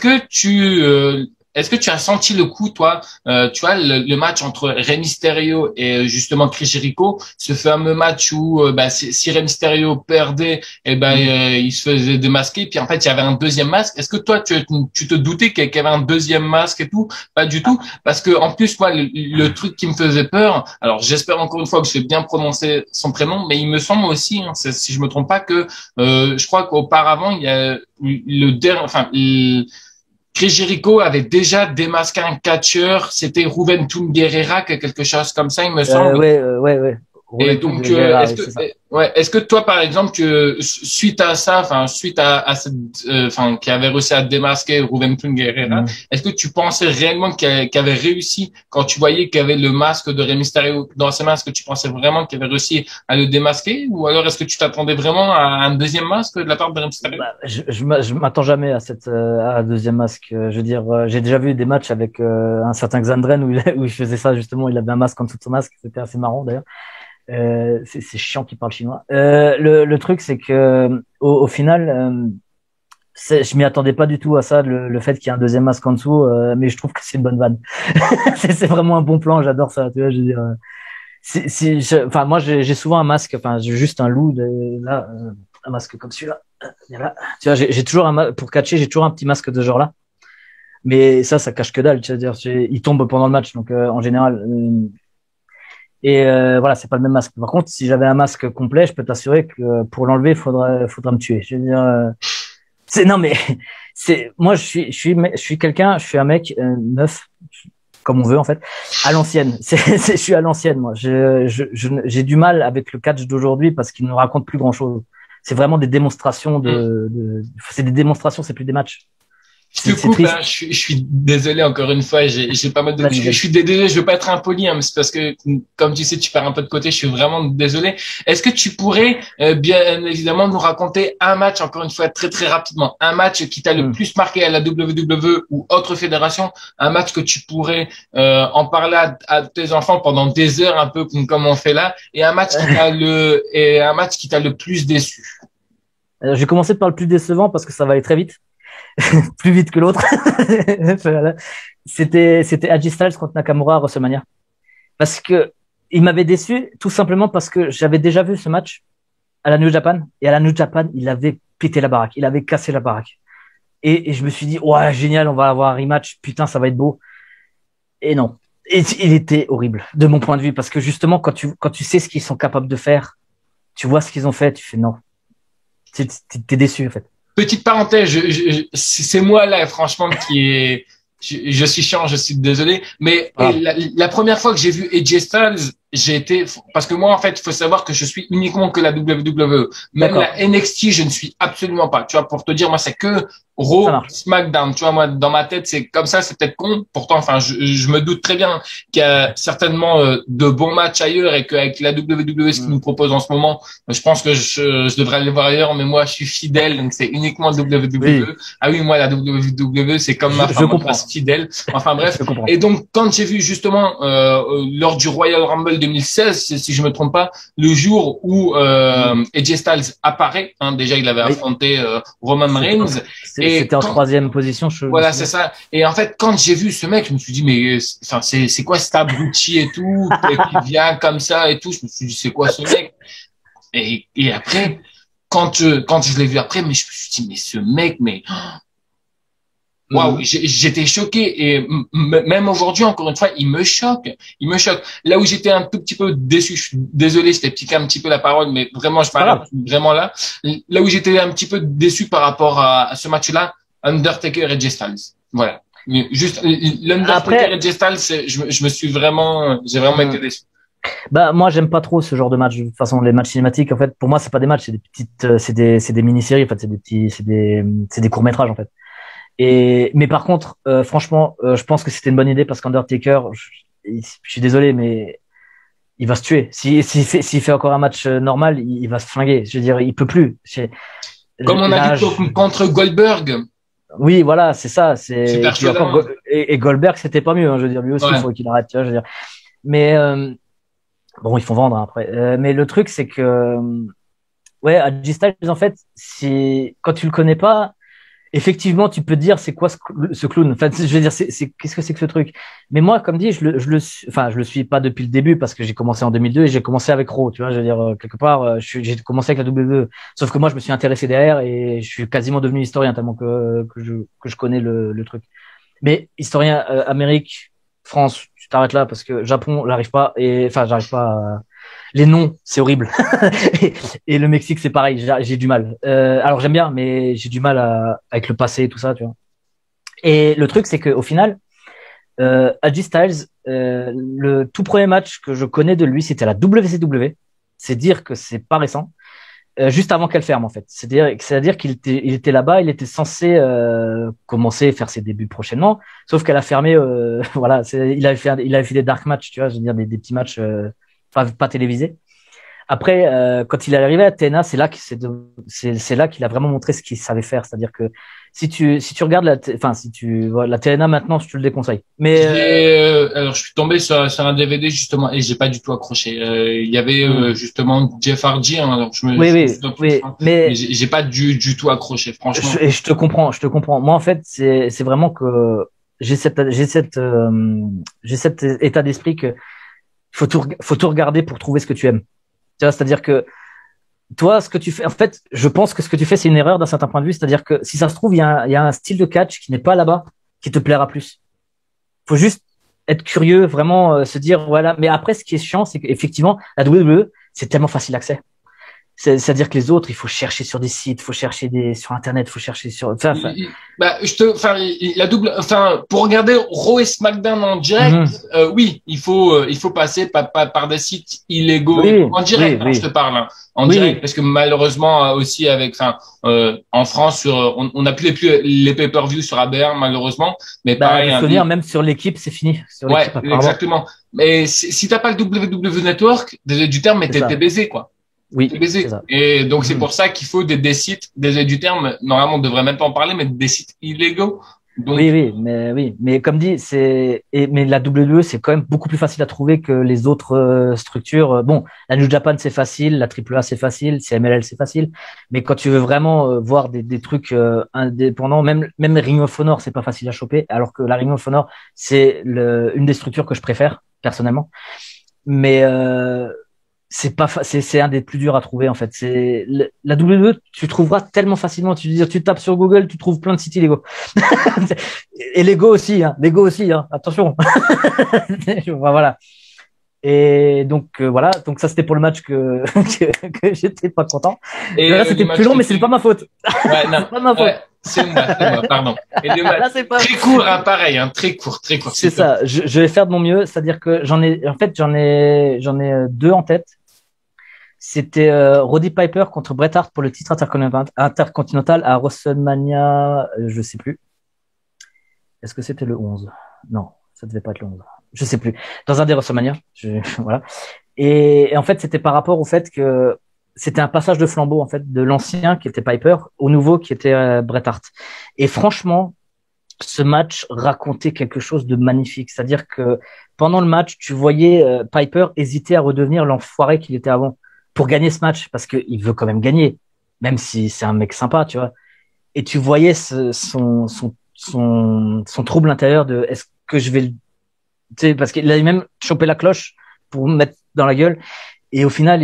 que tu as senti le coup, toi, tu vois, le match entre Rey Mysterio et justement Chris Jericho, ce fameux match où si Rey Mysterio perdait, il se faisait démasquer, puis en fait il y avait un deuxième masque. Est-ce que toi tu te doutais qu'il y avait un deuxième masque et tout? Pas du tout, parce que en plus moi le truc qui me faisait peur, alors j'espère encore une fois que je vais bien prononcer son prénom, mais il me semble aussi, hein, si je me trompe pas, que je crois qu'auparavant il y a Chris Jericho avait déjà démasqué un catcheur, c'était Ruben Guerrera, quelque chose comme ça, il me semble. Ouais. Et donc, est-ce que toi, par exemple, suite à ça, suite à cette, qui avait réussi à démasquer Ruben Guerrera, est-ce que tu pensais réellement qu'il avait réussi quand tu voyais qu'il y avait le masque de Rey Mysterio dans ses mains, est-ce que tu pensais vraiment qu'il avait réussi à le démasquer, ou alors est-ce que tu t'attendais vraiment à un deuxième masque de la part de Rey Mysterio? Je m'attends jamais à un deuxième masque. Je veux dire, j'ai déjà vu des matchs avec un certain Xandren où il faisait ça justement, il avait un masque en dessous de son masque, c'était assez marrant d'ailleurs. C'est chiant qu'il parle chinois. Le truc, c'est que au final, je m'y attendais pas du tout à ça, le fait qu'il y ait un deuxième masque en dessous, mais je trouve que c'est une bonne vanne. C'est vraiment un bon plan, j'adore ça. Tu vois, je veux dire, moi, j'ai souvent un masque, j'ai juste un loup un masque comme celui-là. Là. Tu vois, j'ai toujours pour catcher, j'ai toujours un petit masque de ce genre-là. Mais ça cache que dalle. C'est-à-dire, il tombe pendant le match, donc en général. Et voilà, c'est pas le même masque. Par contre, si j'avais un masque complet, je peux t'assurer que pour l'enlever, il faudra me tuer. Je veux dire, moi, je suis quelqu'un, je suis un mec neuf, comme on veut en fait, à l'ancienne. Je suis à l'ancienne, moi. J'ai du mal avec le catch d'aujourd'hui parce qu'il ne raconte plus grand chose. C'est vraiment des démonstrations c'est des démonstrations, c'est plus des matchs. Je te coupe, hein, je suis désolé encore une fois, j'ai pas mal de, je suis désolé, je veux pas être impoli, hein, mais c'est parce que, comme tu sais, tu pars un peu de côté, je suis vraiment désolé. Est-ce que tu pourrais, bien évidemment, nous raconter un match, encore une fois, très très rapidement, un match qui t'a le plus marqué à la WWE ou autre fédération, un match que tu pourrais en parler à tes enfants pendant des heures, un peu comme on fait là, et un match qui t'a le plus déçu. Je vais commencer par le plus décevant parce que ça va aller très vite. Plus vite que l'autre. C'était AJ Styles contre Nakamura à WrestleMania. Parce que il m'avait déçu tout simplement parce que j'avais déjà vu ce match à la New Japan et à la New Japan, il avait pété la baraque, il avait cassé la baraque. Et je me suis dit ouais, génial, on va avoir un rematch, putain, ça va être beau. Et non. Et il était horrible de mon point de vue parce que justement quand tu sais ce qu'ils sont capables de faire, tu vois ce qu'ils ont fait, tu fais non. T'es déçu en fait. Petite parenthèse, c'est moi là, franchement, je suis chiant, je suis désolé, mais la première fois que j'ai vu AJ Styles, parce que moi, en fait, il faut savoir que je suis uniquement que la WWE. Même la NXT, je ne suis absolument pas. Tu vois, pour te dire, moi, c'est que Raw, SmackDown. Tu vois, moi, dans ma tête, c'est comme ça, c'est peut-être con. Pourtant, enfin, je me doute très bien qu'il y a certainement de bons matchs ailleurs et qu'avec la WWE, ce qu'ils nous propose en ce moment, je pense que je devrais aller voir ailleurs, mais moi, je suis fidèle, donc c'est uniquement WWE. Oui. Ah oui, moi, la WWE, c'est comme ma femme, je suis fidèle. Enfin, bref. Et donc, quand j'ai vu justement, lors du Royal Rumble 2016, si je me trompe pas, le jour où AJ Styles apparaît, hein, déjà il avait affronté Roman Reigns. C'était en troisième position. Voilà, c'est ça. Et en fait, quand j'ai vu ce mec, je me suis dit mais enfin c'est quoi cet abruti et tout, qui vient comme ça et tout. Je me suis dit c'est quoi ce mec. Et après, quand je l'ai vu après, mais je me suis dit mais ce mec, mais waouh, j'étais choqué et même aujourd'hui, encore une fois, il me choque. Là où j'étais un tout petit peu déçu, je suis désolé, je t'ai piqué un petit peu la parole, mais vraiment, je parle vraiment là. Là où j'étais un petit peu déçu par rapport à ce match-là, Undertaker et AJ Styles. Voilà. Juste l'Undertaker et AJ Styles, j'ai vraiment été déçu. Bah moi j'aime pas trop ce genre de match. De toute façon les matchs cinématiques en fait pour moi c'est pas des matchs, c'est des petites, c'est des mini-séries en fait, c'est des courts-métrages en fait. Mais par contre, franchement, je pense que c'était une bonne idée parce qu'Undertaker, je suis désolé, mais il va se tuer. S'il fait encore un match normal, il va se flinguer. Je veux dire, il peut plus. Comme on a vu contre Goldberg. Oui, voilà, c'est ça. Et Goldberg, c'était pas mieux. Hein, je veux dire, lui aussi, il faut qu'il arrête. Tu vois, je veux dire. Mais bon, ils font vendre hein, après. Mais le truc, c'est que ouais, AJ Styles, en fait, quand tu le connais pas. Effectivement, tu peux dire c'est quoi ce clown. Enfin, je veux dire, qu'est-ce que c'est que ce truc. Mais moi, comme dit, je le suis pas depuis le début parce que j'ai commencé en 2002 et j'ai commencé avec Raw. Tu vois, je veux dire quelque part, j'ai commencé avec la WWE. Sauf que moi, je me suis intéressé derrière et je suis quasiment devenu historien tellement que je connais le truc. Mais historien Amérique, France, tu t'arrêtes là parce que Japon, j'arrive pas j'arrive pas. Les noms, c'est horrible. et le Mexique, c'est pareil, j'ai du mal. Alors j'aime bien, mais j'ai du mal avec le passé et tout ça, tu vois. Et le truc, c'est qu'au final, AJ Styles, le tout premier match que je connais de lui, c'était à la WCW. C'est dire que c'est pas récent. Juste avant qu'elle ferme, en fait. C'est-à-dire qu'il était là-bas, il était censé commencer à faire ses débuts prochainement, sauf qu'elle a fermé. Voilà, il avait fait des dark matchs, tu vois, je veux dire des petits matchs. Pas télévisé. Après, quand il est arrivé à TNA, c'est là qu'il a vraiment montré ce qu'il savait faire. C'est-à-dire que si tu regardes la TNA maintenant, je te le déconseille. Mais alors je suis tombé sur un DVD justement et j'ai pas du tout accroché. Il y avait justement Jeff Hardy. Hein, alors mais j'ai pas du tout accroché, franchement. Je te comprends. Moi, en fait, c'est vraiment que j'ai cet état d'esprit que faut tout regarder pour trouver ce que tu aimes. Tu vois, c'est-à-dire que toi, ce que tu fais, en fait, je pense que ce que tu fais, c'est une erreur d'un certain point de vue. C'est-à-dire que si ça se trouve, il y a un style de catch qui n'est pas là-bas, qui te plaira plus. Faut juste être curieux, vraiment se dire voilà. Mais après, ce qui est chiant, c'est qu'effectivement, la WWE, c'est tellement facile d'accès. C'est-à-dire que les autres, il faut chercher sur des sites, il faut chercher sur Internet, il faut chercher sur. Bah, la double, pour regarder Raw et SmackDown en direct, oui, il faut passer par des sites illégaux en direct. Je te parle, hein, en direct, parce que malheureusement aussi en France, on n'a plus les pay-per-view sur ABR malheureusement, mais pareil. Souvenir, même sur l'équipe, c'est fini. Sur ouais, exactement. Mais si t'as pas le WWE Network, désolé du terme, mais t'es baisé, quoi. Oui. C'est ça. Et donc, c'est pour ça qu'il faut des sites, désolé du terme, normalement, on devrait même pas en parler, mais des sites illégaux. Donc... mais comme dit, mais la WWE, c'est quand même beaucoup plus facile à trouver que les autres structures. Bon, la New Japan, c'est facile, la AAA, c'est facile, CMLL, c'est facile. Mais quand tu veux vraiment voir des trucs indépendants, même Ring of Honor, c'est pas facile à choper, alors que la Ring of Honor, c'est une des structures que je préfère, personnellement. Mais, c'est un des plus durs à trouver en fait. C'est la WWE, tu trouveras tellement facilement. Tu tapes sur Google, tu trouves plein de sites illégaux. Et Lego aussi, attention. Voilà. Et donc voilà. Donc ça c'était pour le match que j'étais pas content. Et là c'était plus long, mais c'est pas ma faute. Ouais, non. C'est pas ma faute. Ouais. C'est moi, pardon. Et là, c'est pas... Très court, hein, pareil, hein, très court. C'est ça. Je vais faire de mon mieux, c'est-à-dire que j'en ai deux en tête. C'était Roddy Piper contre Bret Hart pour le titre intercontinental à WrestleMania, je sais plus. Est-ce que c'était le 11? Non, ça devait pas être le 11. Je sais plus. Dans un des WrestleMania, voilà. Et en fait, c'était par rapport au fait que c'était un passage de flambeau en fait de l'ancien qui était Piper au nouveau qui était Bret Hart. Et franchement, ce match racontait quelque chose de magnifique. C'est-à-dire que pendant le match, tu voyais Piper hésiter à redevenir l'enfoiré qu'il était avant pour gagner ce match parce qu'il veut quand même gagner, même si c'est un mec sympa, tu vois. Et tu voyais son trouble intérieur de est-ce que je vais, tu sais, parce qu'il a même chopé la cloche pour me mettre dans la gueule. Et au final,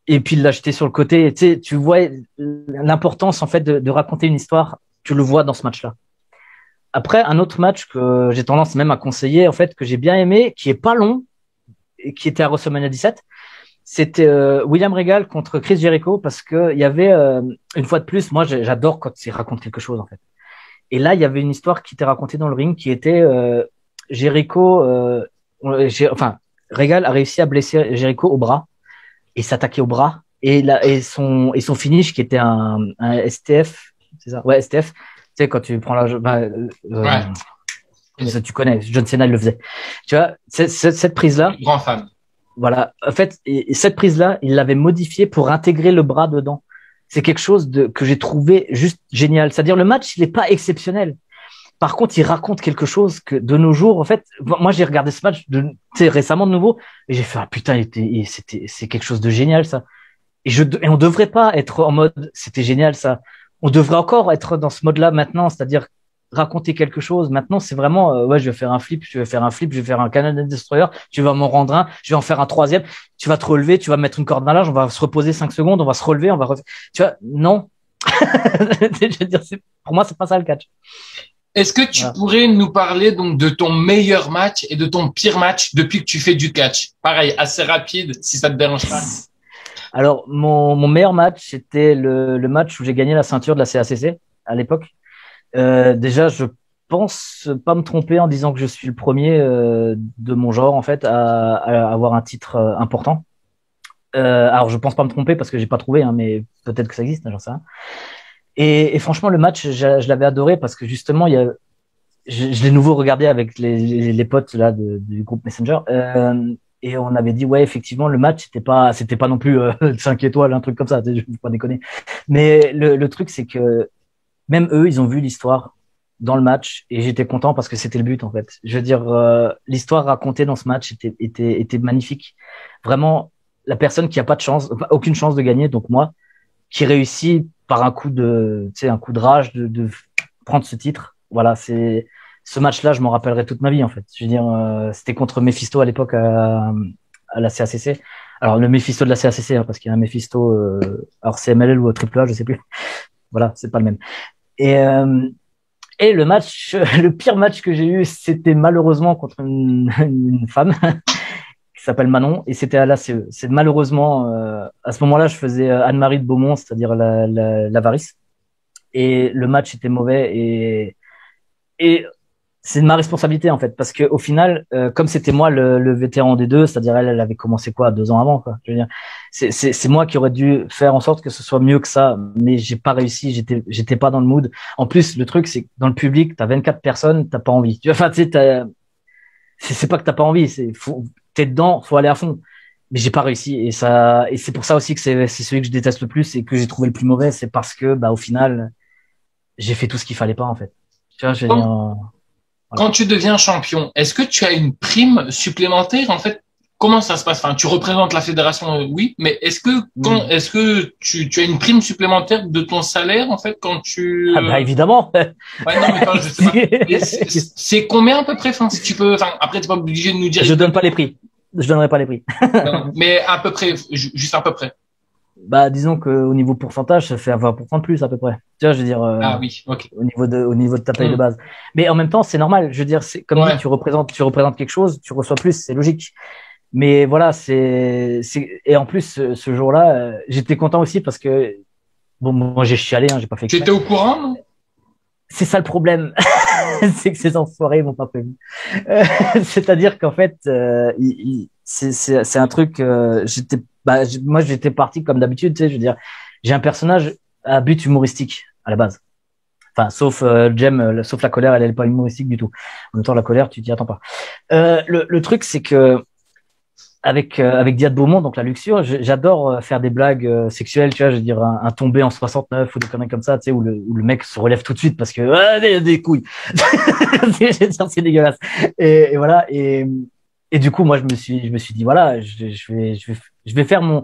et puis il l'a jeté sur le côté. Tu sais, tu vois l'importance en fait de raconter une histoire. Tu le vois dans ce match-là. Après, un autre match que j'ai tendance même à conseiller, en fait, que j'ai bien aimé, qui est pas long, et qui était à WrestleMania 17, c'était William Regal contre Chris Jericho, parce que il y avait une fois de plus, moi j'adore quand il raconte quelque chose en fait. Et là, il y avait une histoire qui était racontée dans le ring, qui était Jericho, Regal a réussi à blesser Jericho au bras et s'attaquer au bras et son finish qui était un STF, c'est ça, ouais STF. Tu sais, quand tu prends ça, tu connais, John Cena il le faisait. Tu vois, cette prise-là. Grand fan. Voilà. En fait, cette prise-là, il l'avait modifiée pour intégrer le bras dedans. C'est quelque chose que j'ai trouvé juste génial. C'est-à-dire, le match, il est pas exceptionnel. Par contre, il raconte quelque chose que, de nos jours, en fait, moi, j'ai regardé ce match récemment de nouveau et j'ai fait, ah putain, c'est quelque chose de génial, ça. Et on devrait pas être en mode, c'était génial, ça. On devrait encore être dans ce mode-là maintenant, c'est-à-dire raconter quelque chose. Maintenant, c'est vraiment, ouais, je vais faire un flip, je vais faire un Canadian Destroyer, tu vas m'en rendre un, je vais en faire un troisième, tu vas te relever, tu vas mettre une corde à linge, on va se reposer 5 secondes, on va se relever, tu vois, non. Je veux dire, pour moi, c'est pas ça le catch. Est-ce que tu pourrais nous parler donc de ton meilleur match et de ton pire match depuis que tu fais du catch? Pareil, assez rapide, si ça te dérange pas. Alors, mon meilleur match, c'était le match où j'ai gagné la ceinture de la CACC à l'époque. Déjà, je pense pas me tromper en disant que je suis le premier de mon genre en fait à avoir un titre important. Alors, je pense pas me tromper parce que j'ai pas trouvé, hein, mais peut-être que ça existe, hein, j'en sais rien. Et franchement, le match, je l'avais adoré parce que justement, je l'ai nouveau regardé avec les potes là du groupe Messenger. Et on avait dit ouais effectivement le match c'était pas non plus 5 étoiles un truc comme ça, je vais pas déconner, mais le truc c'est que même eux ils ont vu l'histoire dans le match et j'étais content parce que c'était le but en fait. Je veux dire l'histoire racontée dans ce match était magnifique, vraiment. La personne qui a pas de chance, aucune chance de gagner, donc moi qui réussit par un coup de rage de prendre ce titre, voilà. C'est ce match-là, je m'en rappellerai toute ma vie, en fait. Je veux dire, c'était contre Mephisto à l'époque à la CACC. Alors, le Mephisto de la CACC, hein, parce qu'il y a un Mephisto, alors CMLL ou AAA, je sais plus. Voilà, c'est pas le même. Et le match, le pire match que j'ai eu, c'était malheureusement contre une femme. qui s'appelle Manon, et c'était à l'ACE. C'est malheureusement, à ce moment-là, je faisais Anne-Marie de Beaumont, c'est-à-dire la varice, et le match était mauvais, et c'est de ma responsabilité en fait, parce que au final, comme c'était moi le vétéran des deux, c'est-à-dire elle avait commencé quoi 2 ans avant, quoi. Je veux dire, c'est moi qui aurais dû faire en sorte que ce soit mieux que ça, mais j'ai pas réussi, j'étais pas dans le mood. En plus, le truc c'est que dans le public, t'as 24 personnes, t'as pas envie. Enfin, tu sais, c'est pas que t'as pas envie, t'es dedans, faut aller à fond. Mais j'ai pas réussi, et c'est pour ça aussi que c'est celui que je déteste le plus et que j'ai trouvé le plus mauvais, c'est parce que bah au final, j'ai fait tout ce qu'il fallait pas en fait. Tu vois, je veux dire. Voilà. Quand tu deviens champion, est-ce que tu as une prime supplémentaire? En fait, comment ça se passe? Enfin, tu représentes la fédération, oui, mais est-ce que tu as une prime supplémentaire de ton salaire, en fait, quand tu... Ah bah évidemment. Ouais, non, mais enfin, je sais pas. C'est combien à peu près? Enfin, si tu peux, enfin, après, t'es pas obligé de nous dire. Je donne pas les prix. Je donnerai pas les prix. Mais à peu près, juste à peu près. Bah, disons qu'au niveau pourcentage, ça fait 20% de plus à peu près. Tu vois, je veux dire, Ah oui, ok. au niveau de ta paye de base. Mais en même temps, c'est normal. Je veux dire, c'est comme dit, tu représentes quelque chose, tu reçois plus, c'est logique. Mais voilà, et en plus, ce jour-là, j'étais content aussi parce que, bon, moi, j'ai chialé, hein, j'ai pas fait exprès. Tu étais au courant, non? C'est ça le problème. C'est que ces enfoirés m'ont pas prévu. C'est-à-dire qu'en fait, c'est un truc, moi, j'étais parti comme d'habitude, tu sais, je veux dire, j'ai un personnage à but humoristique, à la base. Enfin, sauf Jem, sauf la colère, elle est pas humoristique du tout. En même temps, la colère, tu t'y attends pas. Le truc, c'est que avec Dia de Beaumont, donc la luxure, j'adore faire des blagues sexuelles, tu vois, je veux dire un tombé en 69 ou des conneries comme ça, tu sais, où le mec se relève tout de suite parce que des couilles, c'est dégueulasse. Et voilà, et du coup, moi, je me suis dit voilà, je vais faire mon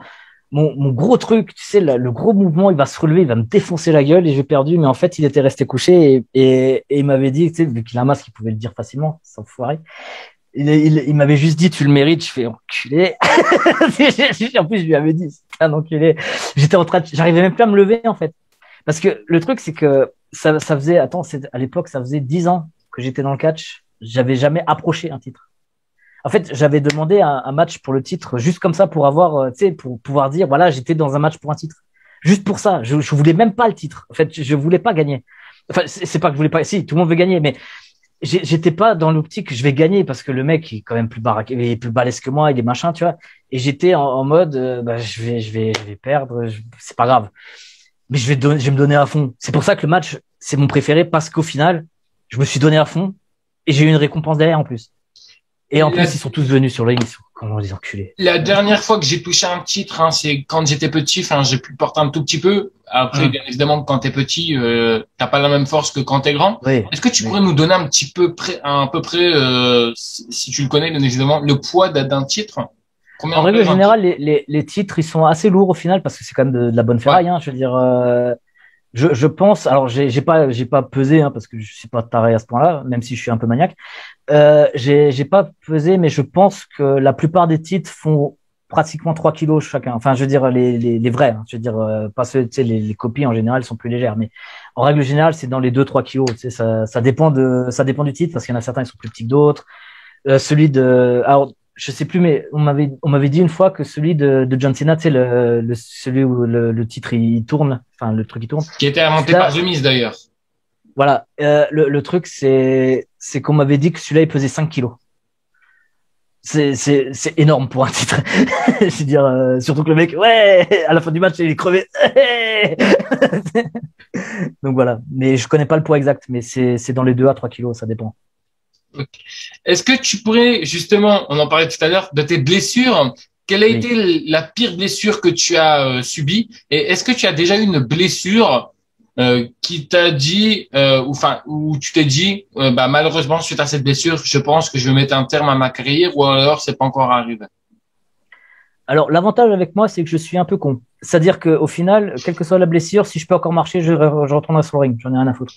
gros truc, tu sais, le gros mouvement, il va se relever, il va me défoncer la gueule et j'ai perdu, mais en fait, il était resté couché et il m'avait dit, tu sais, vu qu'il a un masque, il pouvait le dire facilement, sans foirer. Il m'avait juste dit, tu le mérites. Je fais enculé. En plus, je lui avais dit, c'est un enculé. J'arrivais même plus à me lever, en fait. Parce que le truc, c'est que ça faisait, à l'époque, ça faisait 10 ans que j'étais dans le catch. J'avais jamais approché un titre. En fait, j'avais demandé un match pour le titre, juste comme ça, pour avoir, tu sais, pour pouvoir dire, voilà, j'étais dans un match pour un titre. Juste pour ça. Je voulais même pas le titre. En fait, je voulais pas gagner. Enfin, c'est pas que je voulais pas, si, tout le monde veut gagner, mais j'étais pas dans l'optique que je vais gagner parce que le mec il est quand même plus baraque, il est plus balèze que moi, il est machin, tu vois. Et j'étais en mode, je vais perdre, c'est pas grave. Mais je vais me donner à fond. C'est pour ça que le match, c'est mon préféré parce qu'au final, je me suis donné à fond et j'ai eu une récompense derrière en plus. Et en plus, ils sont tous venus sur le ring, ils sont comment les enculés. La dernière fois que j'ai touché un titre, hein, c'est quand j'étais petit. Enfin, j'ai pu le porter un tout petit peu. Après, bien évidemment, quand t'es petit, t'as pas la même force que quand t'es grand. Oui, est-ce que tu pourrais nous donner un petit peu à peu près, si tu le connais, bien évidemment, le poids d'un titre? En règle générale, les titres, ils sont assez lourds au final parce que c'est quand même de la bonne ferraille. Hein, je veux dire, je pense. Alors, j'ai pas pesé hein, parce que je suis pas taré à ce point-là, même si je suis un peu maniaque. J'ai pas pesé, mais je pense que la plupart des titres font pratiquement 3 kilos chacun. Enfin, je veux dire les vrais. Hein, je veux dire pas ceux, tu sais, les copies en général sont plus légères, mais en règle générale, c'est dans les 2-3 kilos. Tu sais, ça dépend du titre parce qu'il y en a certains qui sont plus petits que d'autres. Celui de, alors je sais plus, mais on m'avait dit une fois que celui de John Cena, tu sais, celui où le titre il tourne, enfin le truc il tourne. Qui était inventé par The Miz d'ailleurs. Voilà, le truc c'est qu'on m'avait dit que celui-là il pesait 5 kilos. C'est énorme pour un titre. Je veux dire, surtout que le mec, ouais, à la fin du match il est crevé. Donc voilà, mais je connais pas le poids exact, mais c'est dans les 2 à 3 kilos, ça dépend. Okay. Est-ce que tu pourrais, justement, on en parlait tout à l'heure, de tes blessures, quelle a été la pire blessure que tu as subie? Et est-ce que tu as déjà eu une blessure qui t'a dit, où tu t'es dit, malheureusement, suite à cette blessure, je pense que je vais mettre un terme à ma carrière, ou alors c'est pas encore arrivé? Alors, l'avantage avec moi, c'est que je suis un peu con. C'est-à-dire qu'au final, quelle que soit la blessure, si je peux encore marcher, je retournerai sur le ring. J'en ai rien à foutre.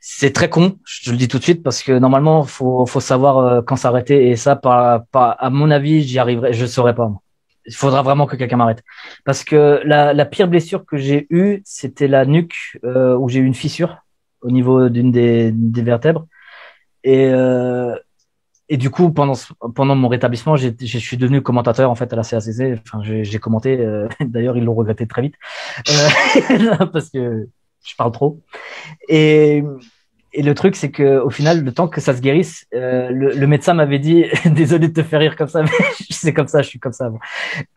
C'est très con, je te le dis tout de suite, parce que normalement, faut savoir quand s'arrêter. Et ça, à mon avis, j'y arriverai, je saurais pas. Moi. Il faudra vraiment que quelqu'un m'arrête. Parce que la pire blessure que j'ai eue, c'était la nuque, où j'ai eu une fissure au niveau d'une des vertèbres. Et et du coup, pendant mon rétablissement, je suis devenu commentateur en fait à la CACC. Enfin, j'ai commenté. D'ailleurs, ils l'ont regretté très vite parce que je parle trop. Et, et le truc, c'est que au final, le temps que ça se guérisse, le médecin m'avait dit, désolé de te faire rire comme ça, mais c'est comme ça, je suis comme ça. Bon.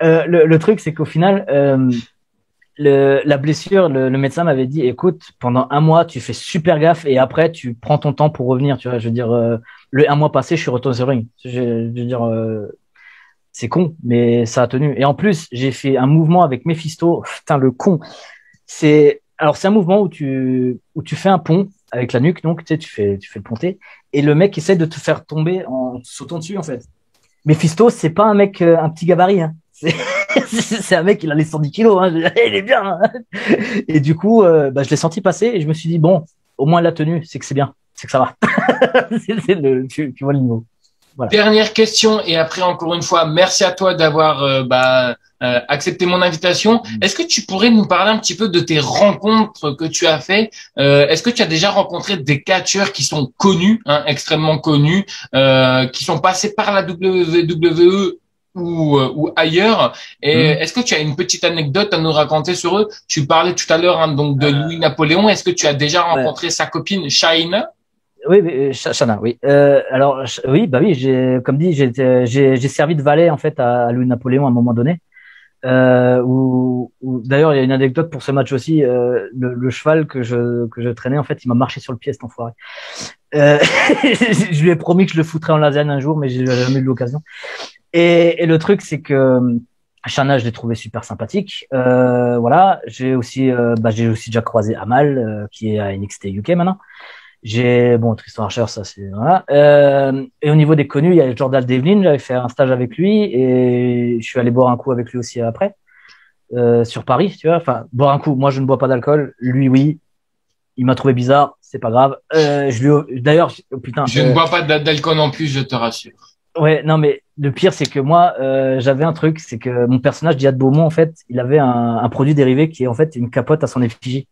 Le truc, c'est qu'au final, la blessure, le médecin m'avait dit, écoute, pendant un mois, tu fais super gaffe et après, tu prends ton temps pour revenir. Tu vois, je veux dire, le un mois passé, je suis retourné sur le ring. Je veux dire, c'est con, mais ça a tenu. Et en plus, j'ai fait un mouvement avec Mephisto. Putain, le con. Alors c'est un mouvement où tu fais un pont avec la nuque, donc tu sais, tu fais le ponté, et le mec essaie de te faire tomber en sautant dessus en fait. Mephisto, c'est pas un mec, un petit gabarit, hein. C'est un mec, il a les 110 kilos, hein. Il est bien, hein. Et du coup, je l'ai senti passer et je me suis dit, bon, au moins la tenue, c'est que c'est bien, c'est que ça va. Tu vois le niveau. Voilà. Dernière question et après encore une fois, merci à toi d'avoir accepté mon invitation. Est-ce que tu pourrais nous parler un petit peu de tes rencontres que tu as fait? Est-ce que tu as déjà rencontré des catcheurs qui sont connus, hein, extrêmement connus, qui sont passés par la WWE ou ailleurs? Et est-ce que tu as une petite anecdote à nous raconter sur eux? Tu parlais tout à l'heure, hein, donc de Louis Napoléon. Est-ce que tu as déjà rencontré sa copine Shaina? Oui, Shana, oui. Alors, oui, bah oui, comme dit, j'ai servi de valet en fait à Louis Napoléon à un moment donné. Où d'ailleurs, il y a une anecdote pour ce match aussi. Le cheval que je traînais, en fait, il m'a marché sur le pied, cet enfoiré. Je lui ai promis que je le foutrais en lasagne un jour, mais j'ai jamais eu l'occasion. Et le truc, c'est que Shana, je l'ai trouvé super sympathique. Voilà, j'ai aussi déjà croisé Amal, qui est à NXT UK maintenant. Tristan Archer, ça c'est voilà. Et au niveau des connus, il y a Jordan Devlin, j'avais fait un stage avec lui et je suis allé boire un coup avec lui aussi après sur Paris, tu vois. Enfin, boire un coup. Moi, je ne bois pas d'alcool. Lui, oui. Il m'a trouvé bizarre. C'est pas grave. D'ailleurs, putain. Je ne bois pas d'alcool non plus, je te rassure. Ouais, non, mais le pire, c'est que moi, j'avais un truc, c'est que mon personnage d'Yad Beaumont, en fait, il avait un produit dérivé qui est en fait une capote à son effigie.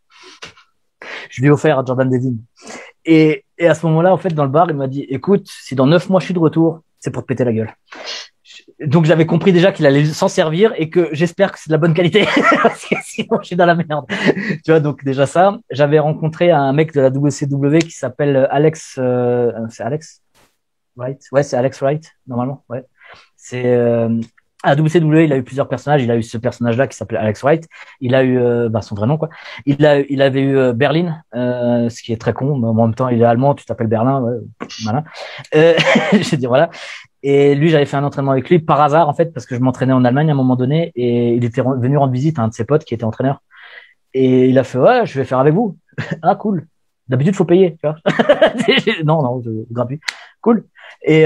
Je lui ai offert à Jordan Devlin. Et à ce moment-là, en fait, dans le bar, il m'a dit, écoute, si dans 9 mois je suis de retour, c'est pour te péter la gueule. Donc, j'avais compris déjà qu'il allait s'en servir et que j'espère que c'est de la bonne qualité parce que sinon, je suis dans la merde. Tu vois, donc déjà ça. J'avais rencontré un mec de la WCW qui s'appelle Alex, c'est Alex Wright? Ouais, c'est Alex Wright, normalement. Ouais. C'est, à WCW, il a eu plusieurs personnages. Il a eu ce personnage-là qui s'appelait Alex Wright. Il a eu son vrai nom, quoi. Il avait eu Berlin, ce qui est très con, mais en même temps, il est allemand. Tu t'appelles Berlin, ouais, voilà. Je veux dire, voilà. Et lui, j'avais fait un entraînement avec lui par hasard, en fait, parce que je m'entraînais en Allemagne à un moment donné, et il était venu rendre visite à un de ses potes qui était entraîneur. Et il a fait, ouais, je vais faire avec vous. Ah, cool. D'habitude, faut payer, tu vois. Non, gratuit. Cool. Et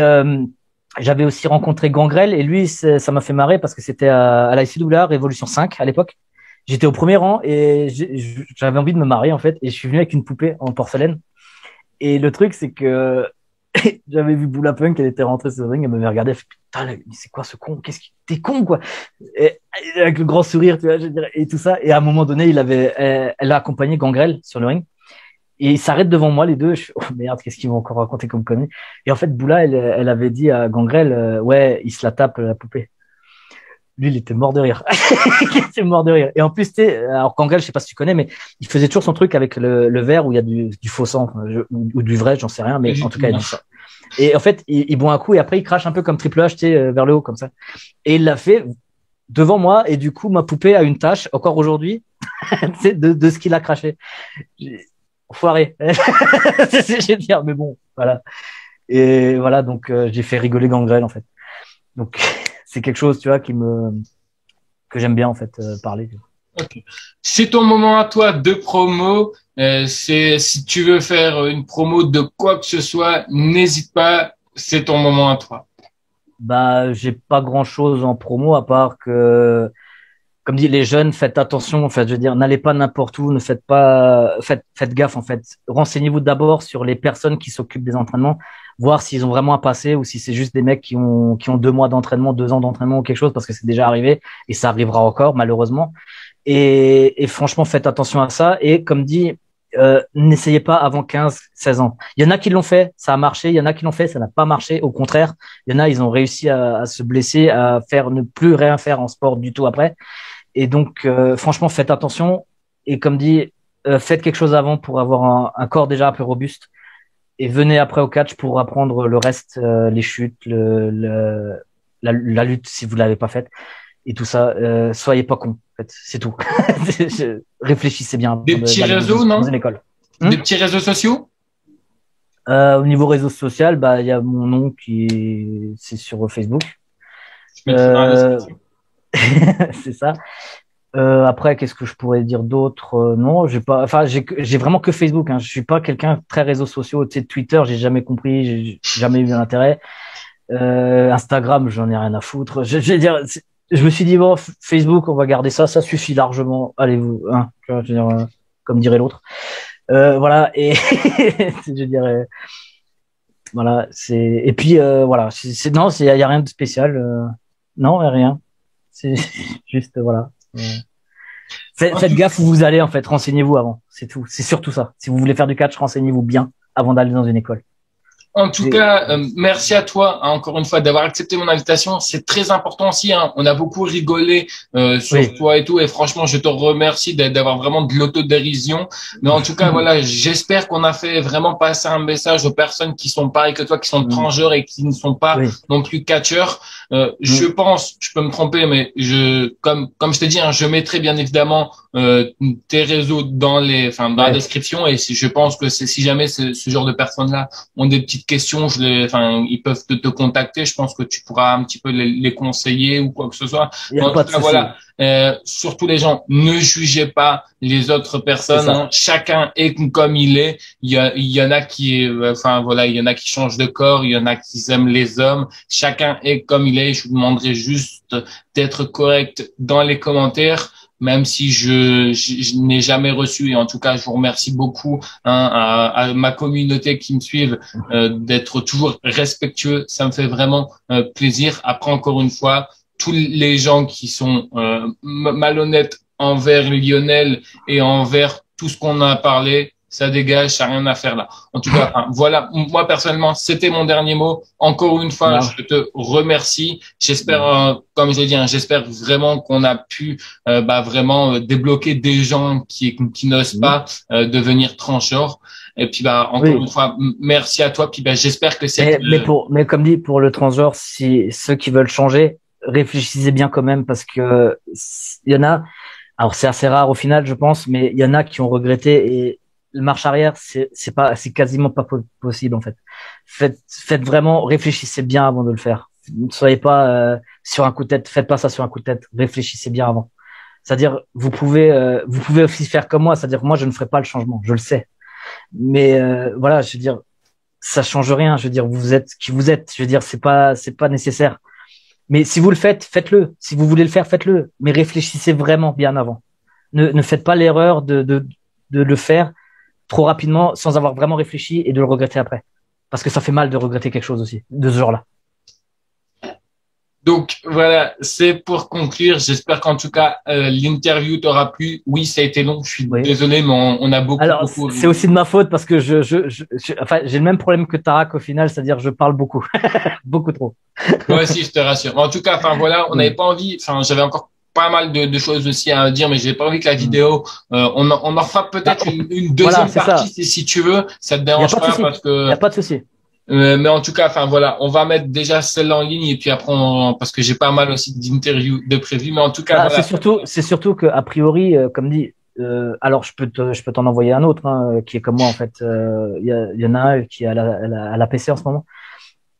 j'avais aussi rencontré Gangrel et lui, ça m'a fait marrer parce que c'était à la ICW, Révolution 5 à l'époque. J'étais au premier rang et j'avais envie de me marier en fait et je suis venu avec une poupée en porcelaine. Et le truc, c'est que j'avais vu Boula Punk, elle était rentrée sur le ring, elle m'avait regardé, elle fait putain, mais c'est quoi ce con? T'es con quoi? Et avec le grand sourire, tu vois, je dirais, et tout ça. Et à un moment donné, elle a accompagné Gangrel sur le ring. Et ils s'arrêtent devant moi, les deux. Je fais, oh merde, qu'est-ce qu'ils vont encore raconter comme connerie? Et en fait, Boula, elle avait dit à Gangrel, ouais, il se la tape, la poupée. Lui, il était mort de rire. Il était mort de rire. Et en plus, tu sais, alors Gangrel, je sais pas si tu connais, mais il faisait toujours son truc avec le verre où il y a du faux sang, ou du vrai, j'en sais rien, mais en tout cas, il dit ça. Et en fait, il boit un coup et après, il crache un peu comme Triple H, tu sais, vers le haut, comme ça. Et il l'a fait devant moi, et du coup, ma poupée a une tache, encore aujourd'hui, de ce qu'il a craché. Foiré. Je vais dire, mais bon, voilà. Et voilà, donc j'ai fait rigoler Gangrel en fait. Donc c'est quelque chose, tu vois, que j'aime bien en fait parler. Okay. C'est ton moment à toi de promo. Si tu veux faire une promo de quoi que ce soit, n'hésite pas. C'est ton moment à toi. Bah, j'ai pas grand chose en promo à part que, comme dit les jeunes, faites attention. En fait, je veux dire, n'allez pas n'importe où, faites gaffe en fait. Renseignez-vous d'abord sur les personnes qui s'occupent des entraînements, voir s'ils ont vraiment un passé ou si c'est juste des mecs qui ont 2 mois d'entraînement, 2 ans d'entraînement ou quelque chose, parce que c'est déjà arrivé et ça arrivera encore malheureusement. Et franchement, faites attention à ça. Et comme dit, n'essayez pas avant 15-16 ans. Il y en a qui l'ont fait, ça a marché. Il y en a qui l'ont fait, ça n'a pas marché. Au contraire, il y en a, ils ont réussi à se blesser, à faire ne plus rien faire en sport du tout après. Et donc, franchement, faites attention. Et comme dit, faites quelque chose avant pour avoir un corps déjà un peu robuste. Et venez après au catch pour apprendre le reste, les chutes, la lutte si vous l'avez pas faite. Et tout ça, soyez pas cons. En fait, c'est tout. Réfléchissez bien. Des petits réseaux, non? Dans une école. Des petits réseaux sociaux? Au niveau réseau social, bah il y a mon nom c'est sur Facebook. Je mettrai dans la description. C'est ça. Après, qu'est-ce que je pourrais dire d'autre? Non, j'ai vraiment que Facebook. Hein. Je suis pas quelqu'un très réseaux sociaux. Tu sais, Twitter, j'ai jamais compris, j'ai jamais eu l'intérêt. Instagram, j'en ai rien à foutre. Je veux dire, je me suis dit bon, Facebook, on va garder ça, ça suffit largement. Allez-vous, hein, je veux dire, comme dirait l'autre. Voilà, et je dirais, voilà, et puis voilà, non, il y a rien de spécial. Non, y a rien. C'est juste voilà. Faites gaffe où vous allez en fait, renseignez-vous avant, c'est tout. C'est surtout ça. Si vous voulez faire du catch, renseignez-vous bien avant d'aller dans une école. En tout cas, merci à toi, hein, encore une fois, d'avoir accepté mon invitation. C'est très important aussi. Hein. On a beaucoup rigolé sur toi et tout. Et franchement, je te remercie d'avoir vraiment de l'autodérision. Mais en tout cas, voilà, j'espère qu'on a fait vraiment passer un message aux personnes qui sont pareilles que toi, qui sont transgenres et qui ne sont pas non plus catcheurs. Je pense, je peux me tromper, mais comme je t'ai dit, hein, je mettrai bien évidemment tes réseaux dans la description. Et je pense que si jamais ce genre de personnes-là ont des petites questions, ils peuvent te contacter. Je pense que tu pourras un petit peu les conseiller ou quoi que ce soit. En tout cas, voilà. Surtout les gens, ne jugez pas les autres personnes. Hein. Chacun est comme il est. Il y en a qui, il y en a qui changent de corps. Il y en a qui aiment les hommes. Chacun est comme il est. Je vous demanderai juste d'être correct dans les commentaires. Même si je n'ai jamais reçu, et en tout cas, je vous remercie beaucoup à ma communauté qui me suivent d'être toujours respectueux. Ça me fait vraiment plaisir. Après, encore une fois, tous les gens qui sont malhonnêtes envers Lionel et envers tout ce qu'on a parlé, ça dégage, ça n'a rien à faire là. En tout cas, voilà, moi personnellement, c'était mon dernier mot. Encore une fois, je te remercie. J'espère, comme j'ai dit, hein, j'espère vraiment qu'on a pu vraiment débloquer des gens qui n'osent pas devenir transgenres. Et puis encore une fois, merci à toi. Puis j'espère que c'est. Mais comme dit, pour le transgenre, si ceux qui veulent changer, réfléchissez bien quand même parce que il y en a. Alors c'est assez rare au final, je pense, mais il y en a qui ont regretté et le marche arrière, c'est quasiment pas possible en fait. Faites vraiment, réfléchissez bien avant de le faire. Ne soyez pas sur un coup de tête, faites pas ça sur un coup de tête. Réfléchissez bien avant. C'est-à-dire, vous pouvez aussi faire comme moi. C'est-à-dire, moi, je ne ferai pas le changement, je le sais. Mais voilà, je veux dire, ça change rien. Je veux dire, vous êtes qui vous êtes. Je veux dire, c'est pas nécessaire. Mais si vous le faites, faites-le. Si vous voulez le faire, faites-le. Mais réfléchissez vraiment bien avant. Ne faites pas l'erreur de le faire trop rapidement sans avoir vraiment réfléchi et de le regretter après. Parce que ça fait mal de regretter quelque chose aussi, de ce genre-là. Donc voilà, c'est pour conclure. J'espère qu'en tout cas, l'interview t'aura plu. Oui, ça a été long, je suis désolé, mais on a beaucoup... Alors, c'est aussi de ma faute parce que j'ai le même problème que Tarak au final, c'est-à-dire je parle beaucoup. Beaucoup trop. Moi aussi, je te rassure. En tout cas, voilà, on n'avait pas envie, j'avais encore pas mal de choses aussi à dire, mais j'ai pas envie que la vidéo, on en fera peut-être une deuxième partie si tu veux, ça te dérange pas parce que. Y a pas de souci. Mais en tout cas, voilà, on va mettre déjà celle-là en ligne et puis après, parce que j'ai pas mal aussi d'interviews de prévues, mais en tout cas. C'est surtout que a priori, comme dit, alors je peux t'en envoyer un autre qui est comme moi en fait. Il y en a un qui est à la PC en ce moment.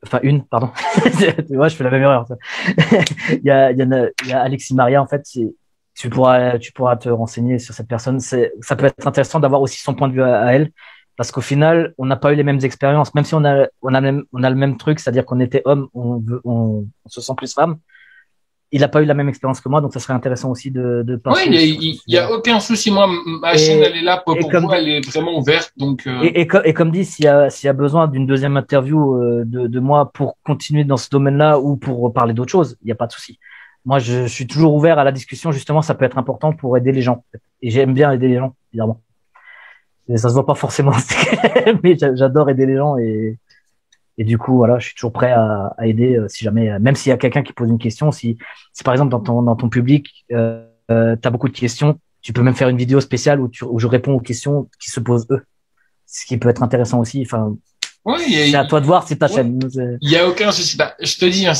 Enfin, pardon. Ouais, je fais la même erreur. Il y a Alexis Maria, en fait, tu pourras te renseigner sur cette personne. Ça peut être intéressant d'avoir aussi son point de vue à elle, parce qu'au final, on n'a pas eu les mêmes expériences, même si on a le même truc, c'est-à-dire qu'on était homme, on se sent plus femme. Il n'a pas eu la même expérience que moi, donc ça serait intéressant aussi de passer. Oui, il y a aucun souci. Moi, ma chaîne, elle est là pour moi, elle est vraiment ouverte. Donc, et comme dit, s'il y a besoin d'une deuxième interview de moi pour continuer dans ce domaine-là ou pour parler d'autre chose, il n'y a pas de souci. Moi, je suis toujours ouvert à la discussion. Justement, ça peut être important pour aider les gens. Et j'aime bien aider les gens, évidemment. Et ça se voit pas forcément, mais j'adore aider les gens et du coup, voilà, je suis toujours prêt à aider si jamais, même s'il y a quelqu'un qui pose une question, si par exemple dans ton public, t'as beaucoup de questions, tu peux même faire une vidéo spéciale où je réponds aux questions qui se posent eux, ce qui peut être intéressant aussi. Enfin, Oui, c'est à toi de voir, c'est ta ouais. chaîne. Il y a aucun souci. Bah, je te dis, hein,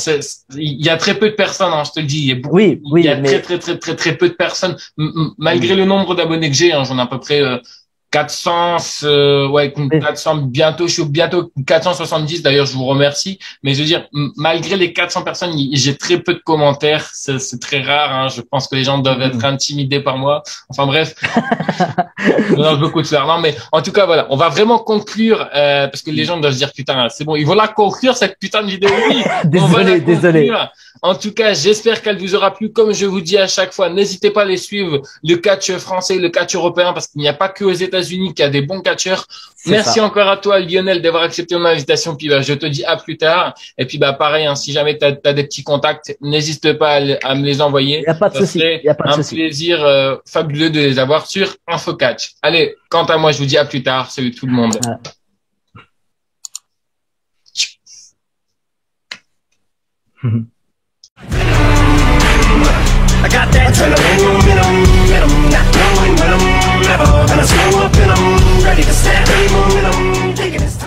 il y a très peu de personnes, hein, je te le dis. Oui, Il y a mais très peu de personnes, malgré le nombre d'abonnés que j'ai, hein, j'en ai à peu près 400, ouais, oui. 400 bientôt, je suis bientôt 470. D'ailleurs, je vous remercie. Mais je veux dire, malgré les 400 personnes, j'ai très peu de commentaires. C'est très rare. Hein. Je pense que les gens doivent être intimidés par moi. Enfin bref, je mélange beaucoup de fleurs. Non, mais en tout cas, voilà, on va vraiment conclure parce que les gens doivent se dire putain, c'est bon, ils vont la conclure cette putain de vidéo. Oui, on va la désolé. conclure. En tout cas, j'espère qu'elle vous aura plu. Comme je vous dis à chaque fois, n'hésitez pas à les suivre, le catch français, le catch européen, parce qu'il n'y a pas que aux États-Unis qu'il y a des bons catcheurs. Merci encore à toi, Lionel, d'avoir accepté mon invitation. Puis bah, je te dis à plus tard. Et puis bah pareil, hein, si jamais tu as des petits contacts, n'hésite pas à me les envoyer. Il n'y a pas de souci. Il y a pas de souci. Plaisir fabuleux de les avoir sur InfoCatch. Allez, quant à moi, je vous dis à plus tard. Salut tout le monde. Ouais.